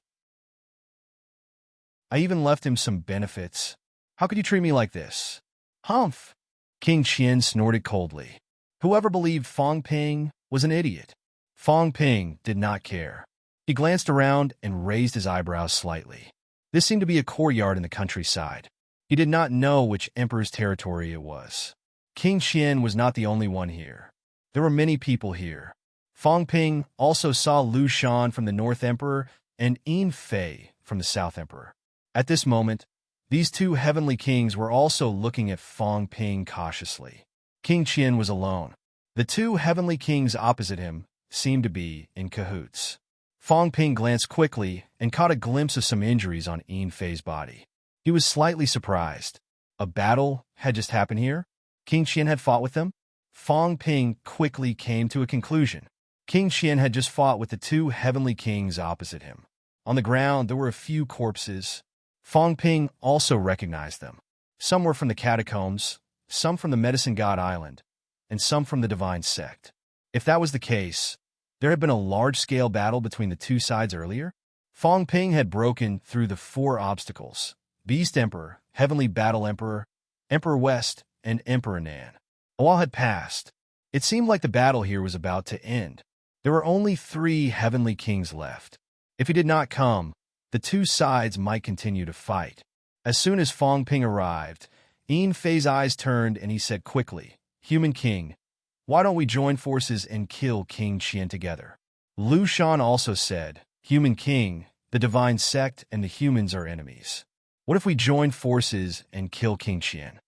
I even left him some benefits. How could you treat me like this? Humph! King Qian snorted coldly. Whoever believed Fong Ping was an idiot. Fong Ping did not care. He glanced around and raised his eyebrows slightly. This seemed to be a courtyard in the countryside. He did not know which emperor's territory it was. King Qian was not the only one here. There were many people here. Fong Ping also saw Lu Shan from the North Emperor and Yin Fei from the South Emperor. At this moment, These two heavenly kings were also looking at Fong Ping cautiously. King Qian was alone. The two heavenly kings opposite him seemed to be in cahoots. Fong Ping glanced quickly and caught a glimpse of some injuries on Yin Fei's body. He was slightly surprised. A battle had just happened here? King Qian had fought with them? Fong Ping quickly came to a conclusion. King Qian had just fought with the two heavenly kings opposite him. On the ground, there were a few corpses. Fong Ping also recognized them. Some were from the catacombs, some from the Medicine God Island, and some from the Divine Sect. If that was the case, there had been a large-scale battle between the two sides earlier. Fong Ping had broken through the 4 obstacles: Beast Emperor, Heavenly Battle Emperor, Emperor West, and Emperor Nan. A while had passed. It seemed like the battle here was about to end. There were only 3 heavenly kings left. If he did not come, the two sides might continue to fight. As soon as Fong Ping arrived, Yin Fei's eyes turned and he said quickly, "Human King, why don't we join forces and kill King Qian together?" Lu Shan also said, "Human King, the Divine Sect and the humans are enemies. What if we join forces and kill King Qian?"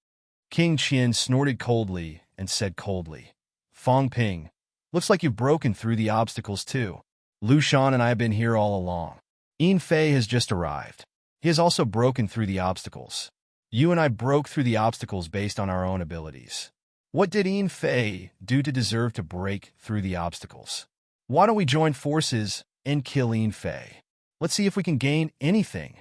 King Qian snorted coldly and said coldly, "Fong Ping, looks like you've broken through the obstacles too. Lu Shan and I have been here all along. Yin Fei has just arrived. He has also broken through the obstacles. You and I broke through the obstacles based on our own abilities. What did Yin Fei do to deserve to break through the obstacles? Why don't we join forces and kill Yin Fei? Let's see if we can gain anything."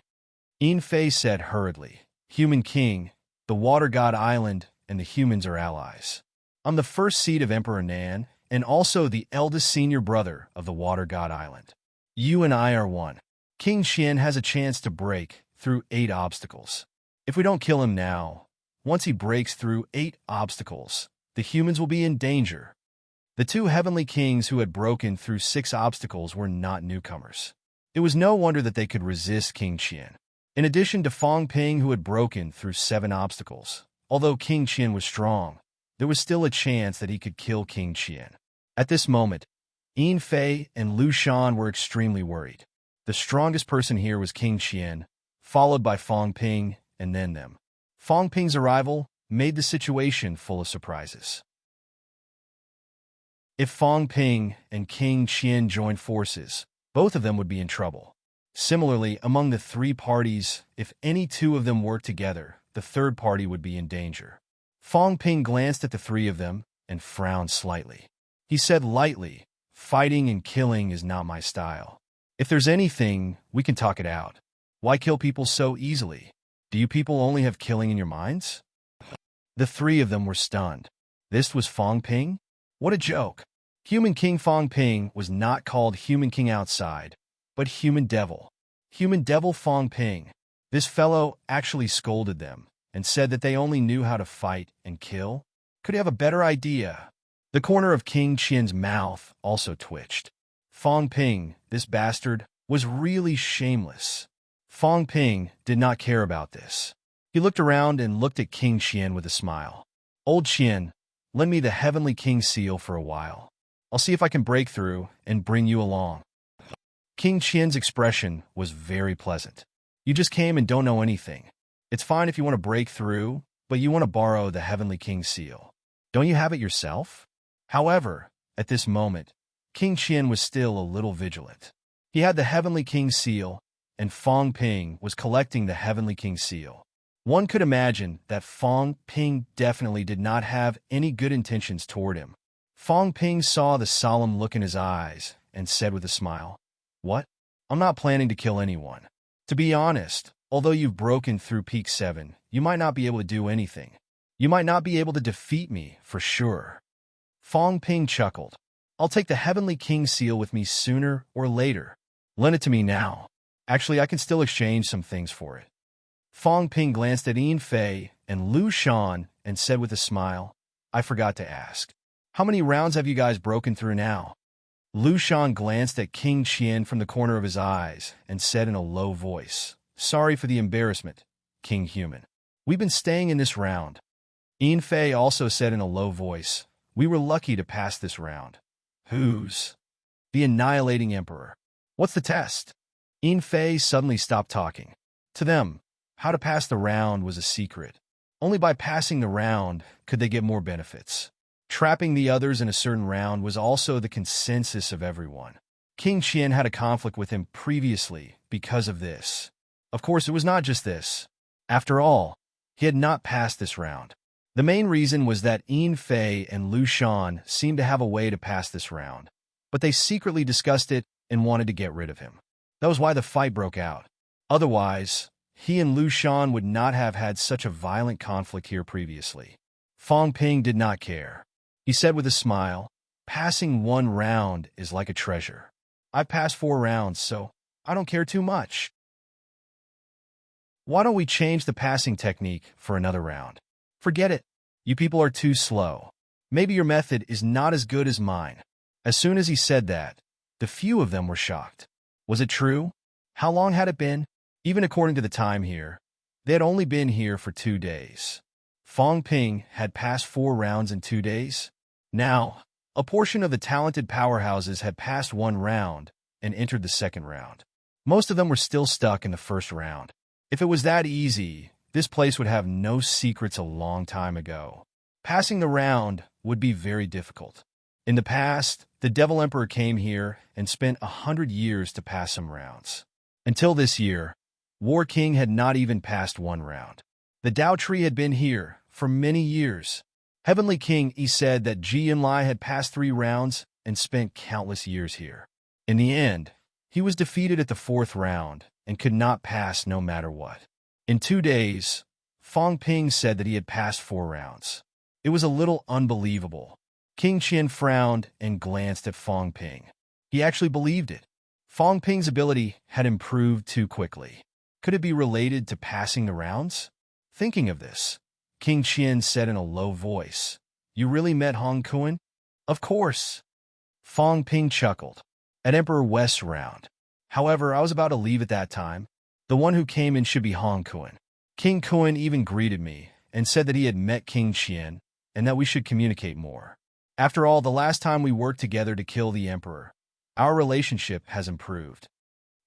Yin Fei said hurriedly, "Human King, the Water God Island and the humans are allies. I'm the first seed of Emperor Nan, and also the eldest senior brother of the Water God Island. You and I are one. King Qian has a chance to break through 8 obstacles. If we don't kill him now, once he breaks through 8 obstacles, the humans will be in danger." The two heavenly kings who had broken through 6 obstacles were not newcomers. It was no wonder that they could resist King Qian. In addition to Fong Ping, who had broken through 7 obstacles, although King Qian was strong, there was still a chance that he could kill King Qian. At this moment, Yin Fei and Lu Shan were extremely worried. The strongest person here was King Qian, followed by Fong Ping, and then them. Fong Ping's arrival made the situation full of surprises. If Fong Ping and King Qian joined forces, both of them would be in trouble. Similarly, among the 3 parties, if any 2 of them worked together, the third party would be in danger. Fong Ping glanced at the 3 of them and frowned slightly. He said lightly, "Fighting and killing is not my style. If there's anything, we can talk it out. Why kill people so easily? Do you people only have killing in your minds?" The 3 of them were stunned. This was Fong Ping? What a joke. Human King Fong Ping was not called Human King outside, but Human Devil. Human Devil Fong Ping. This fellow actually scolded them and said that they only knew how to fight and kill. Could he have a better idea? The corner of King Qian's mouth also twitched. Fong Ping, this bastard, was really shameless. Fong Ping did not care about this. He looked around and looked at King Qian with a smile. "Old Qian, lend me the Heavenly King seal for a while. I'll see if I can break through and bring you along." King Qian's expression was very pleasant. "You just came and don't know anything. It's fine if you want to break through, but you want to borrow the Heavenly King seal. Don't you have it yourself?" However, at this moment, King Qian was still a little vigilant. He had the Heavenly King seal, and Fong Ping was collecting the Heavenly King seal. One could imagine that Fong Ping definitely did not have any good intentions toward him. Fong Ping saw the solemn look in his eyes and said with a smile, "What? I'm not planning to kill anyone. To be honest, although you've broken through Peak 7, you might not be able to do anything. You might not be able to defeat me, for sure." Fong Ping chuckled. "I'll take the Heavenly King seal with me sooner or later. Lend it to me now. Actually, I can still exchange some things for it." Fong Ping glanced at Yin Fei and Lu Shan and said with a smile, "I forgot to ask. How many rounds have you guys broken through now?" Lu Shan glanced at King Qian from the corner of his eyes and said in a low voice, "Sorry for the embarrassment, King Human. We've been staying in this round." Yin Fei also said in a low voice, "We were lucky to pass this round." "Who's?" "The Annihilating Emperor." "What's the test?" Yin Fei suddenly stopped talking. To them, How to pass the round was a secret. Only by passing the round could they get more benefits. Trapping the others in a certain round was also the consensus of everyone. King Qian had a conflict with him previously because of this. Of course, it was not just this. After all, he had not passed this round. The main reason was that Yin Fei and Lu Shan seemed to have a way to pass this round, but they secretly discussed it and wanted to get rid of him. That was why the fight broke out. Otherwise, he and Lu Shan would not have had such a violent conflict here previously. Fong Ping did not care. He said with a smile, "Passing one round is like a treasure. I passed 4 rounds, so I don't care too much. Why don't we change the passing technique for another round? Forget it. You people are too slow. Maybe your method is not as good as mine." As soon as he said that, the few of them were shocked. Was it true? How long had it been? Even according to the time here, they had only been here for 2 days. Fong Ping had passed 4 rounds in 2 days. Now, a portion of the talented powerhouses had passed 1 round and entered the second round. Most of them were still stuck in the first round. If it was that easy, this place would have no secrets a long time ago. Passing the round would be very difficult. In the past, the Devil Emperor came here and spent 100 years to pass some rounds. Until this year, War King had not even passed 1 round. The Dao Tree had been here for many years. Heavenly King Yi said that Ji Yinlai had passed 3 rounds and spent countless years here. In the end, he was defeated at the 4th round and could not pass no matter what. In 2 days, Fong Ping said that he had passed 4 rounds. It was a little unbelievable. King Qian frowned and glanced at Fong Ping. He actually believed it. Fong Ping's ability had improved too quickly. Could it be related to passing the rounds? Thinking of this, King Qian said in a low voice, "You really met Hong Kuan?" "Of course." Fong Ping chuckled. "At Emperor West's round. However, I was about to leave at that time. The one who came in should be Hong Kuan." King Kuan even greeted me and said that he had met King Qian and that we should communicate more. After all, the last time we worked together to kill the Emperor, our relationship has improved.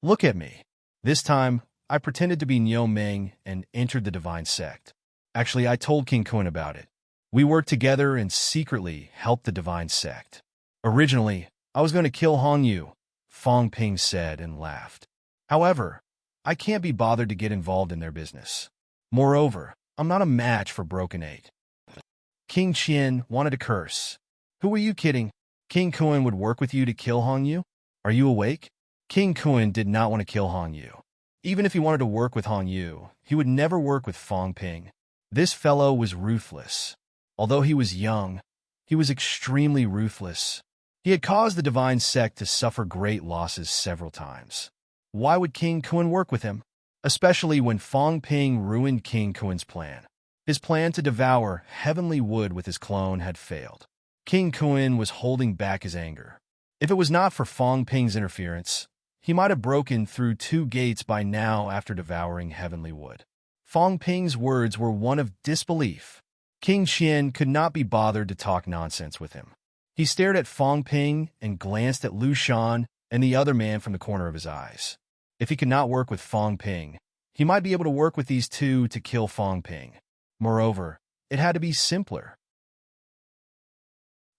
Look at me. This time, I pretended to be Niu Meng and entered the divine sect. Actually, I told King Kuan about it. We worked together and secretly helped the divine sect. Originally, I was going to kill Hong Yu, Fong Ping said and laughed. However, I can't be bothered to get involved in their business. Moreover, I'm not a match for Broken 8. King Qian wanted to curse. "Who are you kidding? King Kuan would work with you to kill Hong Yu? Are you awake?" King Kuan did not want to kill Hong Yu. Even if he wanted to work with Hong Yu, he would never work with Fong Ping. This fellow was ruthless. Although he was young, he was extremely ruthless. He had caused the divine sect to suffer great losses several times. Why would King Kuan work with him? Especially when Fong Ping ruined King Kuan's plan. His plan to devour heavenly wood with his clone had failed. King Kuan was holding back his anger. If it was not for Fong Ping's interference, he might have broken through 2 gates by now after devouring heavenly wood. Fong Ping's words were one of disbelief. King Qian could not be bothered to talk nonsense with him. He stared at Fong Ping and glanced at Lu Shan and the other man from the corner of his eyes. If he could not work with Fong Ping, he might be able to work with these 2 to kill Fong Ping. Moreover, it had to be simpler.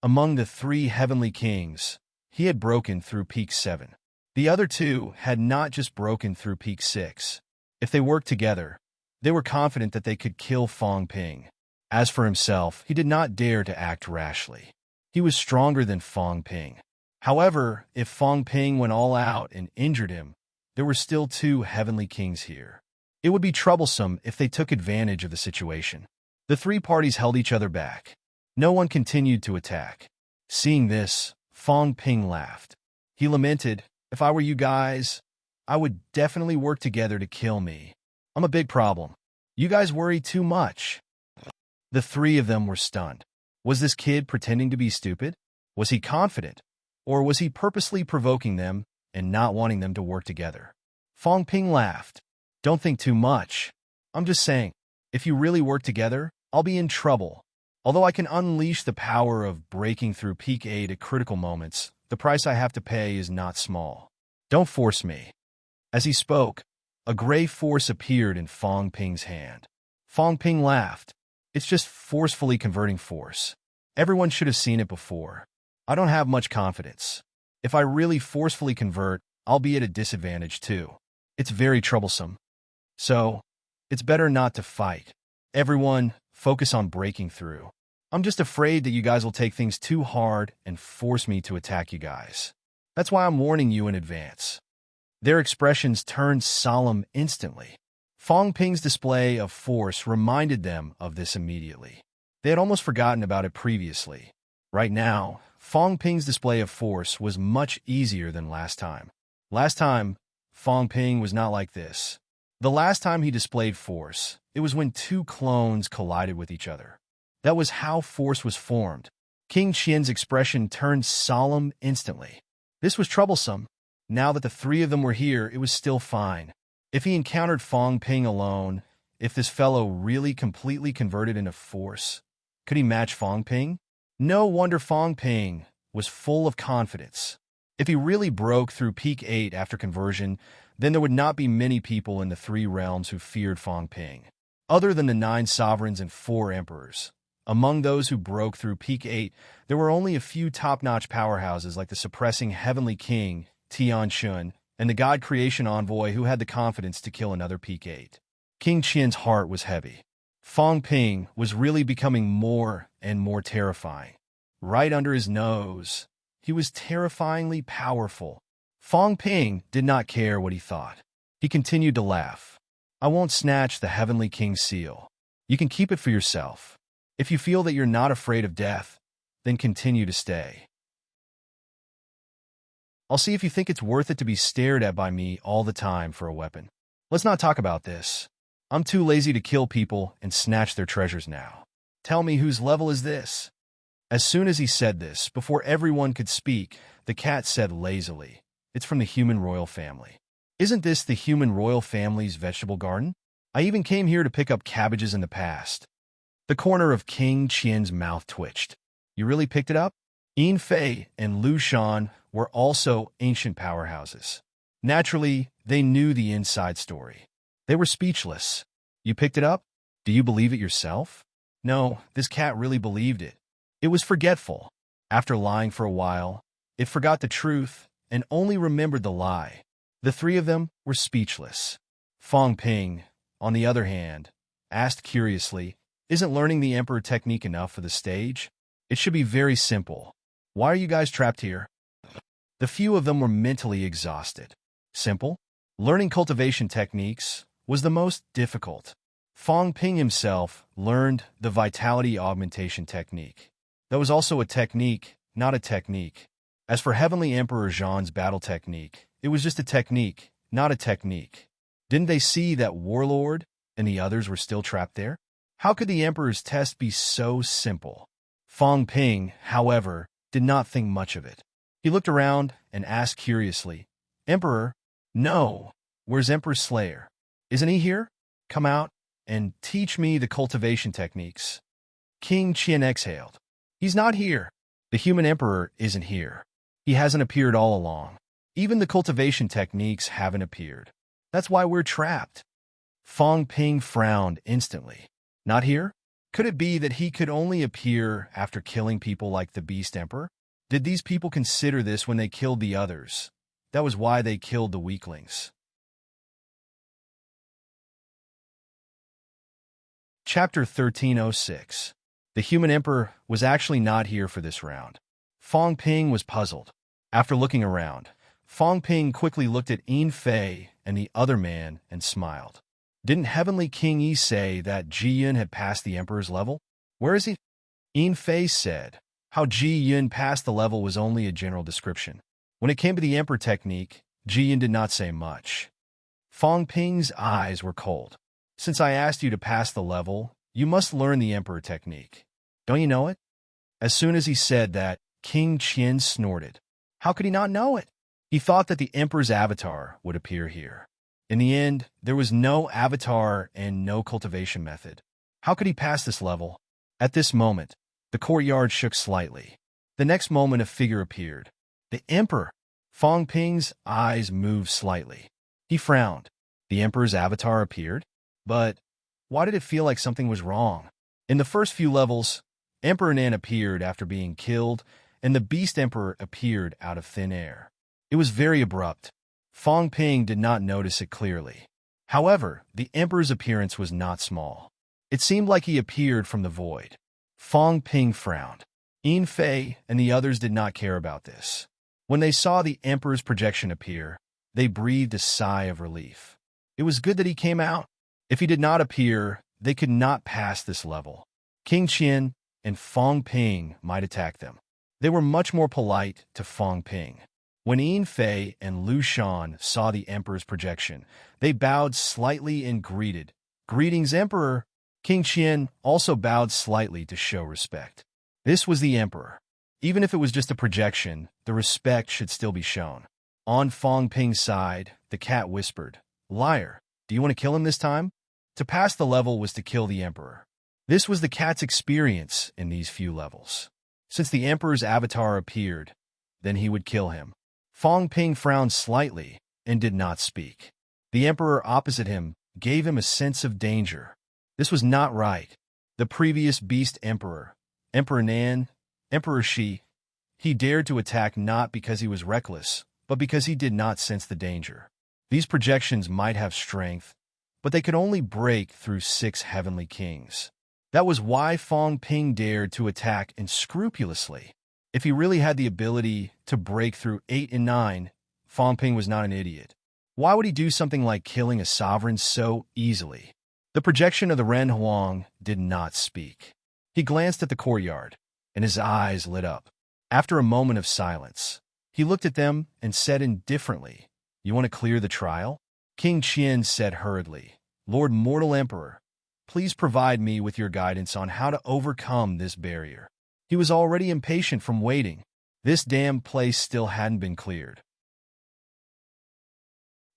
Among the 3 heavenly kings, he had broken through Peak 7. The other 2 had not just broken through Peak 6. If they worked together, they were confident that they could kill Fong Ping. As for himself, he did not dare to act rashly. He was stronger than Fong Ping. However, if Fong Ping went all out and injured him, there were still 2 heavenly kings here. It would be troublesome if they took advantage of the situation. The 3 parties held each other back. No one continued to attack. Seeing this, Fong Ping laughed. He lamented, "If I were you guys, I would definitely work together to kill me. I'm a big problem. You guys worry too much." The 3 of them were stunned. Was this kid pretending to be stupid? Was he confident? Or was he purposely provoking them and not wanting them to work together? Fong Ping laughed. "Don't think too much. I'm just saying, if you really work together, I'll be in trouble. Although I can unleash the power of breaking through Peak 8 at critical moments, the price I have to pay is not small. Don't force me." As he spoke, A gray force appeared in Fong Ping's hand. Fong Ping laughed. It's just forcefully converting force. Everyone should have seen it before. I don't have much confidence. If I really forcefully convert, I'll be at a disadvantage too. It's very troublesome. So, it's better not to fight. Everyone, focus on breaking through. I'm just afraid that you guys will take things too hard and force me to attack you guys. That's why I'm warning you in advance. Their expressions turned solemn instantly. Fong Ping's display of force reminded them of this immediately. They had almost forgotten about it previously. Right now, Fong Ping's display of force was much easier than last time. Last time, Fong Ping was not like this. The last time he displayed force, it was when two clones collided with each other. That was how force was formed. King Qian's expression turned solemn instantly. This was troublesome. Now that the three of them were here, it was still fine. If he encountered Fong Ping alone, if this fellow really completely converted into force, could he match Fong Ping? No wonder Fong Ping was full of confidence. If he really broke through Peak 8 after conversion, then there would not be many people in the three realms who feared Fong Ping. Other than the 9 sovereigns and 4 emperors, among those who broke through Peak 8, there were only a few top-notch powerhouses like the suppressing Heavenly King, Tian Shun, and the God Creation Envoy who had the confidence to kill another Peak 8. King Qian's heart was heavy. Fong Ping was really becoming more and more terrifying. Right under his nose, he was terrifyingly powerful. Fong Ping did not care what he thought. He continued to laugh. I won't snatch the Heavenly King's seal. You can keep it for yourself. If you feel that you're not afraid of death, then continue to stay. I'll see if you think it's worth it to be stared at by me all the time for a weapon. Let's not talk about this. I'm too lazy to kill people and snatch their treasures now. Tell me, whose level is this? As soon as he said this, before everyone could speak, the cat said lazily, It's from the human royal family. Isn't this the human royal family's vegetable garden? I even came here to pick up cabbages in the past. The corner of King Qian's mouth twitched. You really picked it up? Yin Fei and Lu Shan were also ancient powerhouses. Naturally, they knew the inside story. They were speechless. You picked it up? Do you believe it yourself? No, this cat really believed it. It was forgetful. After lying for a while, it forgot the truth and only remembered the lie. The three of them were speechless. Fong Ping, on the other hand, asked curiously, Isn't learning the Emperor technique enough for the stage? It should be very simple. Why are you guys trapped here? The few of them were mentally exhausted. Simple? Learning cultivation techniques was the most difficult. Fong Ping himself learned the vitality augmentation technique. That was also a technique, not a technique. As for Heavenly Emperor Zhan's battle technique, it was just a technique, not a technique. Didn't they see that Warlord and the others were still trapped there? How could the Emperor's test be so simple? Fong Ping, however, did not think much of it. He looked around and asked curiously, Emperor? No. Where's Emperor Slayer? Isn't he here? Come out and teach me the cultivation techniques. King Qian exhaled. He's not here. The human emperor isn't here. He hasn't appeared all along. Even the cultivation techniques haven't appeared. That's why we're trapped. Fong Ping frowned instantly. Not here? Could it be that he could only appear after killing people like the Beast Emperor? Did these people consider this when they killed the others? That was why they killed the weaklings. Chapter 1306. The human emperor was actually not here for this round. Fong Ping was puzzled. After looking around, Fong Ping quickly looked at Yin Fei and the other man and smiled. Didn't Heavenly King Yi say that Ji Yun had passed the emperor's level? Where is he? Yin Fei said. How Ji Yun passed the level was only a general description. When it came to the emperor technique, Ji Yun did not say much. Fong Ping's eyes were cold. Since I asked you to pass the level, you must learn the emperor technique. Don't you know it? As soon as he said that, King Qian snorted. How could he not know it? He thought that the emperor's avatar would appear here. In the end, there was no avatar and no cultivation method. How could he pass this level? At this moment, the courtyard shook slightly. The next moment, a figure appeared. The emperor! Fong Ping's eyes moved slightly. He frowned. The Emperor's avatar appeared. But why did it feel like something was wrong? In the first few levels, Emperor Nan appeared after being killed, and the Beast Emperor appeared out of thin air. It was very abrupt. Fong Ping did not notice it clearly. However, the Emperor's appearance was not small. It seemed like he appeared from the void. Fong Ping frowned. Yin Fei and the others did not care about this. When they saw the Emperor's projection appear, they breathed a sigh of relief. It was good that he came out. If he did not appear, they could not pass this level. King Qian and Fong Ping might attack them. They were much more polite to Fong Ping. When Yin Fei and Lu Shan saw the Emperor's projection, they bowed slightly and greeted. Greetings, Emperor. King Qian also bowed slightly to show respect. This was the Emperor. Even if it was just a projection, the respect should still be shown. On Fong Ping's side, the cat whispered, "Liar, do you want to kill him this time?" To pass the level was to kill the Emperor. This was the cat's experience in these few levels. Since the Emperor's avatar appeared, then he would kill him. Fong Ping frowned slightly and did not speak. The Emperor opposite him gave him a sense of danger. This was not right. The previous Beast Emperor, Emperor Nan, Emperor Shi, he dared to attack not because he was reckless, but because he did not sense the danger. These projections might have strength, but they could only break through 6 heavenly kings. That was why Fong Ping dared to attack unscrupulously. If he really had the ability to break through 8 and 9, Fong Ping was not an idiot. Why would he do something like killing a sovereign so easily? The projection of the Ren Huang did not speak. He glanced at the courtyard, and his eyes lit up. After a moment of silence, he looked at them and said indifferently, "You want to clear the trial?" King Qian said hurriedly, "Lord Mortal Emperor, please provide me with your guidance on how to overcome this barrier." He was already impatient from waiting. This damn place still hadn't been cleared.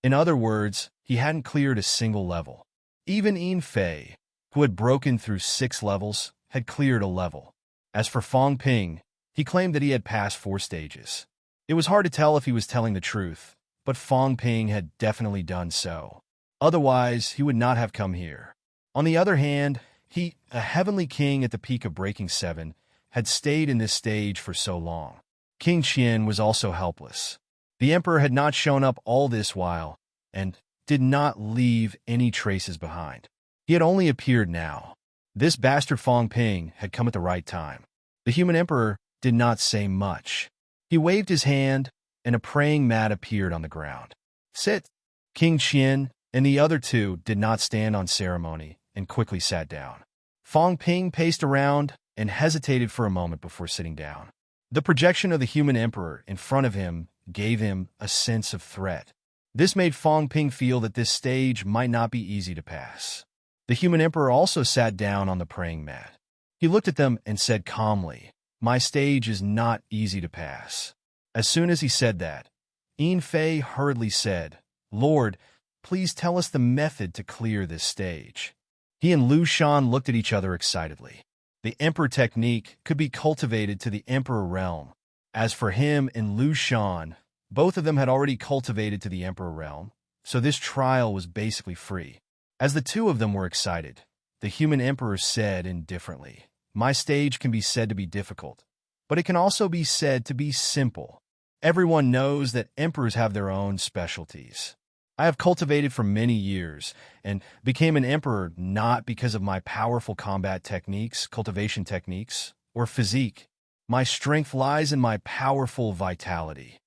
In other words, he hadn't cleared a single level. Even Yin Fei, who had broken through 6 levels, had cleared a level. As for Fong Ping, he claimed that he had passed 4 stages. It was hard to tell if he was telling the truth, but Fong Ping had definitely done so. Otherwise, he would not have come here. On the other hand, he, a heavenly king at the peak of Breaking 7, had stayed in this stage for so long. King Qian was also helpless. The Emperor had not shown up all this while, and did not leave any traces behind. He had only appeared now. This bastard Fong Ping had come at the right time. The human Emperor did not say much. He waved his hand, and a praying mat appeared on the ground. "Sit." King Qian and the other 2 did not stand on ceremony and quickly sat down. Fong Ping paced around and hesitated for a moment before sitting down. The projection of the human Emperor in front of him gave him a sense of threat. This made Fong Ping feel that this stage might not be easy to pass. The human Emperor also sat down on the praying mat. He looked at them and said calmly, "My stage is not easy to pass." As soon as he said that, Yin Fei hurriedly said, "Lord, please tell us the method to clear this stage." He and Lu Shan looked at each other excitedly. The Emperor technique could be cultivated to the Emperor realm. As for him and Lu Shan, both of them had already cultivated to the Emperor realm, so this trial was basically free. As the 2 of them were excited, the human Emperor said indifferently, "My stage can be said to be difficult, but it can also be said to be simple. Everyone knows that emperors have their own specialties. I have cultivated for many years and became an emperor not because of my powerful combat techniques, cultivation techniques, or physique. My strength lies in my powerful vitality."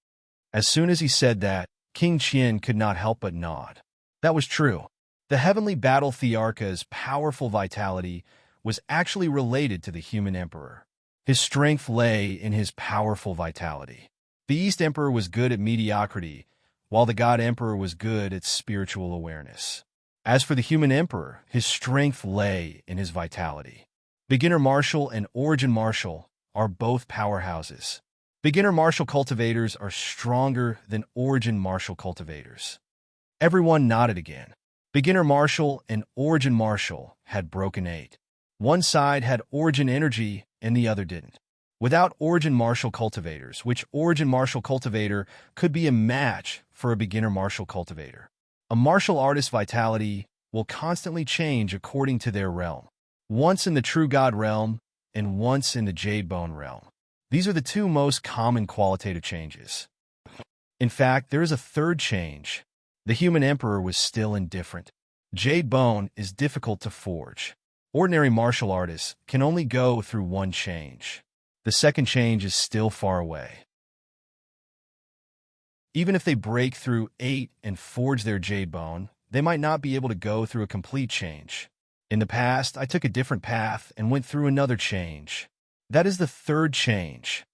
As soon as he said that, King Qian could not help but nod. That was true. The heavenly battle Thearka's powerful vitality was actually related to the human emperor. His strength lay in his powerful vitality. The East Emperor was good at mediocrity, while the God Emperor was good at spiritual awareness. As for the human emperor, his strength lay in his vitality. Beginner martial and origin martial are both powerhouses. Beginner martial cultivators are stronger than origin martial cultivators. Everyone nodded again. Beginner martial and origin martial had broken 8. One side had origin energy and the other didn't. Without origin martial cultivators, which origin martial cultivator could be a match for a beginner martial cultivator? A martial artist's vitality will constantly change according to their realm. Once in the true God realm, and once in the jade bone realm. These are the two most common qualitative changes. In fact, there is a third change. The human emperor was still indifferent. Jade bone is difficult to forge. Ordinary martial artists can only go through one change. The second change is still far away. Even if they break through 8 and forge their jade bone, they might not be able to go through a complete change. In the past, I took a different path and went through another change. That is the third change.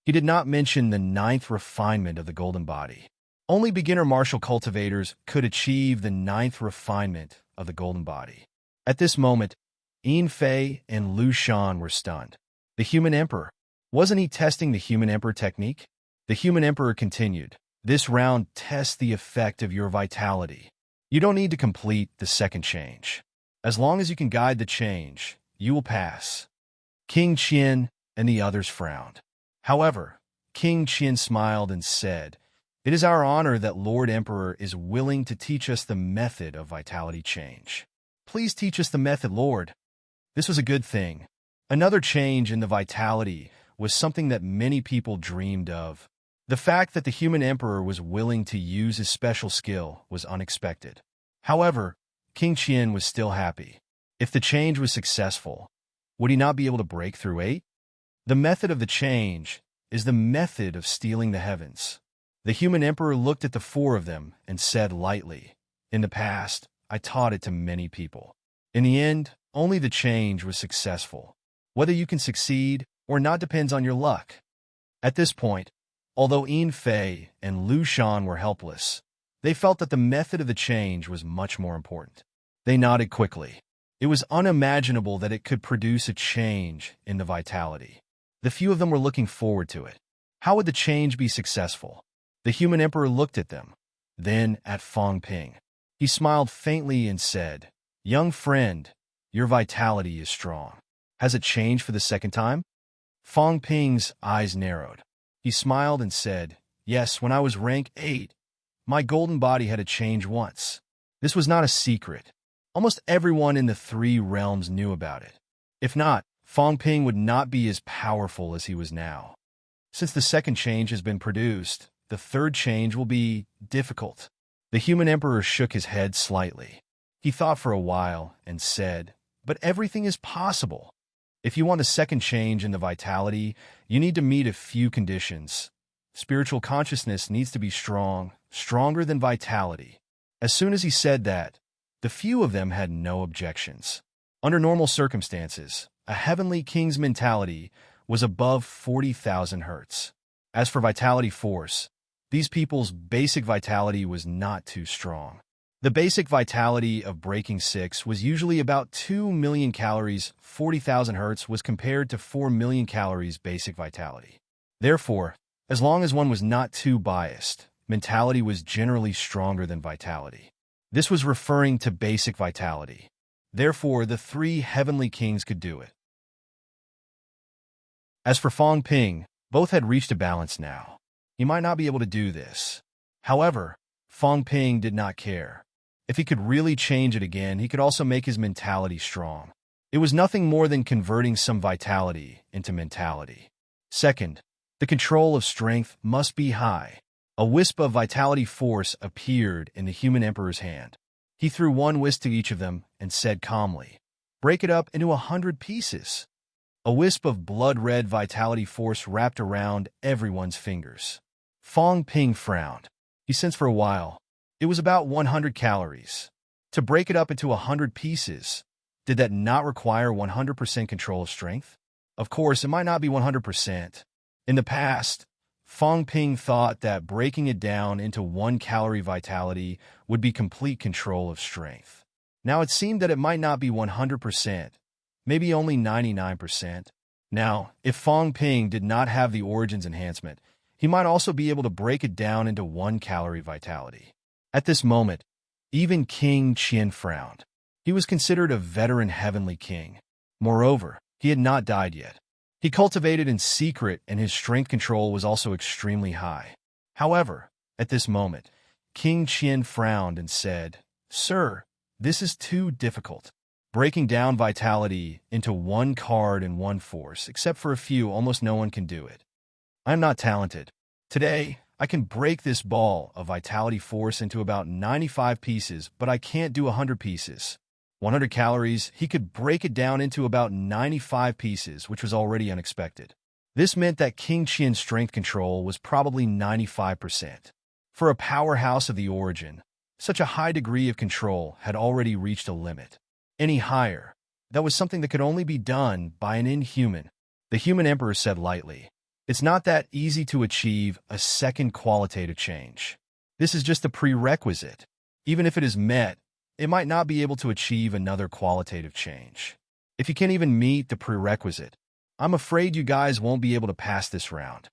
He did not mention the 9th refinement of the golden body. Only beginner martial cultivators could achieve the 9th refinement of the golden body. At this moment, Yin Fei and Lu Shan were stunned. The human emperor. Wasn't he testing the human emperor technique? The human emperor continued. This round tests the effect of your vitality. You don't need to complete the second change. As long as you can guide the change, you will pass. King Qian and the others frowned. However, King Qian smiled and said, "It is our honor that Lord Emperor is willing to teach us the method of vitality change. Please teach us the method, Lord." This was a good thing. Another change in the vitality was something that many people dreamed of. The fact that the human emperor was willing to use his special skill was unexpected. However, King Qian was still happy. If the change was successful, would he not be able to break through 8? The method of the change is the method of stealing the heavens. The human emperor looked at the 4 of them and said lightly, "In the past, I taught it to many people. In the end, only the change was successful. Whether you can succeed or not depends on your luck." At this point, although Yin Fei and Lu Shan were helpless, they felt that the method of the change was much more important. They nodded quickly. It was unimaginable that it could produce a change in the vitality. The few of them were looking forward to it. How would the change be successful? The human emperor looked at them, then at Fang Ping. He smiled faintly and said, "Young friend, your vitality is strong. Has it changed for the second time?" Fang Ping's eyes narrowed. He smiled and said, "Yes, when I was rank 8, my golden body had a change once. This was not a secret. Almost everyone in the 3 realms knew about it. If not, Fang Ping would not be as powerful as he was now. Since the second change has been produced, the third change will be difficult." The human emperor shook his head slightly. He thought for a while and said, "But everything is possible. If you want a second change in the vitality, you need to meet a few conditions. Spiritual consciousness needs to be strong, stronger than vitality." As soon as he said that, the few of them had no objections. Under normal circumstances, a heavenly king's mentality was above 40,000 hertz. As for vitality force, these people's basic vitality was not too strong. The basic vitality of breaking 6 was usually about 2 million calories. 40,000 hertz was compared to 4 million calories basic vitality. Therefore, as long as one was not too biased, mentality was generally stronger than vitality. This was referring to basic vitality. Therefore, the 3 heavenly kings could do it. As for Fang Ping, both had reached a balance now. He might not be able to do this. However, Fang Ping did not care. If he could really change it again, he could also make his mentality strong. It was nothing more than converting some vitality into mentality. Second, the control of strength must be high. A wisp of vitality force appeared in the human emperor's hand. He threw one wisp to each of them and said calmly, "Break it up into 100 pieces." A wisp of blood-red vitality force wrapped around everyone's fingers. Fang Ping frowned. He sensed for a while. It was about 100 calories. To break it up into 100 pieces, did that not require 100% control of strength? Of course, it might not be 100%. In the past, Fang Ping thought that breaking it down into 1-calorie vitality would be complete control of strength. Now it seemed that it might not be 100%, maybe only 99%. Now, if Fang Ping did not have the Origins enhancement, he might also be able to break it down into 1-calorie vitality. At this moment, even King Qian frowned. He was considered a veteran heavenly king. Moreover, he had not died yet. He cultivated in secret and his strength control was also extremely high. However, at this moment, King Qian frowned and said, "Sir, this is too difficult. Breaking down vitality into one card and one force, except for a few, almost no one can do it. I'm not talented. Today, I can break this ball of vitality force into about 95 pieces, but I can't do 100 pieces. 100 calories, he could break it down into about 95 pieces, which was already unexpected. This meant that King Qian's strength control was probably 95%. For a powerhouse of the origin, such a high degree of control had already reached a limit. Any higher, that was something that could only be done by an inhuman. The human emperor said lightly, "It's not that easy to achieve a second qualitative change. This is just a prerequisite. Even if it is met, it might not be able to achieve another qualitative change. If you can't even meet the prerequisite, I'm afraid you guys won't be able to pass this round."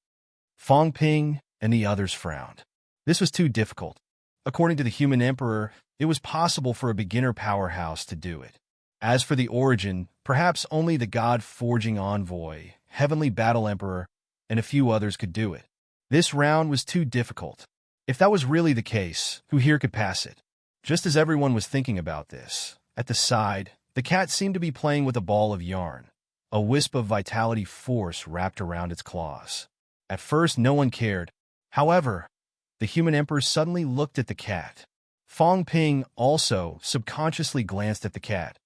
Fong Ping and the others frowned. This was too difficult. According to the human emperor, it was possible for a beginner powerhouse to do it. As for the origin, perhaps only the god-forging envoy, heavenly battle emperor, and a few others could do it. This round was too difficult. If that was really the case, who here could pass it? Just as everyone was thinking about this, at the side, the cat seemed to be playing with a ball of yarn, a wisp of vitality force wrapped around its claws. At first, no one cared. However, the human emperor suddenly looked at the cat. Fong Ping also subconsciously glanced at the cat,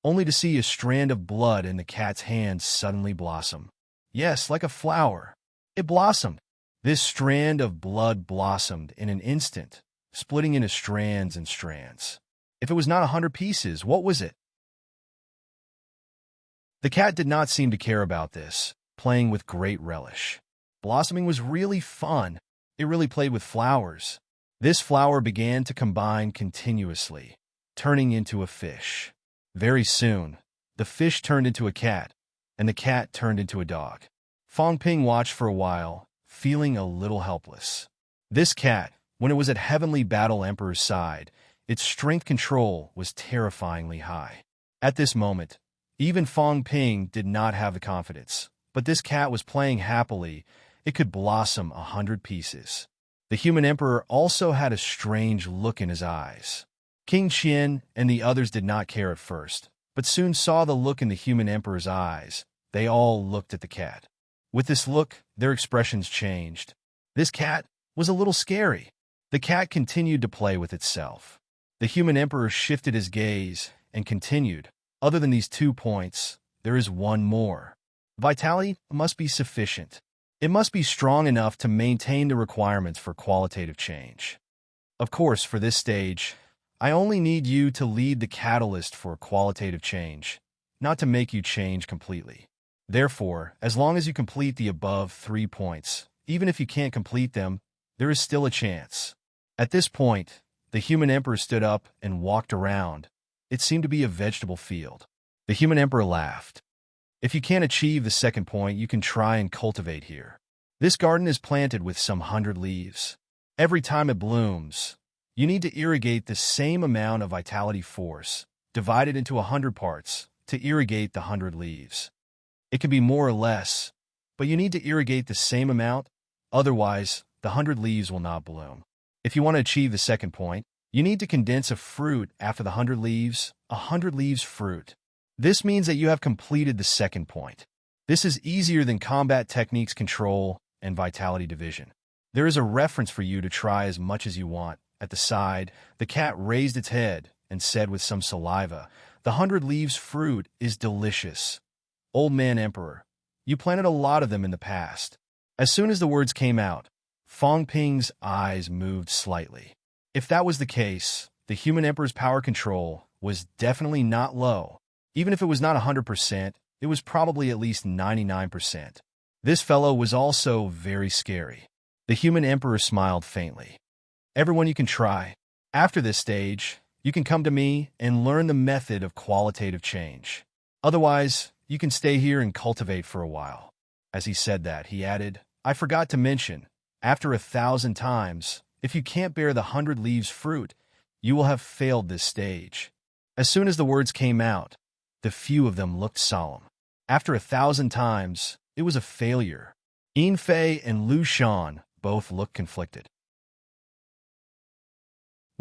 only to see a strand of blood in the cat's hand suddenly blossom. Yes, like a flower. It blossomed. This strand of blood blossomed in an instant, splitting into strands and strands. If it was not 100 pieces, what was it? The cat did not seem to care about this, playing with great relish. Blossoming was really fun. It really played with flowers. This flower began to combine continuously, turning into a fish. Very soon, the fish turned into a cat, and the cat turned into a dog. Fong Ping watched for a while, feeling a little helpless. This cat, when it was at Heavenly Battle Emperor's side, its strength control was terrifyingly high. At this moment, even Fong Ping did not have the confidence, but this cat was playing happily. It could blossom 100 pieces. The human emperor also had a strange look in his eyes. King Qian and the others did not care at first, but soon saw the look in the human emperor's eyes. They all looked at the cat. With this look, their expressions changed. This cat was a little scary. The cat continued to play with itself. The human emperor shifted his gaze and continued, "Other than these 2 points, there is one more. Vitality must be sufficient. It must be strong enough to maintain the requirements for qualitative change. Of course, for this stage, I only need you to lead the catalyst for qualitative change, not to make you change completely. Therefore, as long as you complete the above 3 points, even if you can't complete them, there is still a chance." At this point, the human emperor stood up and walked around. It seemed to be a vegetable field. The human emperor laughed. "If you can't achieve the second point, you can try and cultivate here. This garden is planted with some 100 leaves. Every time it blooms, you need to irrigate the same amount of vitality force, divided into 100 parts, to irrigate the 100 leaves. It can be more or less, but you need to irrigate the same amount, otherwise the 100 leaves will not bloom. If you want to achieve the second point, you need to condense a fruit after the 100 leaves, a 100 leaves fruit. This means that you have completed the second point. This is easier than combat techniques control and vitality division. There is a reference for you to try as much as you want. At the side, the cat raised its head and said with some saliva, "The 100 leaves fruit is delicious. Old man Emperor, you planted a lot of them in the past." As soon as the words came out, Fong Ping's eyes moved slightly. If that was the case, the human emperor's power control was definitely not low. Even if it was not 100%, it was probably at least 99%. This fellow was also very scary. The human emperor smiled faintly. "Everyone, you can try. After this stage, you can come to me and learn the method of qualitative change. Otherwise, you can stay here and cultivate for a while." As he said that, he added, "I forgot to mention, after 1,000 times, if you can't bear the 100 leaves fruit, you will have failed this stage." As soon as the words came out, the few of them looked solemn. After 1,000 times, it was a failure. Yin Fei and Lu Shan both looked conflicted.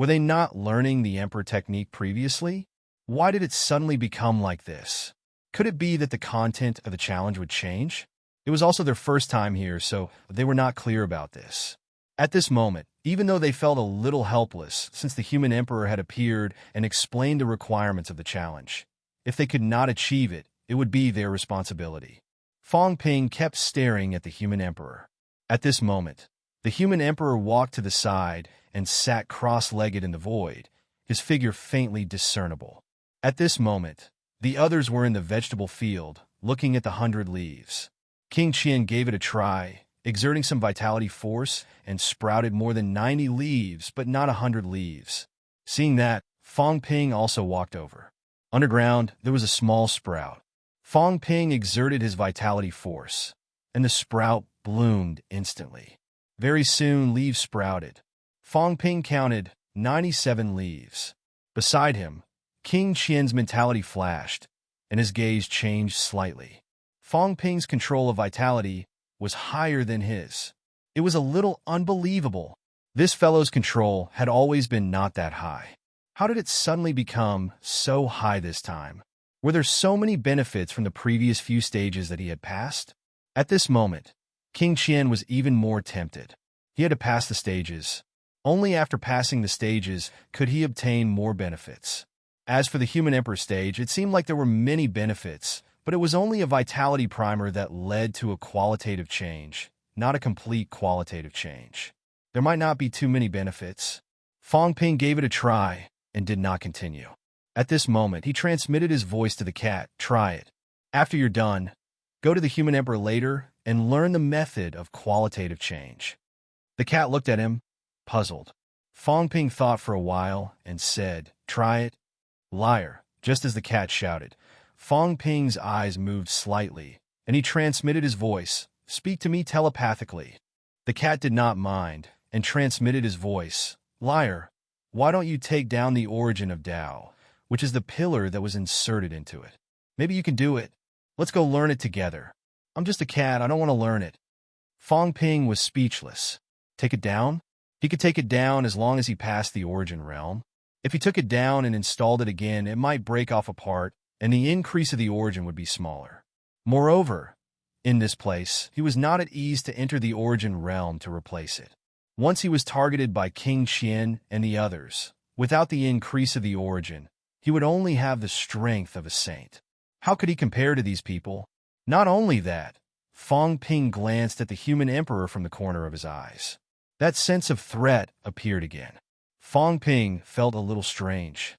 Were they not learning the Emperor technique previously? Why did it suddenly become like this? Could it be that the content of the challenge would change? It was also their first time here, so they were not clear about this. At this moment, even though they felt a little helpless since the human emperor had appeared and explained the requirements of the challenge, if they could not achieve it, it would be their responsibility. Fong Ping kept staring at the human emperor. At this moment, the human emperor walked to the side and sat cross-legged in the void, his figure faintly discernible. At this moment, the others were in the vegetable field, looking at the 100 leaves. King Qian gave it a try, exerting some vitality force, and sprouted more than 90 leaves, but not 100 leaves. Seeing that, Fong Ping also walked over. Underground, there was a small sprout. Fong Ping exerted his vitality force, and the sprout bloomed instantly. Very soon, leaves sprouted. Fong Ping counted 97 leaves. Beside him, King Qian's mentality flashed, and his gaze changed slightly. Fong Ping's control of vitality was higher than his. It was a little unbelievable. This fellow's control had always been not that high. How did it suddenly become so high this time? Were there so many benefits from the previous few stages that he had passed? At this moment, King Qian was even more tempted. He had to pass the stages. Only after passing the stages could he obtain more benefits. As for the Human Emperor stage, it seemed like there were many benefits, but it was only a vitality primer that led to a qualitative change, not a complete qualitative change. There might not be too many benefits. Fong Ping gave it a try and did not continue. At this moment, he transmitted his voice to the cat. Try it. After you're done, go to the Human Emperor later and learn the method of qualitative change. The cat looked at him, puzzled. Fong Ping thought for a while and said, "Try it." "Liar," just as the cat shouted. Fong Ping's eyes moved slightly, and he transmitted his voice, "Speak to me telepathically." The cat did not mind, and transmitted his voice, "Liar, why don't you take down the origin of Tao, which is the pillar that was inserted into it? Maybe you can do it. Let's go learn it together." "I'm just a cat, I don't want to learn it." Fong Ping was speechless. Take it down? He could take it down as long as he passed the origin realm. If he took it down and installed it again, it might break off apart, and the increase of the origin would be smaller. Moreover, in this place, he was not at ease to enter the origin realm to replace it. Once he was targeted by King Qian and the others, without the increase of the origin, he would only have the strength of a saint. How could he compare to these people? Not only that, Fong Ping glanced at the human emperor from the corner of his eyes. That sense of threat appeared again. Fong Ping felt a little strange.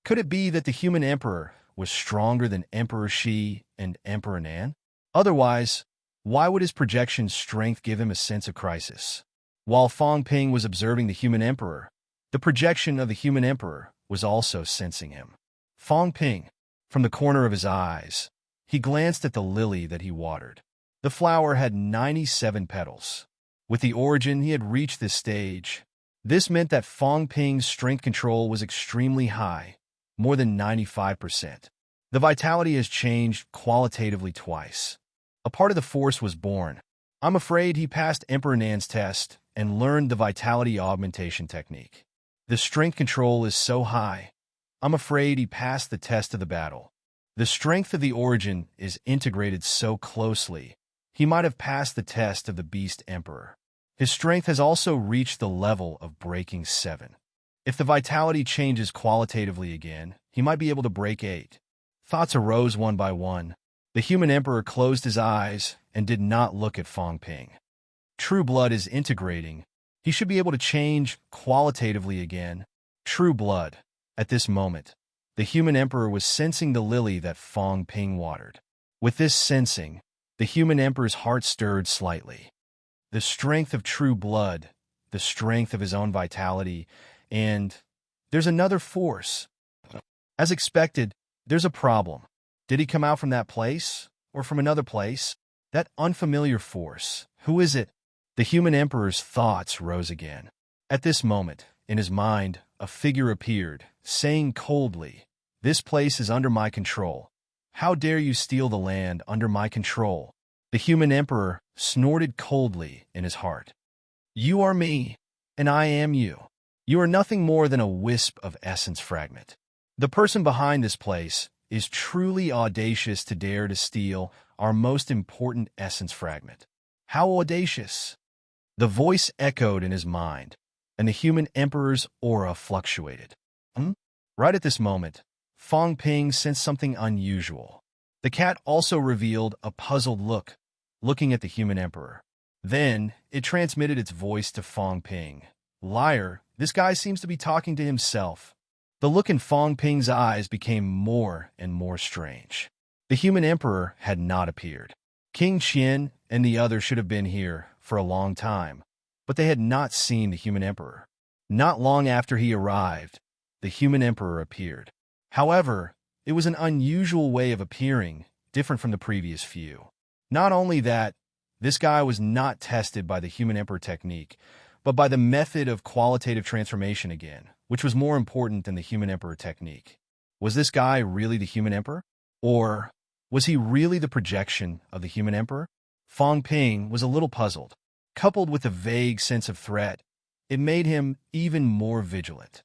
Could it be that the human emperor was stronger than Emperor Shi and Emperor Nan? Otherwise, why would his projection strength give him a sense of crisis? While Fong Ping was observing the human emperor, the projection of the human emperor was also sensing him. Fong Ping, from the corner of his eyes, he glanced at the lily that he watered. The flower had 97 petals. With the origin, he had reached this stage. This meant that Fong Ping's strength control was extremely high, more than 95%. The vitality has changed qualitatively twice. A part of the force was born. I'm afraid he passed Emperor Nan's test and learned the vitality augmentation technique. The strength control is so high. I'm afraid he passed the test of the battle. The strength of the origin is integrated so closely. He might have passed the test of the Beast Emperor. His strength has also reached the level of breaking 7. If the vitality changes qualitatively again, he might be able to break 8. Thoughts arose one by one. The human emperor closed his eyes and did not look at Fong Ping. True blood is integrating. He should be able to change qualitatively again. True blood. At this moment, the human emperor was sensing the lily that Fong Ping watered. With this sensing, the human emperor's heart stirred slightly. The strength of true blood, the strength of his own vitality, and there's another force. As expected, there's a problem. Did he come out from that place, or from another place? That unfamiliar force, who is it? The human emperor's thoughts rose again. At this moment, in his mind, a figure appeared, saying coldly, "This place is under my control. How dare you steal the land under my control?" The human emperor snorted coldly in his heart. "You are me. and I am you. You are nothing more than a wisp of essence fragment. The person behind this place is truly audacious to dare to steal our most important essence fragment. How audacious! The voice echoed in his mind, and the human emperor's aura fluctuated. Right at this moment, Fong Ping sensed something unusual. The cat also revealed a puzzled look, looking at the human emperor. Then, it transmitted its voice to Fong Ping. Liar, this guy seems to be talking to himself. The look in Fong Ping's eyes became more and more strange. The human emperor had not appeared. King Qian and the others should have been here for a long time, but they had not seen the human emperor. Not long after he arrived, the human emperor appeared. However, it was an unusual way of appearing, different from the previous few. Not only that, this guy was not tested by the human emperor technique, but by the method of qualitative transformation again, which was more important than the human emperor technique. Was this guy really the human emperor? Or was he really the projection of the human emperor? Fong Ping was a little puzzled. Coupled with a vague sense of threat, it made him even more vigilant.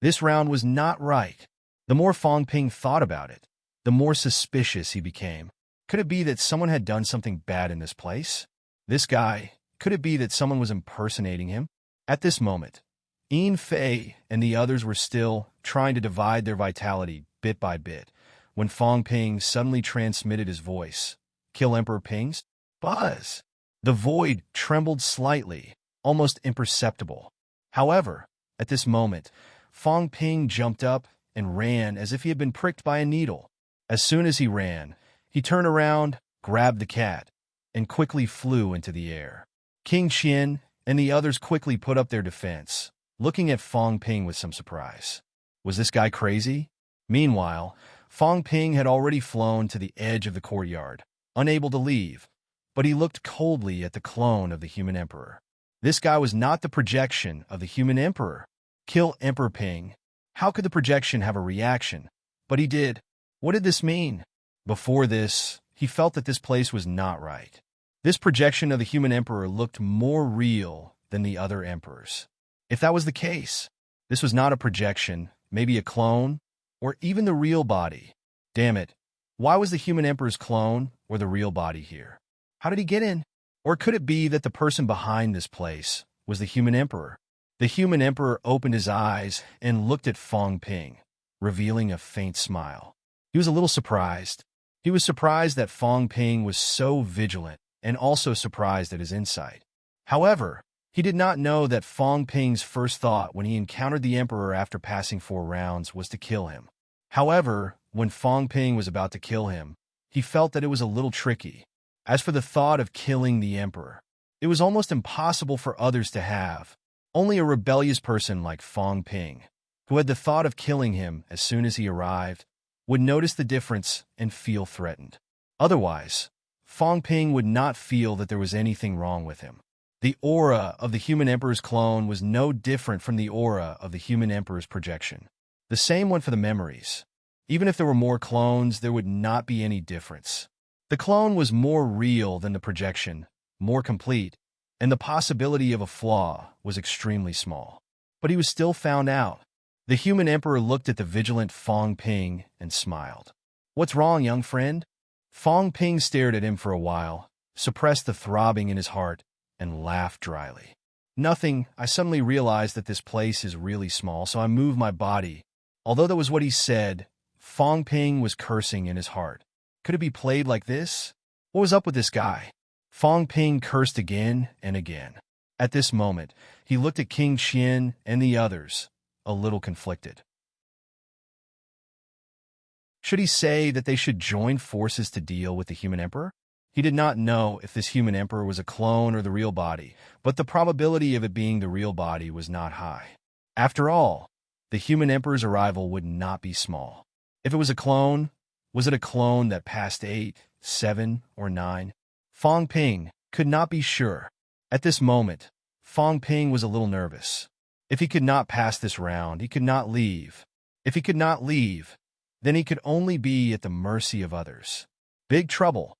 This round was not right. The more Fong Ping thought about it, the more suspicious he became. Could it be that someone had done something bad in this place? This guy, could it be that someone was impersonating him? At this moment, Yin Fei and the others were still trying to divide their vitality bit by bit when Fong Ping suddenly transmitted his voice. Kill Emperor Ping's? Buzz! The void trembled slightly, almost imperceptible. However, at this moment, Fong Ping jumped up and ran as if he had been pricked by a needle. As soon as he ran, he turned around, grabbed the cat, and quickly flew into the air. King Qian and the others quickly put up their defense, looking at Fong Ping with some surprise. Was this guy crazy? Meanwhile, Fong Ping had already flown to the edge of the courtyard, unable to leave, but he looked coldly at the clone of the human emperor. This guy was not the projection of the human emperor. Kill Emperor Ping. How could the projection have a reaction? But he did. What did this mean? Before this, he felt that this place was not right. This projection of the human emperor looked more real than the other emperors. If that was the case, this was not a projection, maybe a clone, or even the real body. Damn it, why was the human emperor's clone or the real body here? How did he get in? Or could it be that the person behind this place was the human emperor? The human emperor opened his eyes and looked at Fong Ping, revealing a faint smile. He was a little surprised. He was surprised that Fong Ping was so vigilant and also surprised at his insight. However, he did not know that Fong Ping's first thought when he encountered the emperor after passing 4 rounds was to kill him. However, when Fong Ping was about to kill him, he felt that it was a little tricky. As for the thought of killing the emperor, it was almost impossible for others to have. Only a rebellious person like Fong Ping, who had the thought of killing him as soon as he arrived, would notice the difference and feel threatened. Otherwise, Fong Ping would not feel that there was anything wrong with him. The aura of the human emperor's clone was no different from the aura of the human emperor's projection. The same went for the memories. Even if there were more clones, there would not be any difference. The clone was more real than the projection, more complete, and the possibility of a flaw was extremely small. But he was still found out. The human emperor looked at the vigilant Fong Ping and smiled. "What's wrong, young friend?" Fong Ping stared at him for a while, suppressed the throbbing in his heart, and laughed dryly. "Nothing. I suddenly realized that this place is really small, so I moved my body." Although that was what he said, Fong Ping was cursing in his heart. Could it be played like this? What was up with this guy? Fong Ping cursed again and again. At this moment, he looked at King Qian and the others, a little conflicted. Should he say that they should join forces to deal with the human emperor? He did not know if this human emperor was a clone or the real body, but the probability of it being the real body was not high. After all, the human emperor's arrival would not be small. If it was a clone, was it a clone that passed 8, 7, or 9? Fong Ping could not be sure. At this moment, Fong Ping was a little nervous. If he could not pass this round, he could not leave. If he could not leave, then he could only be at the mercy of others. Big trouble.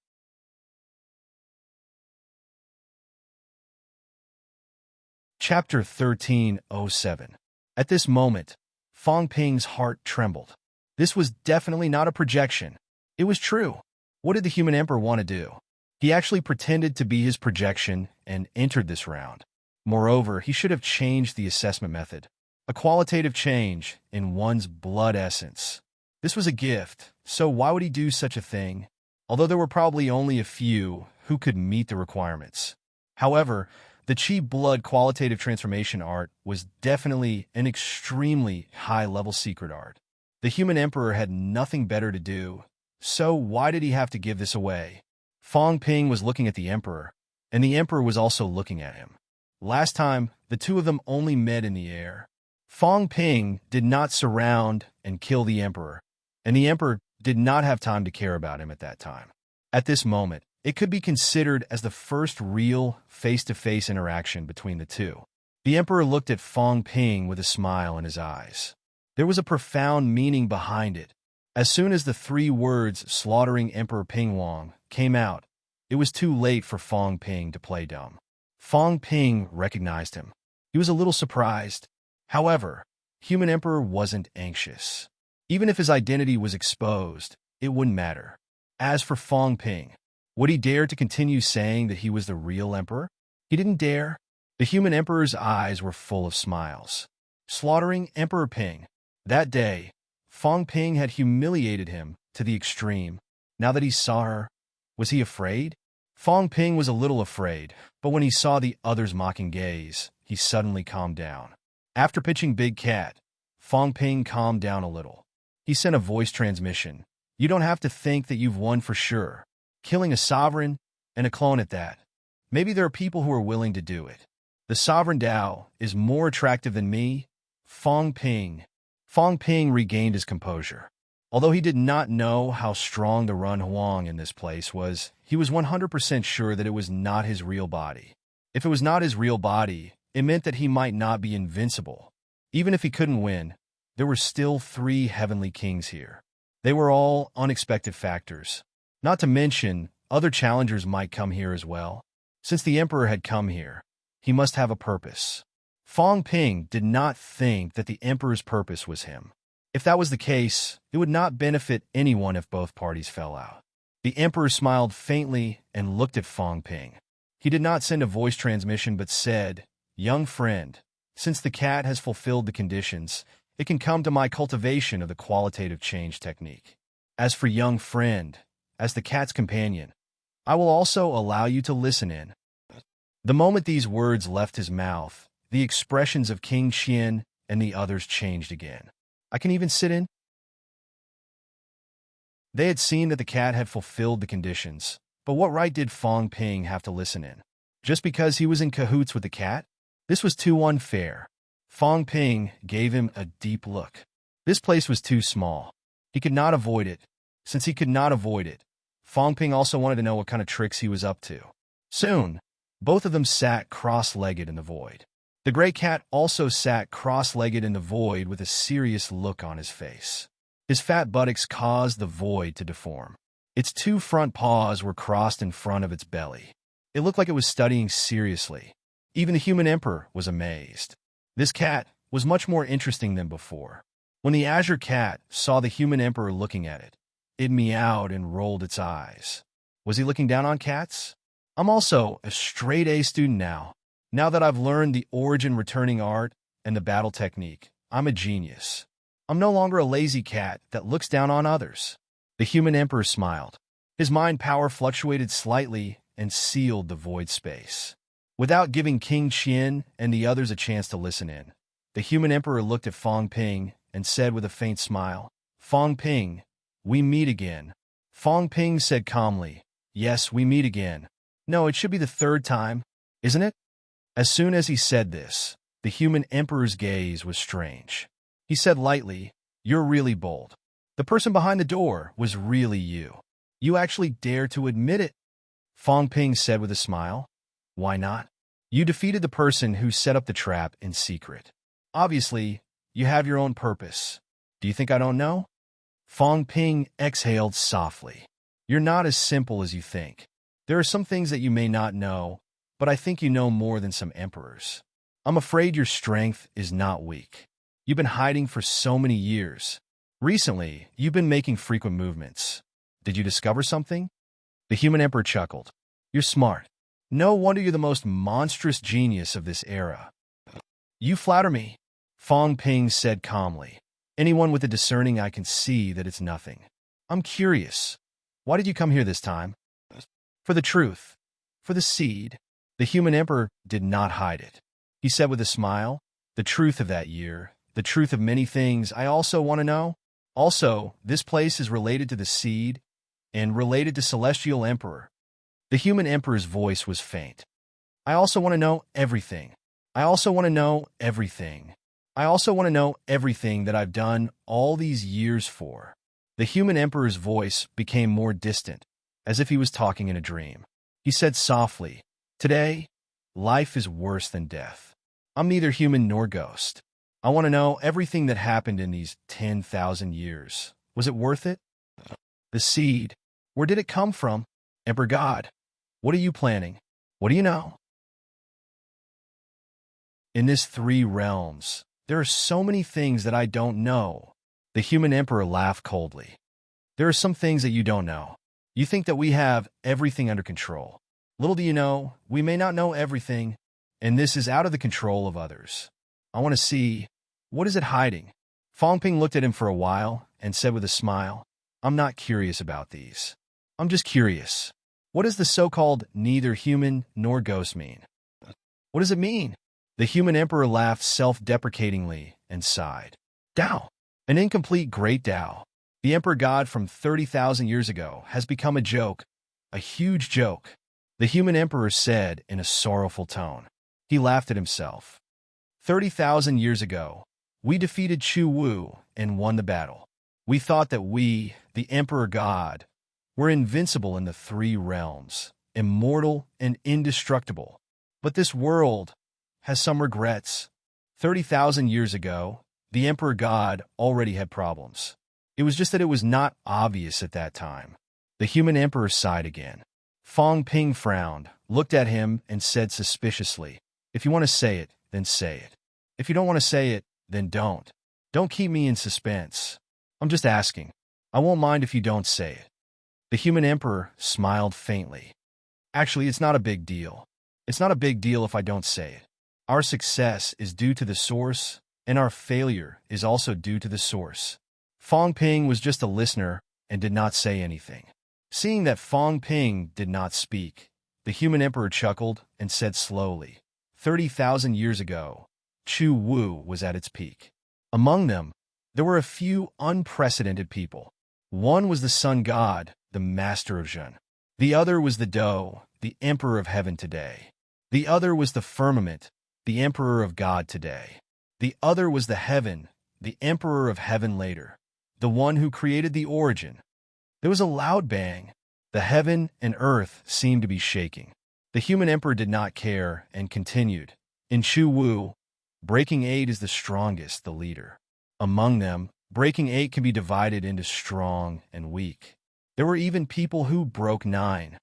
Chapter 1307. At this moment, Fong Ping's heart trembled. This was definitely not a projection. It was true. What did the human emperor want to do? He actually pretended to be his projection and entered this round. Moreover, he should have changed the assessment method. A qualitative change in one's blood essence. This was a gift, so why would he do such a thing? Although there were probably only a few who could meet the requirements. However, the chi blood qualitative transformation art was definitely an extremely high-level secret art. The human emperor had nothing better to do, so why did he have to give this away? Fong Ping was looking at the emperor, and the emperor was also looking at him. Last time, the two of them only met in the air. Fong Ping did not surround and kill the emperor, and the emperor did not have time to care about him at that time. At this moment, it could be considered as the first real face-to-face interaction between the two. The emperor looked at Fong Ping with a smile in his eyes. There was a profound meaning behind it. As soon as the three words slaughtering Emperor Pingwang came out, it was too late for Fong Ping to play dumb. Fong Ping recognized him. He was a little surprised. However, human emperor wasn't anxious. Even if his identity was exposed, it wouldn't matter. As for Fong Ping, would he dare to continue saying that he was the real emperor? He didn't dare. The human emperor's eyes were full of smiles. Slaughtering Emperor Ping. That day, Fong Ping had humiliated him to the extreme. Now that he saw her, was he afraid? Fong Ping was a little afraid, but when he saw the other's mocking gaze, he suddenly calmed down. After pitching Big Cat, Fong Ping calmed down a little. He sent a voice transmission. You don't have to think that you've won for sure. Killing a sovereign, and a clone at that. Maybe there are people who are willing to do it. The sovereign Dao is more attractive than me. Fong Ping. Fong Ping regained his composure. Although he did not know how strong the Run Huang in this place was, he was 100% sure that it was not his real body. If it was not his real body, it meant that he might not be invincible. Even if he couldn't win, there were still 3 heavenly kings here. They were all unexpected factors. Not to mention, other challengers might come here as well. Since the emperor had come here, he must have a purpose. Fong Ping did not think that the emperor's purpose was him. If that was the case, it would not benefit anyone if both parties fell out. The emperor smiled faintly and looked at Fong Ping. He did not send a voice transmission but said, "Young friend, since the cat has fulfilled the conditions, it can come to my cultivation of the qualitative change technique. As for young friend, as the cat's companion, I will also allow you to listen in." The moment these words left his mouth, the expressions of King Qian and the others changed again. I can even sit in? They had seen that the cat had fulfilled the conditions, but what right did Fong Ping have to listen in? Just because he was in cahoots with the cat? This was too unfair. Fong Ping gave him a deep look. This place was too small. He could not avoid it. Since he could not avoid it, Fong Ping also wanted to know what kind of tricks he was up to. Soon, both of them sat cross-legged in the void. The gray cat also sat cross-legged in the void with a serious look on his face. His fat buttocks caused the void to deform. Its 2 front paws were crossed in front of its belly. It looked like it was studying seriously. Even the human emperor was amazed. This cat was much more interesting than before. When the azure cat saw the human emperor looking at it, it meowed and rolled its eyes. Was he looking down on cats? I'm also a straight-A student now. Now that I've learned the origin returning art and the battle technique, I'm a genius. I'm no longer a lazy cat that looks down on others. The human emperor smiled. His mind power fluctuated slightly and sealed the void space. Without giving King Qian and the others a chance to listen in, the human emperor looked at Fong Ping and said with a faint smile, "Fong Ping, we meet again." Fong Ping said calmly, "Yes, we meet again. No, it should be the 3rd time, isn't it?" As soon as he said this, the human emperor's gaze was strange. He said lightly, "You're really bold. The person behind the door was really you. You actually dare to admit it." Fong Ping said with a smile, "Why not? You defeated the person who set up the trap in secret. Obviously, you have your own purpose. Do you think I don't know?" Fong Ping exhaled softly. "You're not as simple as you think. There are some things that you may not know, but I think you know more than some emperors. I'm afraid your strength is not weak. You've been hiding for so many years. Recently, you've been making frequent movements. Did you discover something? The human emperor chuckled. You're smart. No wonder you're the most monstrous genius of this era. You flatter me, Fong Ping said calmly. Anyone with a discerning eye can see that it's nothing. I'm curious. Why did you come here this time? For the truth. For the seed. The human emperor did not hide it. He said with a smile, the truth of that year, the truth of many things I also want to know. Also, this place is related to the seed and related to Celestial Emperor. The human emperor's voice was faint. I also want to know everything. I also want to know everything. I also want to know everything that I've done all these years for. The human emperor's voice became more distant, as if he was talking in a dream. He said softly, Today, life is worse than death. I'm neither human nor ghost. I want to know everything that happened in these 10,000 years. Was it worth it? The seed. Where did it come from? Emperor God. What are you planning? What do you know? In this 3 realms, there are so many things that I don't know. The human emperor laughed coldly. There are some things that you don't know. You think that we have everything under control. Little do you know, we may not know everything, and this is out of the control of others. I want to see, what is it hiding? Fong Ping looked at him for a while and said with a smile, I'm not curious about these. I'm just curious. What does the so-called neither human nor ghost mean? What does it mean? The human emperor laughed self-deprecatingly and sighed. Tao, an incomplete great Tao. The emperor god from 30,000 years ago has become a joke, a huge joke. The human emperor said in a sorrowful tone. He laughed at himself. 30,000 years ago, we defeated Chu Wu and won the battle. We thought that we, the emperor god, were invincible in the 3 realms, immortal and indestructible. But this world has some regrets. 30,000 years ago, the emperor god already had problems. It was just that it was not obvious at that time. The human emperor sighed again. Fong Ping frowned, looked at him, and said suspiciously, If you want to say it, then say it. If you don't want to say it, then don't. Don't keep me in suspense. I'm just asking. I won't mind if you don't say it. The human emperor smiled faintly. Actually, it's not a big deal. It's not a big deal if I don't say it. Our success is due to the source, and our failure is also due to the source. Fong Ping was just a listener and did not say anything. Seeing that Fong Ping did not speak, the human emperor chuckled and said slowly, 30,000 years ago, Chu Wu was at its peak. Among them, there were a few unprecedented people. One was the sun god, the master of Zhen. The other was the Do, the emperor of heaven today. The other was the firmament, the emperor of God today. The other was the heaven, the emperor of heaven later, the one who created the origin. There was a loud bang. The heaven and earth seemed to be shaking. The human emperor did not care and continued. In Chu Wu, Breaking 8 is the strongest, the leader. Among them, Breaking 8 can be divided into strong and weak. There were even people who broke 9.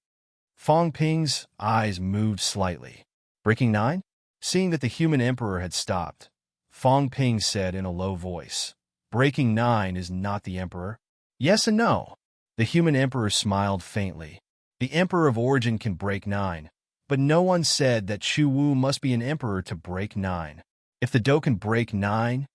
Fong Ping's eyes moved slightly. Breaking 9? Seeing that the human emperor had stopped, Fong Ping said in a low voice, Breaking 9 is not the emperor. Yes and no. The human emperor smiled faintly. The emperor of origin can break 9, but no one said that Chu Wu must be an emperor to break 9. If the Do can break 9,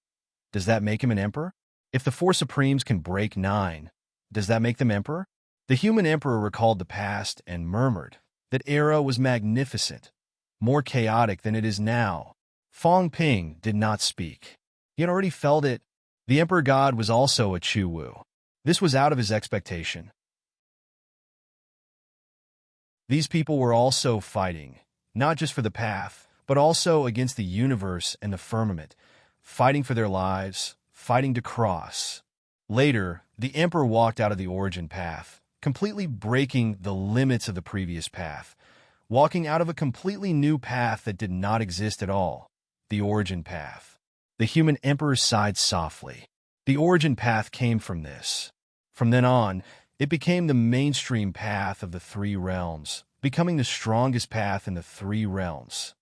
does that make him an emperor? If the 4 supremes can break 9, does that make them emperor? The human emperor recalled the past and murmured, that era was magnificent, more chaotic than it is now. Fong Ping did not speak. He had already felt it. The emperor god was also a Chu Wu. This was out of his expectation. These people were also fighting, not just for the path, but also against the universe and the firmament, fighting for their lives, fighting to cross. Later, the emperor walked out of the origin path, completely breaking the limits of the previous path, walking out of a completely new path that did not exist at all, the origin path. The human emperor sighed softly. The origin path came from this. From then on, it became the mainstream path of the 3 realms, becoming the strongest path in the 3 realms.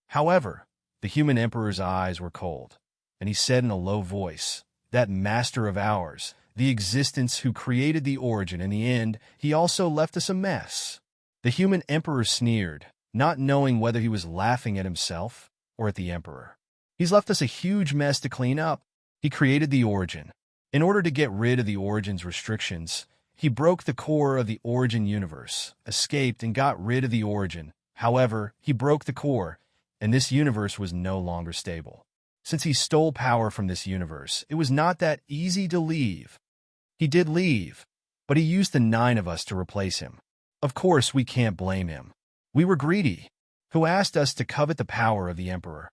However, The human emperor's eyes were cold, and he said in a low voice, "That master of ours, the existence who created the origin in the end, he also left us a mess." The human emperor sneered, not knowing whether he was laughing at himself or at the emperor. "He's left us a huge mess to clean up. He created the origin. In order to get rid of the origin's restrictions, he broke the core of the origin universe, escaped and got rid of the origin. However, he broke the core, and this universe was no longer stable. Since he stole power from this universe, it was not that easy to leave. He did leave, but he used the 9 of us to replace him. Of course, we can't blame him. We were greedy, who asked us to covet the power of the emperor.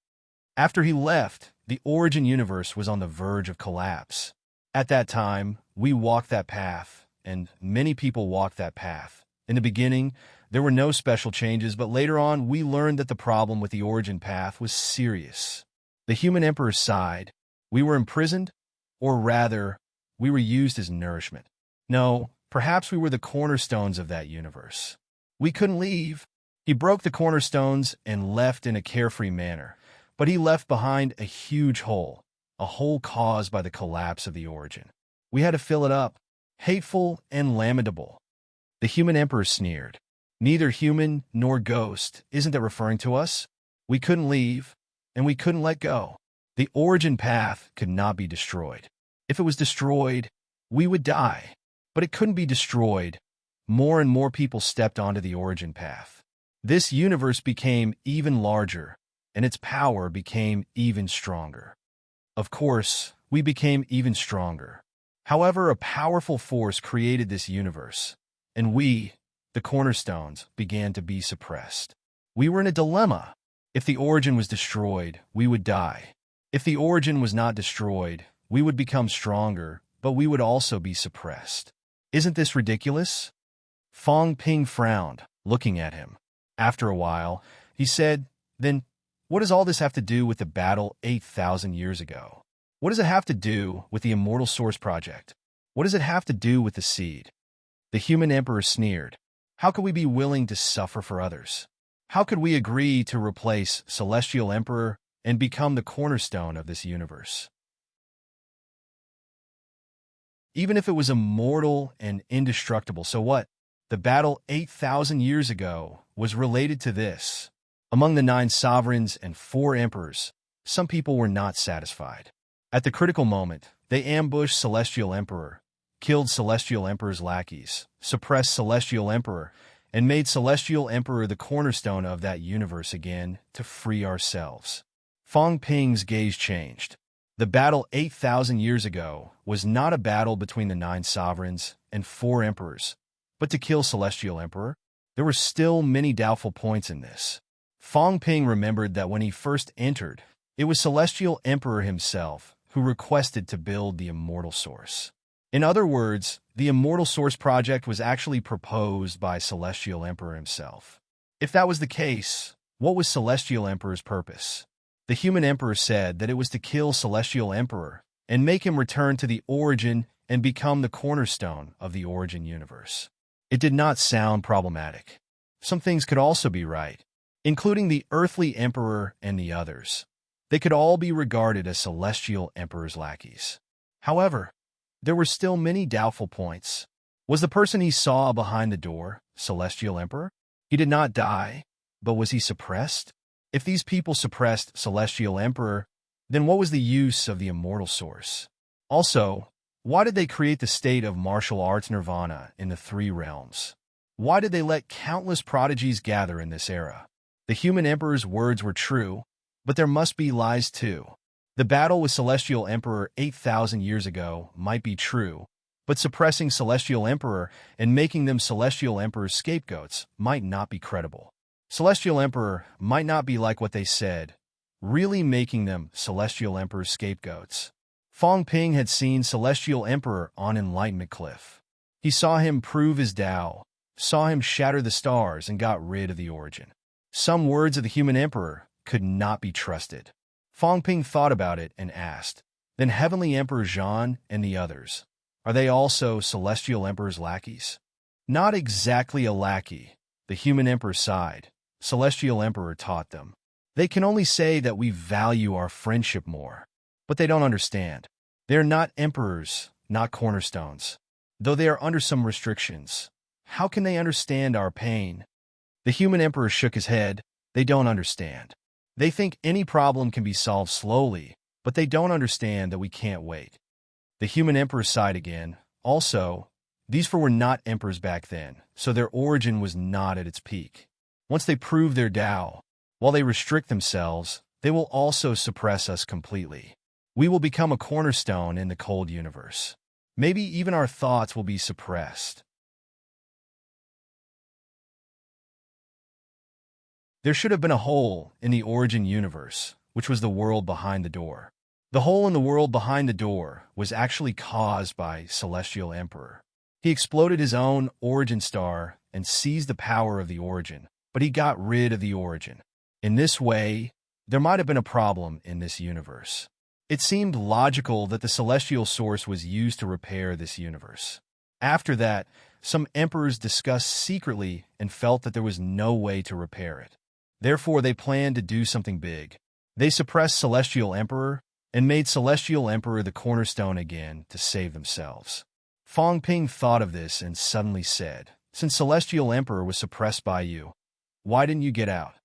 After he left, the origin universe was on the verge of collapse. At that time, we walked that path, and many people walked that path. In the beginning, there were no special changes, but later on, we learned that the problem with the origin path was serious. The human emperor sighed. We were imprisoned, or rather, we were used as nourishment. No, perhaps we were the cornerstones of that universe. We couldn't leave. He broke the cornerstones and left in a carefree manner, but he left behind a huge hole, a hole caused by the collapse of the origin. We had to fill it up, hateful and lamentable. The human emperor sneered. Neither human nor ghost, isn't that referring to us? We couldn't leave, and we couldn't let go. The origin path could not be destroyed. If it was destroyed, we would die. But it couldn't be destroyed. More and more people stepped onto the origin path. This universe became even larger, and its power became even stronger. Of course, we became even stronger. However, a powerful force created this universe, and we, the cornerstones, began to be suppressed. We were in a dilemma. If the origin was destroyed, we would die. If the origin was not destroyed, we would become stronger, but we would also be suppressed. Isn't this ridiculous? Fong Ping frowned, looking at him. After a while, he said, "Then, what does all this have to do with the battle 8,000 years ago? What does it have to do with the Immortal Source Project? What does it have to do with the seed?" The human emperor sneered. "How could we be willing to suffer for others? How could we agree to replace Celestial Emperor and become the cornerstone of this universe? Even if it was immortal and indestructible, so what? The battle 8,000 years ago was related to this. Among the 9 sovereigns and 4 emperors, some people were not satisfied. At the critical moment, they ambushed Celestial Emperor, killed Celestial Emperor's lackeys, suppressed Celestial Emperor, and made Celestial Emperor the cornerstone of that universe again to free ourselves." Fong Ping's gaze changed. The battle 8,000 years ago was not a battle between the 9 sovereigns and 4 emperors, but to kill Celestial Emperor. There were still many doubtful points in this. Fong Ping remembered that when he first entered, it was Celestial Emperor himself who requested to build the Immortal Source. In other words, the Immortal Source Project was actually proposed by Celestial Emperor himself. If that was the case, what was Celestial Emperor's purpose? The human emperor said that it was to kill Celestial Emperor and make him return to the origin and become the cornerstone of the origin universe. It did not sound problematic. Some things could also be right, including the earthly emperor and the others. They could all be regarded as Celestial Emperor's lackeys. However, there were still many doubtful points. Was the person he saw behind the door Celestial Emperor? He did not die, but was he suppressed? If these people suppressed Celestial Emperor, then what was the use of the Immortal Source? Also, why did they create the state of martial arts nirvana in the 3 realms? Why did they let countless prodigies gather in this era? The human emperor's words were true, but there must be lies too. The battle with Celestial Emperor 8,000 years ago might be true, but suppressing Celestial Emperor and making them Celestial Emperor's scapegoats might not be credible. Celestial Emperor might not be like what they said, really making them Celestial Emperor's scapegoats. Fong Ping had seen Celestial Emperor on Enlightenment Cliff. He saw him prove his Tao, saw him shatter the stars, and got rid of the origin. Some words of the human emperor could not be trusted. Fong Ping thought about it and asked, "Then Heavenly Emperor Zhan and the others, are they also Celestial Emperor's lackeys?" "Not exactly a lackey," the human emperor sighed. "Celestial Emperor taught them. They can only say that we value our friendship more. But they don't understand. They're not emperors, not cornerstones. Though they are under some restrictions. How can they understand our pain? The human emperor shook his head. They don't understand. They think any problem can be solved slowly, but they don't understand that we can't wait. The human emperor sighed again. Also, these four were not emperors back then, so their origin was not at its peak. Once they prove their Tao, while they restrict themselves, they will also suppress us completely. We will become a cornerstone in the cold universe. Maybe even our thoughts will be suppressed. There should have been a hole in the origin universe, which was the world behind the door. The hole in the world behind the door was actually caused by Celestial Emperor. He exploded his own origin star and seized the power of the origin, but he got rid of the origin. In this way, there might have been a problem in this universe. It seemed logical that the celestial source was used to repair this universe. After that, some emperors discussed secretly and felt that there was no way to repair it. Therefore, they planned to do something big. They suppressed Celestial Emperor and made Celestial Emperor the cornerstone again to save themselves. Fong Ping thought of this and suddenly said, "Since Celestial Emperor was suppressed by you, why didn't you get out?"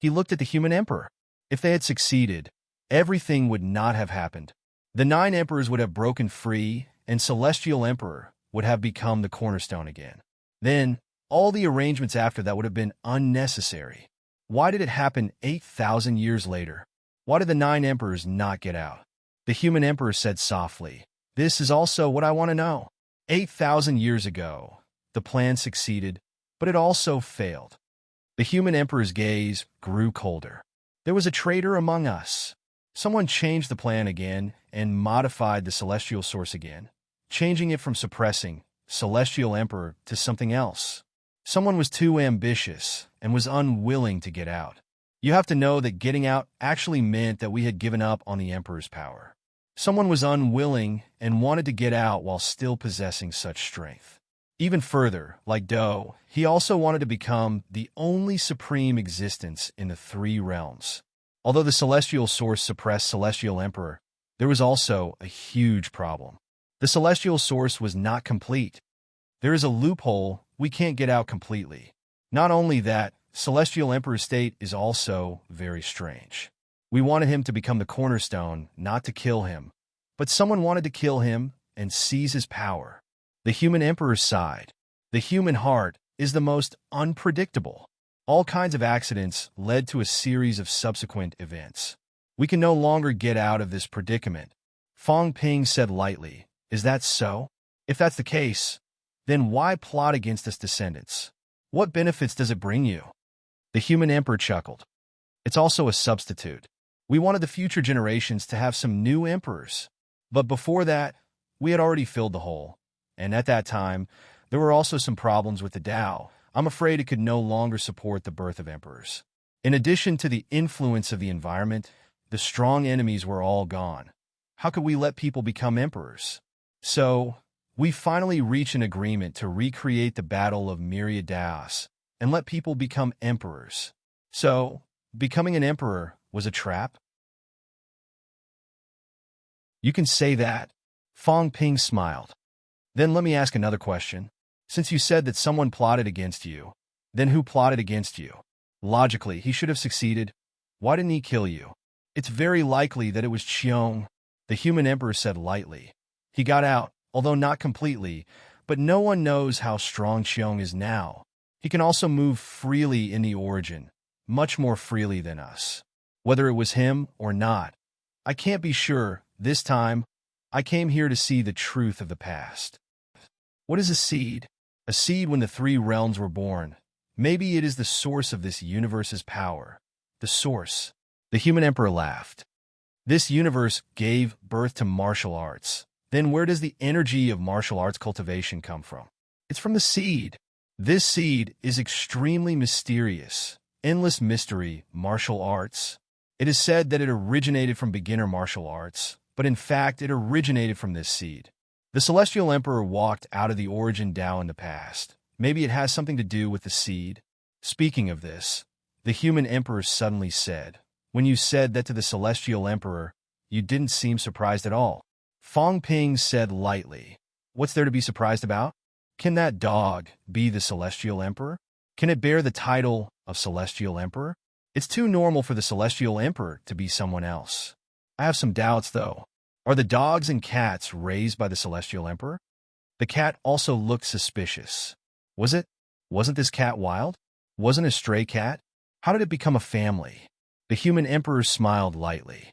He looked at the human emperor. If they had succeeded, everything would not have happened. The 9 emperors would have broken free, and Celestial Emperor would have become the cornerstone again. Then, all the arrangements after that would have been unnecessary. Why did it happen 8,000 years later? Why did the 9 emperors not get out? The human emperor said softly, "This is also what I want to know." 8,000 years ago, the plan succeeded, but it also failed. The human emperor's gaze grew colder. There was a traitor among us. Someone changed the plan again and modified the celestial source again, changing it from suppressing Celestial Emperor to something else. Someone was too ambitious and was unwilling to get out. You have to know that getting out actually meant that we had given up on the Emperor's power. Someone was unwilling and wanted to get out while still possessing such strength. Even further, like Do, he also wanted to become the only supreme existence in the 3 realms. Although the celestial source suppressed Celestial Emperor, there was also a huge problem. The celestial source was not complete. There is a loophole, we can't get out completely. Not only that, Celestial Emperor's state is also very strange. We wanted him to become the cornerstone, not to kill him. But someone wanted to kill him and seize his power. The human emperor sighed. The human heart is the most unpredictable. All kinds of accidents led to a series of subsequent events. We can no longer get out of this predicament. Fong Ping said lightly, "Is that so? If that's the case, then why plot against us descendants? What benefits does it bring you?" The human emperor chuckled. "It's also a substitute. We wanted the future generations to have some new emperors. But before that, we had already filled the hole. And at that time, there were also some problems with the Tao. I'm afraid it could no longer support the birth of emperors. In addition to the influence of the environment, the strong enemies were all gone. How could we let people become emperors? So, we finally reached an agreement to recreate the Battle of Myriad Daos and let people become emperors. So, becoming an emperor was a trap?" "You can say that." Fong Ping smiled. "Then let me ask another question. Since you said that someone plotted against you, then who plotted against you? Logically, he should have succeeded. Why didn't he kill you?" "It's very likely that it was Qiong," the human emperor said lightly. "He got out, although not completely, but no one knows how strong Qiong is now. He can also move freely in the origin, much more freely than us. Whether it was him or not, I can't be sure. This time, I came here to see the truth of the past." "What is a seed?" "A seed when the 3 realms were born. Maybe it is the source of this universe's power." "The source?" The human emperor laughed. "This universe gave birth to martial arts. Then where does the energy of martial arts cultivation come from?" "It's from the seed. This seed is extremely mysterious. Endless mystery, martial arts. It is said that it originated from beginner martial arts, but in fact it originated from this seed. The Celestial Emperor walked out of the origin Tao in the past. Maybe it has something to do with the seed." Speaking of this, the human emperor suddenly said, When you said that to the Celestial Emperor, you didn't seem surprised at all. Fong Ping said lightly, "What's there to be surprised about? Can that dog be the Celestial Emperor? Can it bear the title of Celestial Emperor? It's too normal for the Celestial Emperor to be someone else. I have some doubts, though. Are the dogs and cats raised by the Celestial Emperor?" The cat also looked suspicious. Wasn't this cat wild? Wasn't a stray cat? How did it become a family? The human emperor smiled lightly.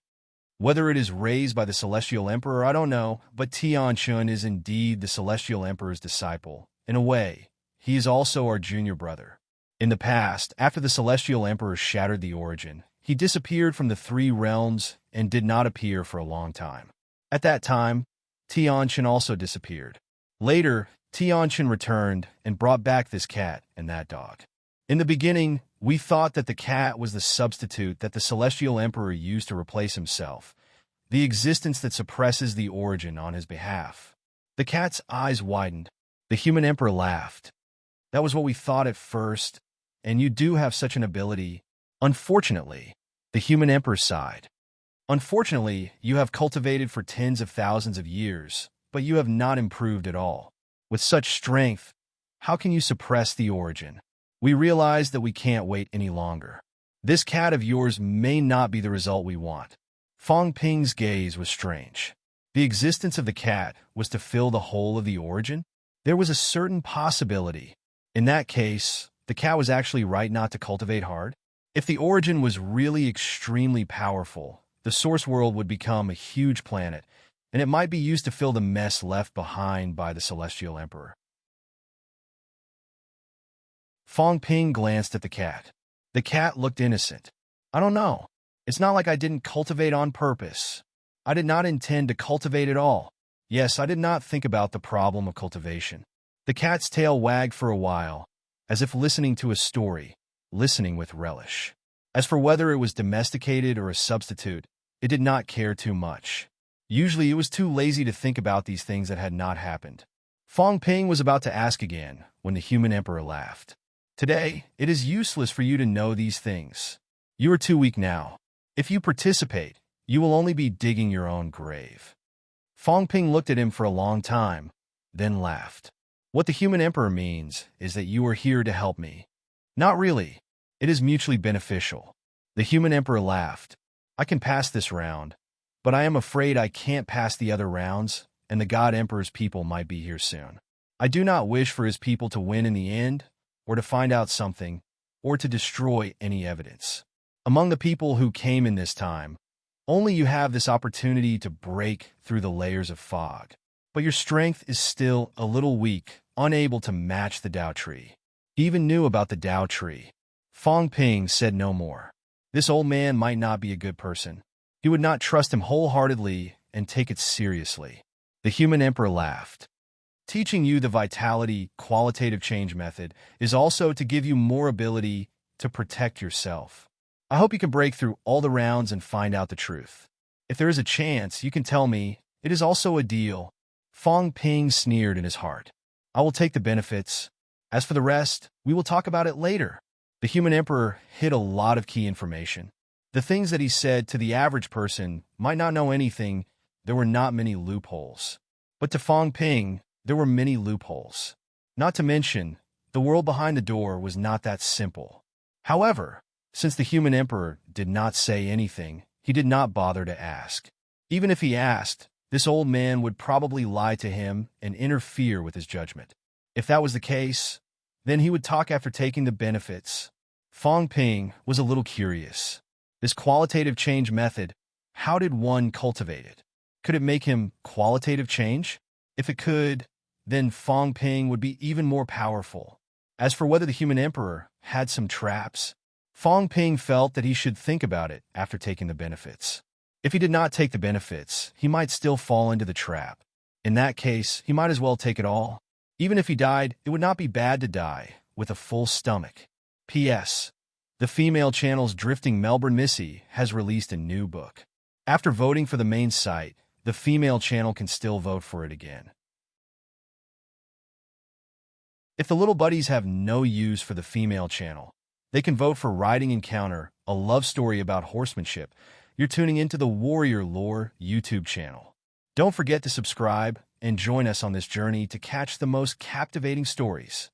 "Whether it is raised by the Celestial Emperor, I don't know, but Tianchun is indeed the Celestial Emperor's disciple. In a way, he is also our junior brother. In the past, after the Celestial Emperor shattered the origin, he disappeared from the three realms and did not appear for a long time. At that time, Tianchun also disappeared. Later, Tianchun returned and brought back this cat and that dog. In the beginning, we thought that the cat was the substitute that the Celestial Emperor used to replace himself, the existence that suppresses the origin on his behalf." The cat's eyes widened. The human emperor laughed. "That was what we thought at first, and you do have such an ability. Unfortunately," the human emperor sighed. "Unfortunately, you have cultivated for tens of thousands of years, but you have not improved at all. With such strength, how can you suppress the origin? We realize that we can't wait any longer. This cat of yours may not be the result we want." Fong Ping's gaze was strange. The existence of the cat was to fill the hole of the origin? There was a certain possibility. In that case, the cat was actually right not to cultivate hard? If the origin was really extremely powerful, the source world would become a huge planet, and it might be used to fill the mess left behind by the Celestial Emperor. Fong Ping glanced at the cat. The cat looked innocent. "I don't know. It's not like I didn't cultivate on purpose. I did not intend to cultivate at all. Yes, I did not think about the problem of cultivation." The cat's tail wagged for a while, as if listening to a story, listening with relish. As for whether it was domesticated or a substitute, it did not care too much. Usually it was too lazy to think about these things that had not happened. Fong Ping was about to ask again when the human emperor laughed. "Today, it is useless for you to know these things. You are too weak now. If you participate, you will only be digging your own grave." Fong Ping looked at him for a long time, then laughed. "What the human emperor means is that you are here to help me." "Not really. It is mutually beneficial." The human emperor laughed. "I can pass this round, but I am afraid I can't pass the other rounds, and the God Emperor's people might be here soon. I do not wish for his people to win in the end, or to find out something, or to destroy any evidence. Among the people who came in this time, only you have this opportunity to break through the layers of fog. But your strength is still a little weak, unable to match the Tao tree." He even knew about the Tao tree. Fong Ping said no more. This old man might not be a good person. He would not trust him wholeheartedly and take it seriously. The human emperor laughed. "Teaching you the vitality qualitative change method is also to give you more ability to protect yourself. I hope you can break through all the rounds and find out the truth. If there is a chance, you can tell me. It is also a deal." Fong Ping sneered in his heart. "I will take the benefits. As for the rest, we will talk about it later." The human emperor hid a lot of key information. The things that he said to the average person might not know anything. There were not many loopholes. But to Fong Ping, there were many loopholes. Not to mention, the world behind the door was not that simple. However, since the human emperor did not say anything, he did not bother to ask. Even if he asked, this old man would probably lie to him and interfere with his judgment. If that was the case, then he would talk after taking the benefits. Fong Ping was a little curious. This qualitative change method, how did one cultivate it? Could it make him qualitative change? If it could, then Fong Ping would be even more powerful. As for whether the human emperor had some traps, Fong Ping felt that he should think about it after taking the benefits. If he did not take the benefits, he might still fall into the trap. In that case, he might as well take it all. Even if he died, it would not be bad to die with a full stomach. P.S. The female channel's Drifting Melbourne Missy has released a new book. After voting for the main site, the female channel can still vote for it again. If the little buddies have no use for the female channel, They can vote for Riding Encounter, a love story about horsemanship. You're tuning into the Warrior Lore YouTube channel. Don't forget to subscribe and join us on this journey to catch the most captivating stories.